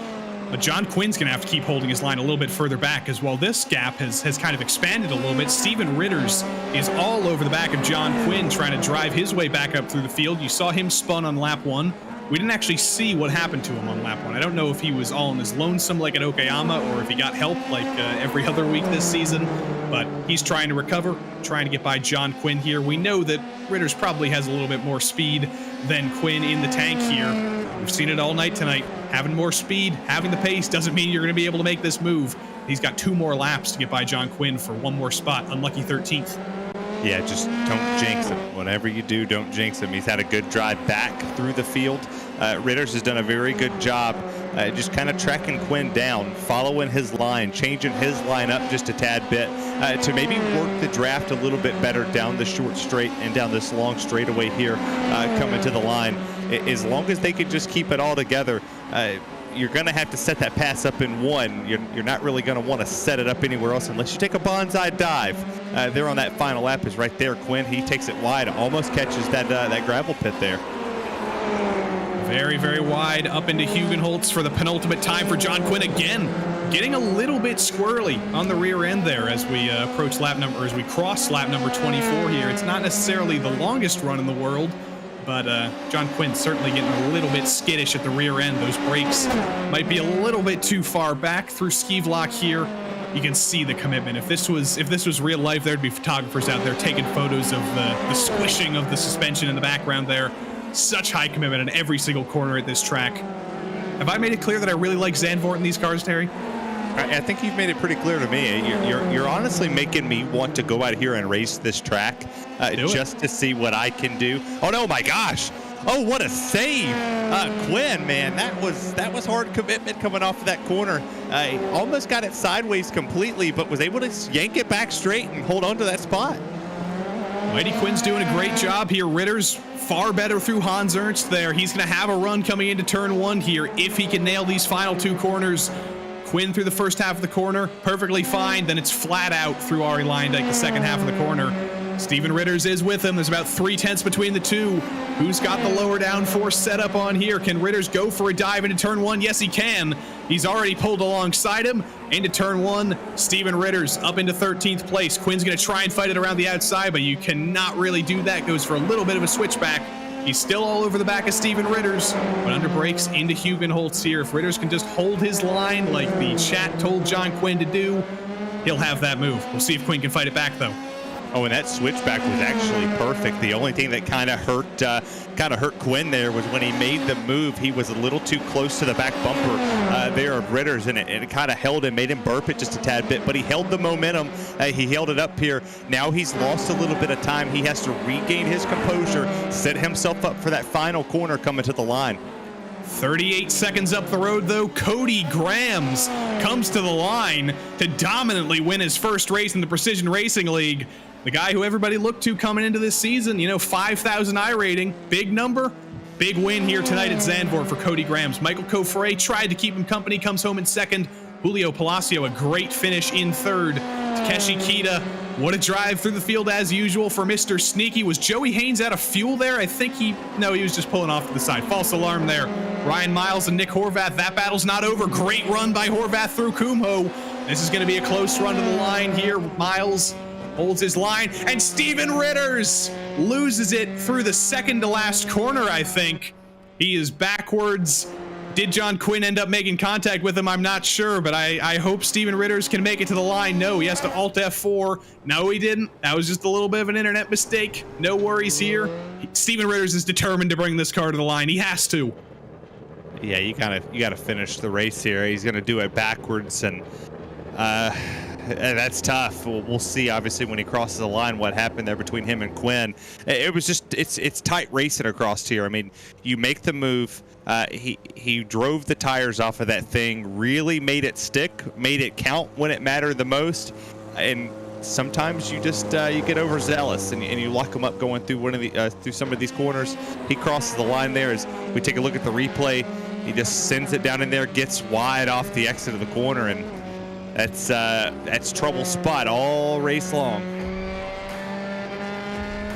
But John Quinn's going to have to keep holding his line a little bit further back, as while this gap has kind of expanded a little bit, Steven Ritters is all over the back of John Quinn trying to drive his way back up through the field. You saw him spun on lap 1. We didn't actually see what happened to him on lap 1. I don't know if he was all on his lonesome like at Okayama or if he got help like every other week this season, but he's trying to recover, trying to get by John Quinn here. We know that Ritters probably has a little bit more speed than Quinn in the tank here. We've seen it all night tonight. Having more speed, having the pace doesn't mean you're going to be able to make this move. He's got 2 more laps to get by John Quinn for 1 more spot. Unlucky 13th. Yeah, just don't jinx him. Whatever you do, don't jinx him. He's had a good drive back through the field. Ritters has done a very good job just kind of tracking Quinn down, following his line, changing his line up just a tad bit to maybe work the draft a little bit better down the short straight and down this long straightaway here coming to the line. As long as they could just keep it all together, you're going to have to set that pass up in 1. You're not really going to want to set it up anywhere else unless you take a bonsai dive. There on that final lap is right there. Quinn, he takes it wide, almost catches that gravel pit there. Very, very wide up into Hugenholtz for the penultimate time for John Quinn again. Getting a little bit squirrely on the rear end there as we as we cross lap number 24 here. It's not necessarily the longest run in the world, but John Quinn certainly getting a little bit skittish at the rear end. Those brakes might be a little bit too far back through Skivlock here. You can see the commitment. If this was real life, there'd be photographers out there taking photos of the squishing of the suspension in the background there. Such high commitment in every single corner at this track. Have I made it clear that I really like Zandvoort in these cars, Terry? I think you've made it pretty clear to me. You're honestly making me want to go out here and race this track just to see what I can do. Oh no, my gosh! Oh, what a save, Quinn! Man, that was hard commitment coming off of that corner. Almost got it sideways completely, but was able to yank it back straight and hold on to that spot. Mighty Quinn's doing a great job here. Ritter's far better through Hans Ernst there. He's going to have a run coming into turn 1 here if he can nail these final 2 corners. Quinn through the first half of the corner, perfectly fine. Then it's flat out through Ari Leindijk, the second half of the corner. Steven Ritters is with him. There's about 3/10 between the two. Who's got the lower downforce set up on here? Can Ritters go for a dive into turn 1? Yes, he can. He's already pulled alongside him into turn 1. Steven Ritters up into 13th place. Quinn's going to try and fight it around the outside, but you cannot really do that. Goes for a little bit of a switchback. He's still all over the back of Steven Ritters, but under brakes into Hugenholtz here. If Ritters can just hold his line like the chat told John Quinn to do, he'll have that move. We'll see if Quinn can fight it back, though. Oh, and that switchback was actually perfect. The only thing that kind of hurt Quinn there was when he made the move. He was a little too close to the back bumper there of Ritters, and it kind of held him, made him burp it just a tad bit. But he held the momentum. He held it up here. Now he's lost a little bit of time. He has to regain his composure, set himself up for that final corner coming to the line. 38 seconds up the road, though, Cody Grams comes to the line to dominantly win his first race in the Precision Racing League. The guy who everybody looked to coming into this season, 5,000 iRating, big number, big win here tonight at Zandvoort for Cody Grams. Michael Coffret tried to keep him company, comes home in second. Julio Palacio, a great finish in third. Takeshi Kita, what a drive through the field as usual for Mr. Sneaky. Was Joey Haynes out of fuel there? I think he was just pulling off to the side. False alarm there. Ryan Miles and Nick Horvath, that battle's not over. Great run by Horvath through Kumho. This is going to be a close run to the line here. Miles holds his line, and Steven Ritters loses it through the second to last corner, I think. He is backwards. Did John Quinn end up making contact with him? I'm not sure, but I hope Steven Ritters can make it to the line. No, he has to Alt F4. No, he didn't. That was just a little bit of an internet mistake. No worries here. Steven Ritters is determined to bring this car to the line. He has to. Yeah, you got to finish the race here. He's going to do it backwards, and that's tough. We'll see, obviously, when he crosses the line, what happened there between him and Quinn. It was just, it's tight racing across here. I mean, you make the move. He drove the tires off of that thing, really made it stick, made it count when it mattered the most. And sometimes you just you get overzealous and you lock him up going through through some of these corners. He crosses the line there. As we take a look at the replay, he just sends it down in there, gets wide off the exit of the corner, and that's trouble spot all race long.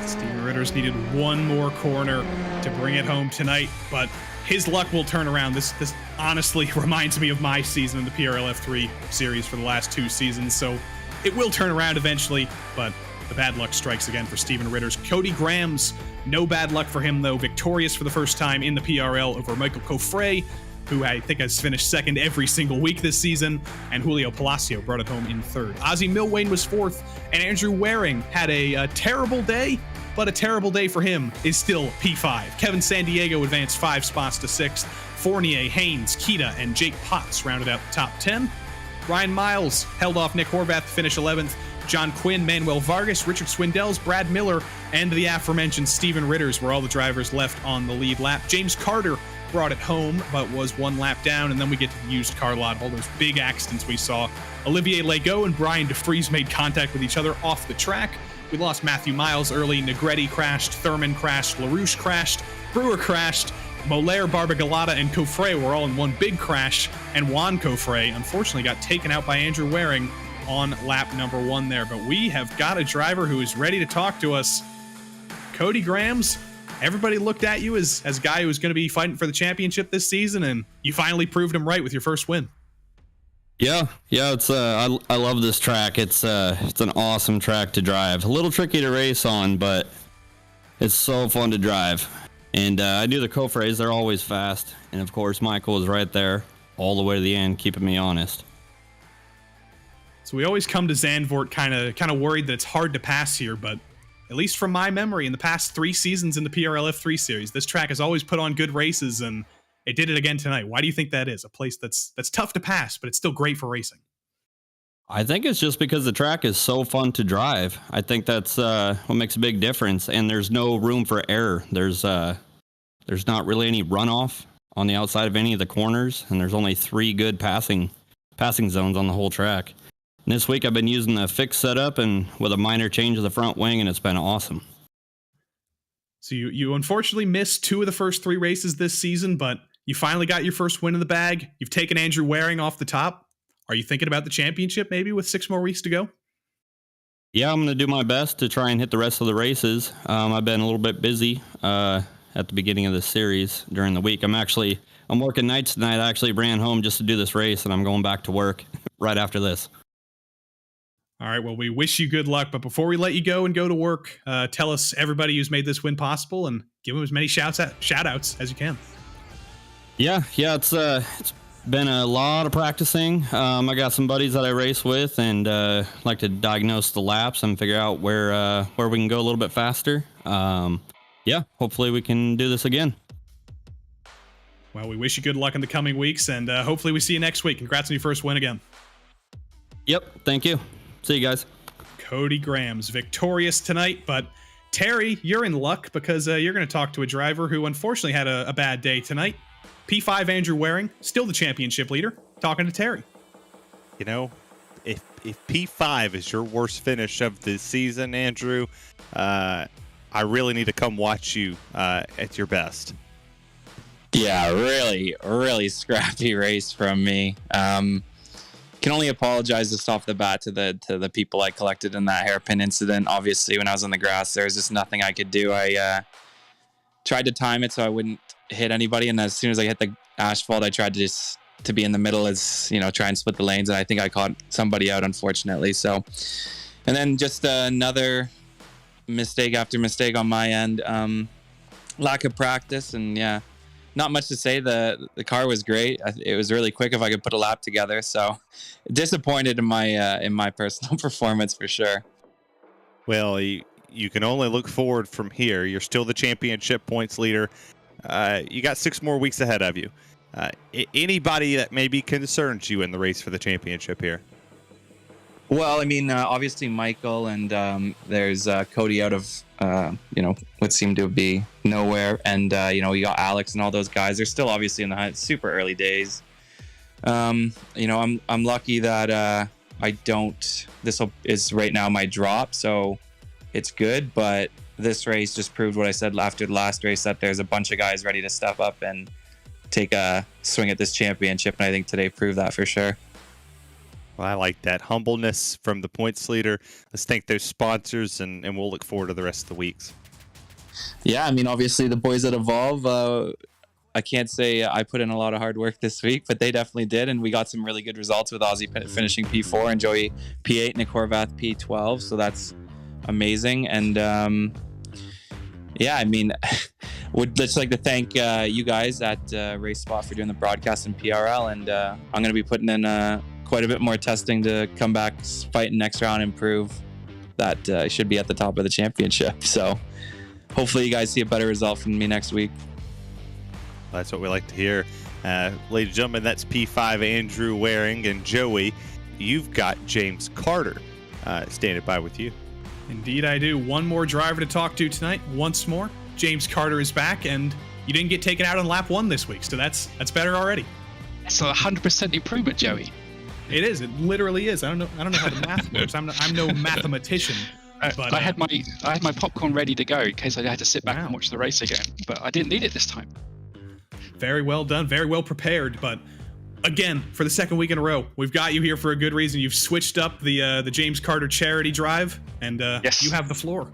Steven Ritters needed one more corner to bring it home tonight, but his luck will turn around. This honestly reminds me of my season in the PRL F3 series for the last 2 seasons, so it will turn around eventually, but the bad luck strikes again for Steven Ritters. Cody Grams, no bad luck for him, though. Victorious for the first time in the PRL over Michael Coffret, who I think has finished second every single week this season, and Julio Palacio brought it home in third. Ozzie Milwane was fourth, and Andrew Waring had a terrible day, but a terrible day for him is still P5. Kevin Sandiego advanced 5 spots to 6th. Fournier, Haynes, Kita, and Jake Potts rounded out the top 10. Ryan Miles held off Nick Horvath to finish 11th. John Quinn, Manuel Vargas, Richard Swindells, Brad Miller, and the aforementioned Steven Ritters were all the drivers left on the lead lap. James Carter brought it home, but was 1 lap down, and then we get to the used car lot. All those big accidents we saw. Olivier Legault and Brian DeFries made contact with each other off the track. We lost Matthew Miles early. Negretti crashed, Thurman crashed, LaRouche crashed, Brewer crashed, Moller, Barbagalata, and Coffret were all in one big crash, and Juan Coffret unfortunately got taken out by Andrew Waring on lap number 1 there. But we have got a driver who is ready to talk to us. Cody Grams, everybody looked at you as a guy who was going to be fighting for the championship this season, and you finally proved him right with your first win. Yeah, it's I love this track. It's an awesome track to drive. A little tricky to race on, but it's so fun to drive. And I knew the Coffrets, they're always fast, and of course Michael was right there all the way to the end, keeping me honest. So we always come to Zandvoort kind of worried that it's hard to pass here, but at least from my memory, in the past 3 seasons in the PRL F3 series, this track has always put on good races, and it did it again tonight. Why do you think that is? A place that's tough to pass, but it's still great for racing. I think it's just because the track is so fun to drive. I think that's what makes a big difference, and there's no room for error. There's not really any runoff on the outside of any of the corners, and there's only 3 good passing zones on the whole track. And this week I've been using the fixed setup and with a minor change of the front wing, and it's been awesome. So you unfortunately missed 2 of the first 3 races this season, but you finally got your first win in the bag. You've taken Andrew Waring off the top. Are you thinking about the championship maybe with 6 more weeks to go? Yeah, I'm going to do my best to try and hit the rest of the races. I've been a little bit busy at the beginning of the series during the week. I'm working nights tonight. I actually ran home just to do this race, and I'm going back to work right after this. All right, well, we wish you good luck, but before we let you go and go to work, tell us everybody who's made this win possible and give them as many shout-outs as you can. Yeah, it's been a lot of practicing. I got some buddies that I race with and like to diagnose the laps and figure out where we can go a little bit faster. Hopefully we can do this again. Well, we wish you good luck in the coming weeks, and hopefully we see you next week. Congrats on your first win again. Yep, thank you. See you guys. Cody Graham's victorious tonight, but Terry, you're in luck because you're going to talk to a driver who unfortunately had a bad day tonight. P5 Andrew Waring, still the championship leader, talking to Terry. You know, if P5 is your worst finish of the season, Andrew, I really need to come watch you at your best. Yeah, really scrappy race from me. Can only apologize just off the bat to the people I collected in that hairpin incident. Obviously, when I was on the grass, there was just nothing I could do. I tried to time it so I wouldn't hit anybody, and as soon as I hit the asphalt, I tried to be in the middle, as try and split the lanes, and I think I caught somebody out, unfortunately. So, and then just another mistake after mistake on my end. Lack of practice, and yeah, not much to say. The car was great. It was really quick if I could put a lap together. So disappointed in my personal performance for sure. Well, you can only look forward from here. You're still the championship points leader. You got 6 more weeks ahead of you. Anybody that maybe concerns you in the race for the championship here? Well, I mean, obviously Michael, and there's Cody out of what seemed to be nowhere, and we got Alex and all those guys. They're still obviously in the hunt. Super early days. I'm lucky that I don't. This is right now my drop, so it's good. But this race just proved what I said after the last race, that there's a bunch of guys ready to step up and take a swing at this championship, and I think today proved that for sure. Well, I like that humbleness from the points leader. Let's thank those sponsors, and we'll look forward to the rest of the weeks. Yeah, I mean, obviously the boys at Evolve, I can't say I put in a lot of hard work this week, but they definitely did, and we got some really good results with Ozzy finishing P4 and Joey P8 and Horvath P12, so that's amazing. And I mean, would just like to thank you guys at RaceSpot for doing the broadcast in PRL, and I'm going to be putting in quite a bit more testing to come back fighting next round and prove that I should be at the top of the championship. So hopefully you guys see a better result from me next week. That's what we like to hear. Ladies and gentlemen, that's P5 Andrew Waring, and Joey, you've got James Carter standing by with you. Indeed I do. One more driver to talk to tonight. Once more, James Carter is back, and you didn't get taken out on lap 1 this week, so that's better already. It's a 100% improvement, Joey. It is. It literally is. I don't know how the math works. I'm no mathematician. But I had my popcorn ready to go in case I had to sit back and watch the race again, but I didn't need it this time. Very well done. Very well prepared. But again, for the second week in a row, we've got you here for a good reason. You've switched up the James Carter charity drive, and yes. You have the floor.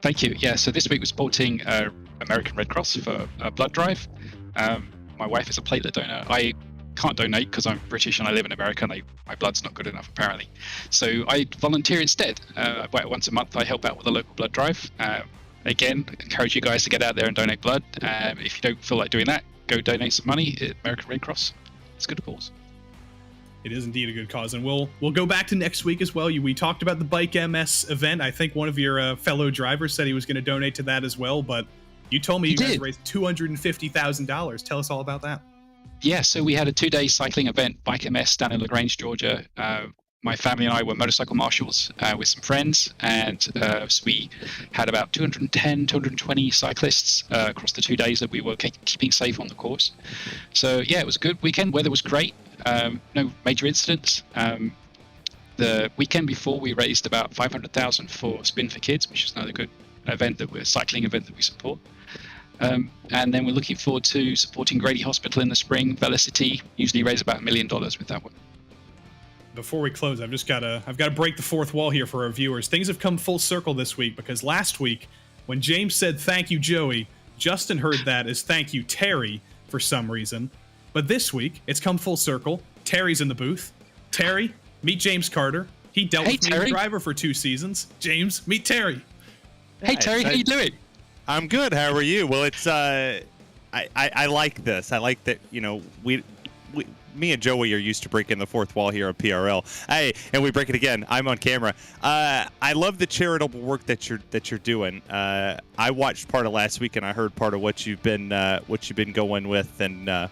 Thank you. Yeah. So this week we're supporting American Red Cross for a blood drive. My wife is a platelet donor. I can't donate because I'm British and I live in America, and my blood's not good enough apparently. So I volunteer instead. About once a month I help out with a local blood drive. Again, encourage you guys to get out there and donate blood. If you don't feel like doing that, go donate some money at American Red Cross. It's a good cause. It is indeed a good cause, and we'll go back to next week as well. We talked about the Bike MS event. I think one of your fellow drivers said he was going to donate to that as well, but You told me you guys did. raised $250,000. Tell us all about that. Yeah, so we had a 2-day cycling event, Bike MS, down in LaGrange, Georgia. My family and I were motorcycle marshals with some friends, and so we had about 210, 220 cyclists across the 2 days that we were keeping safe on the course. So yeah, it was a good weekend. Weather was great. No major incidents. The weekend before, we raised about $500,000 for Spin for Kids, which is another good cycling event that we support. And then we're looking forward to supporting Grady Hospital in the spring. Velicity usually raise about $1 million with that one. Before we close, I've got to break the fourth wall here for our viewers. Things have come full circle this week, because last week, when James said thank you, Joey, Justin heard that as thank you, Terry, for some reason. But this week, it's come full circle. Terry's in the booth. Terry, meet James Carter. He dealt with me as a driver for 2 seasons. James, meet Terry. Hey, Terry, how you doing? I'm good. How are you? Well, it's I like this. I like that. You know, me and Joey are used to breaking the fourth wall here on PRL. Hey, and we break it again. I'm on camera. I love the charitable work that you're doing. I watched part of last week, and I heard part of what you've been going with. And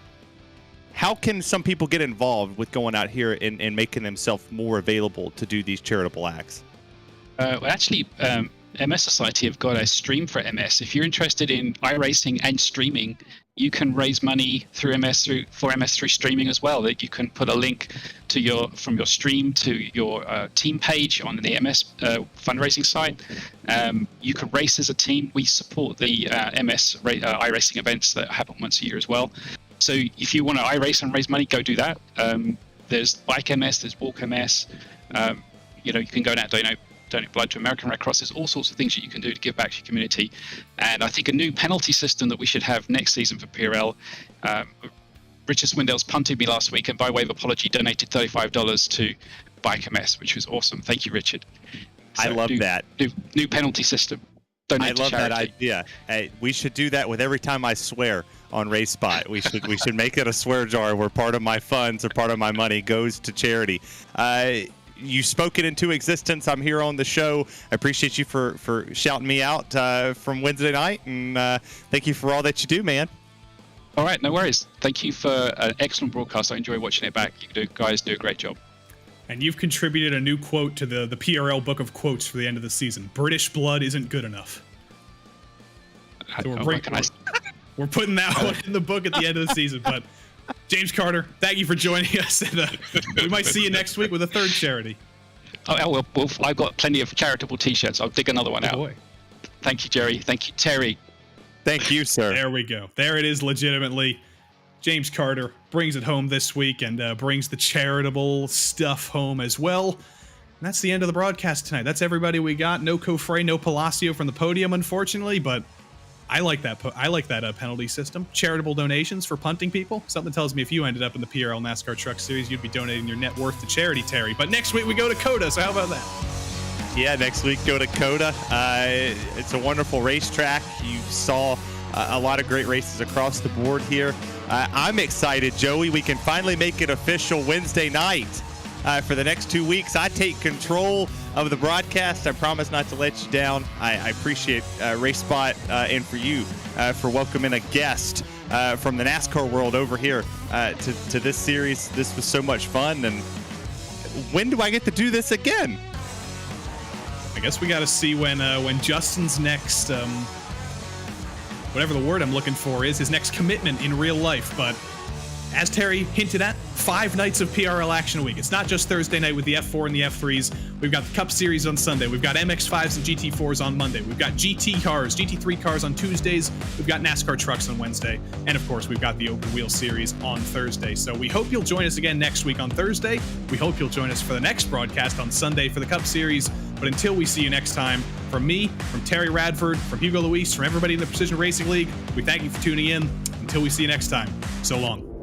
how can some people get involved with going out here and making themselves more available to do these charitable acts? Well, actually, MS Society have got a stream for MS. If you're interested in iRacing and streaming, you can raise money through MS through streaming as well. That you can put a link to from your stream to your team page on the MS fundraising site. You can race as a team. We support the MS iRacing events that happen once a year as well. So if you want to iRace and raise money, go do that. There's Bike MS, there's Walk MS. You can go down, donate blood to American Red Cross. There's all sorts of things that you can do to give back to your community. And I think a new penalty system that we should have next season for PRL. Richard Swindell's punted me last week, and by way of apology, donated $35 to Bike MS, which was awesome. Thank you, Richard. So I love that. New penalty system. Donate I love to charity. that idea. Hey, we should do that with every time I swear on RaceSpot. We should make it a swear jar where part of my funds or part of my money goes to charity. You spoke it into existence. I'm here on the show. I appreciate you for shouting me out from Wednesday night, and thank you for all that you do, man. All right, no worries. Thank you for an excellent broadcast. I enjoy watching it back. You guys do a great job. And you've contributed a new quote to the PRL book of quotes for the end of the season. British blood isn't good enough. So we're putting that one in the book at the end of the season, but James Carter, thank you for joining us. And, we might see you next week with a third charity. Oh, well, I've got plenty of charitable T-shirts. I'll dig another one out. Boy. Thank you, Jerry. Thank you, Terry. Thank you, sir. There we go. There it is, legitimately. James Carter brings it home this week and brings the charitable stuff home as well. And that's the end of the broadcast tonight. That's everybody we got. No Cofre, no Palacio from the podium, unfortunately, but I like that. I like that penalty system. Charitable donations for punting people. Something tells me if you ended up in the PRL NASCAR Truck Series, you'd be donating your net worth to charity, Terry. But next week we go to COTA, so how about that? Yeah, next week go to COTA. It's a wonderful racetrack. You saw a lot of great races across the board here. I'm excited, Joey. We can finally make it official Wednesday night. For the next 2 weeks, I take control of the broadcast. I promise not to let you down. I appreciate RaceSpot and for you for welcoming a guest from the NASCAR world over here to this series. This was so much fun. And when do I get to do this again? I guess we got to see when Justin's next, whatever the word I'm looking for is, his next commitment in real life. But as Terry hinted at, 5 nights of PRL action a week. It's not just Thursday night with the F4 and the F3s. We've got the Cup Series on Sunday. We've got MX-5s and GT4s on Monday. We've got GT cars, GT3 cars on Tuesdays. We've got NASCAR trucks on Wednesday. And of course, we've got the Open Wheel Series on Thursday. So we hope you'll join us again next week on Thursday. We hope you'll join us for the next broadcast on Sunday for the Cup Series. But until we see you next time, from me, from Terry Radford, from Hugo Luis, from everybody in the Precision Racing League, we thank you for tuning in. Until we see you next time, so long.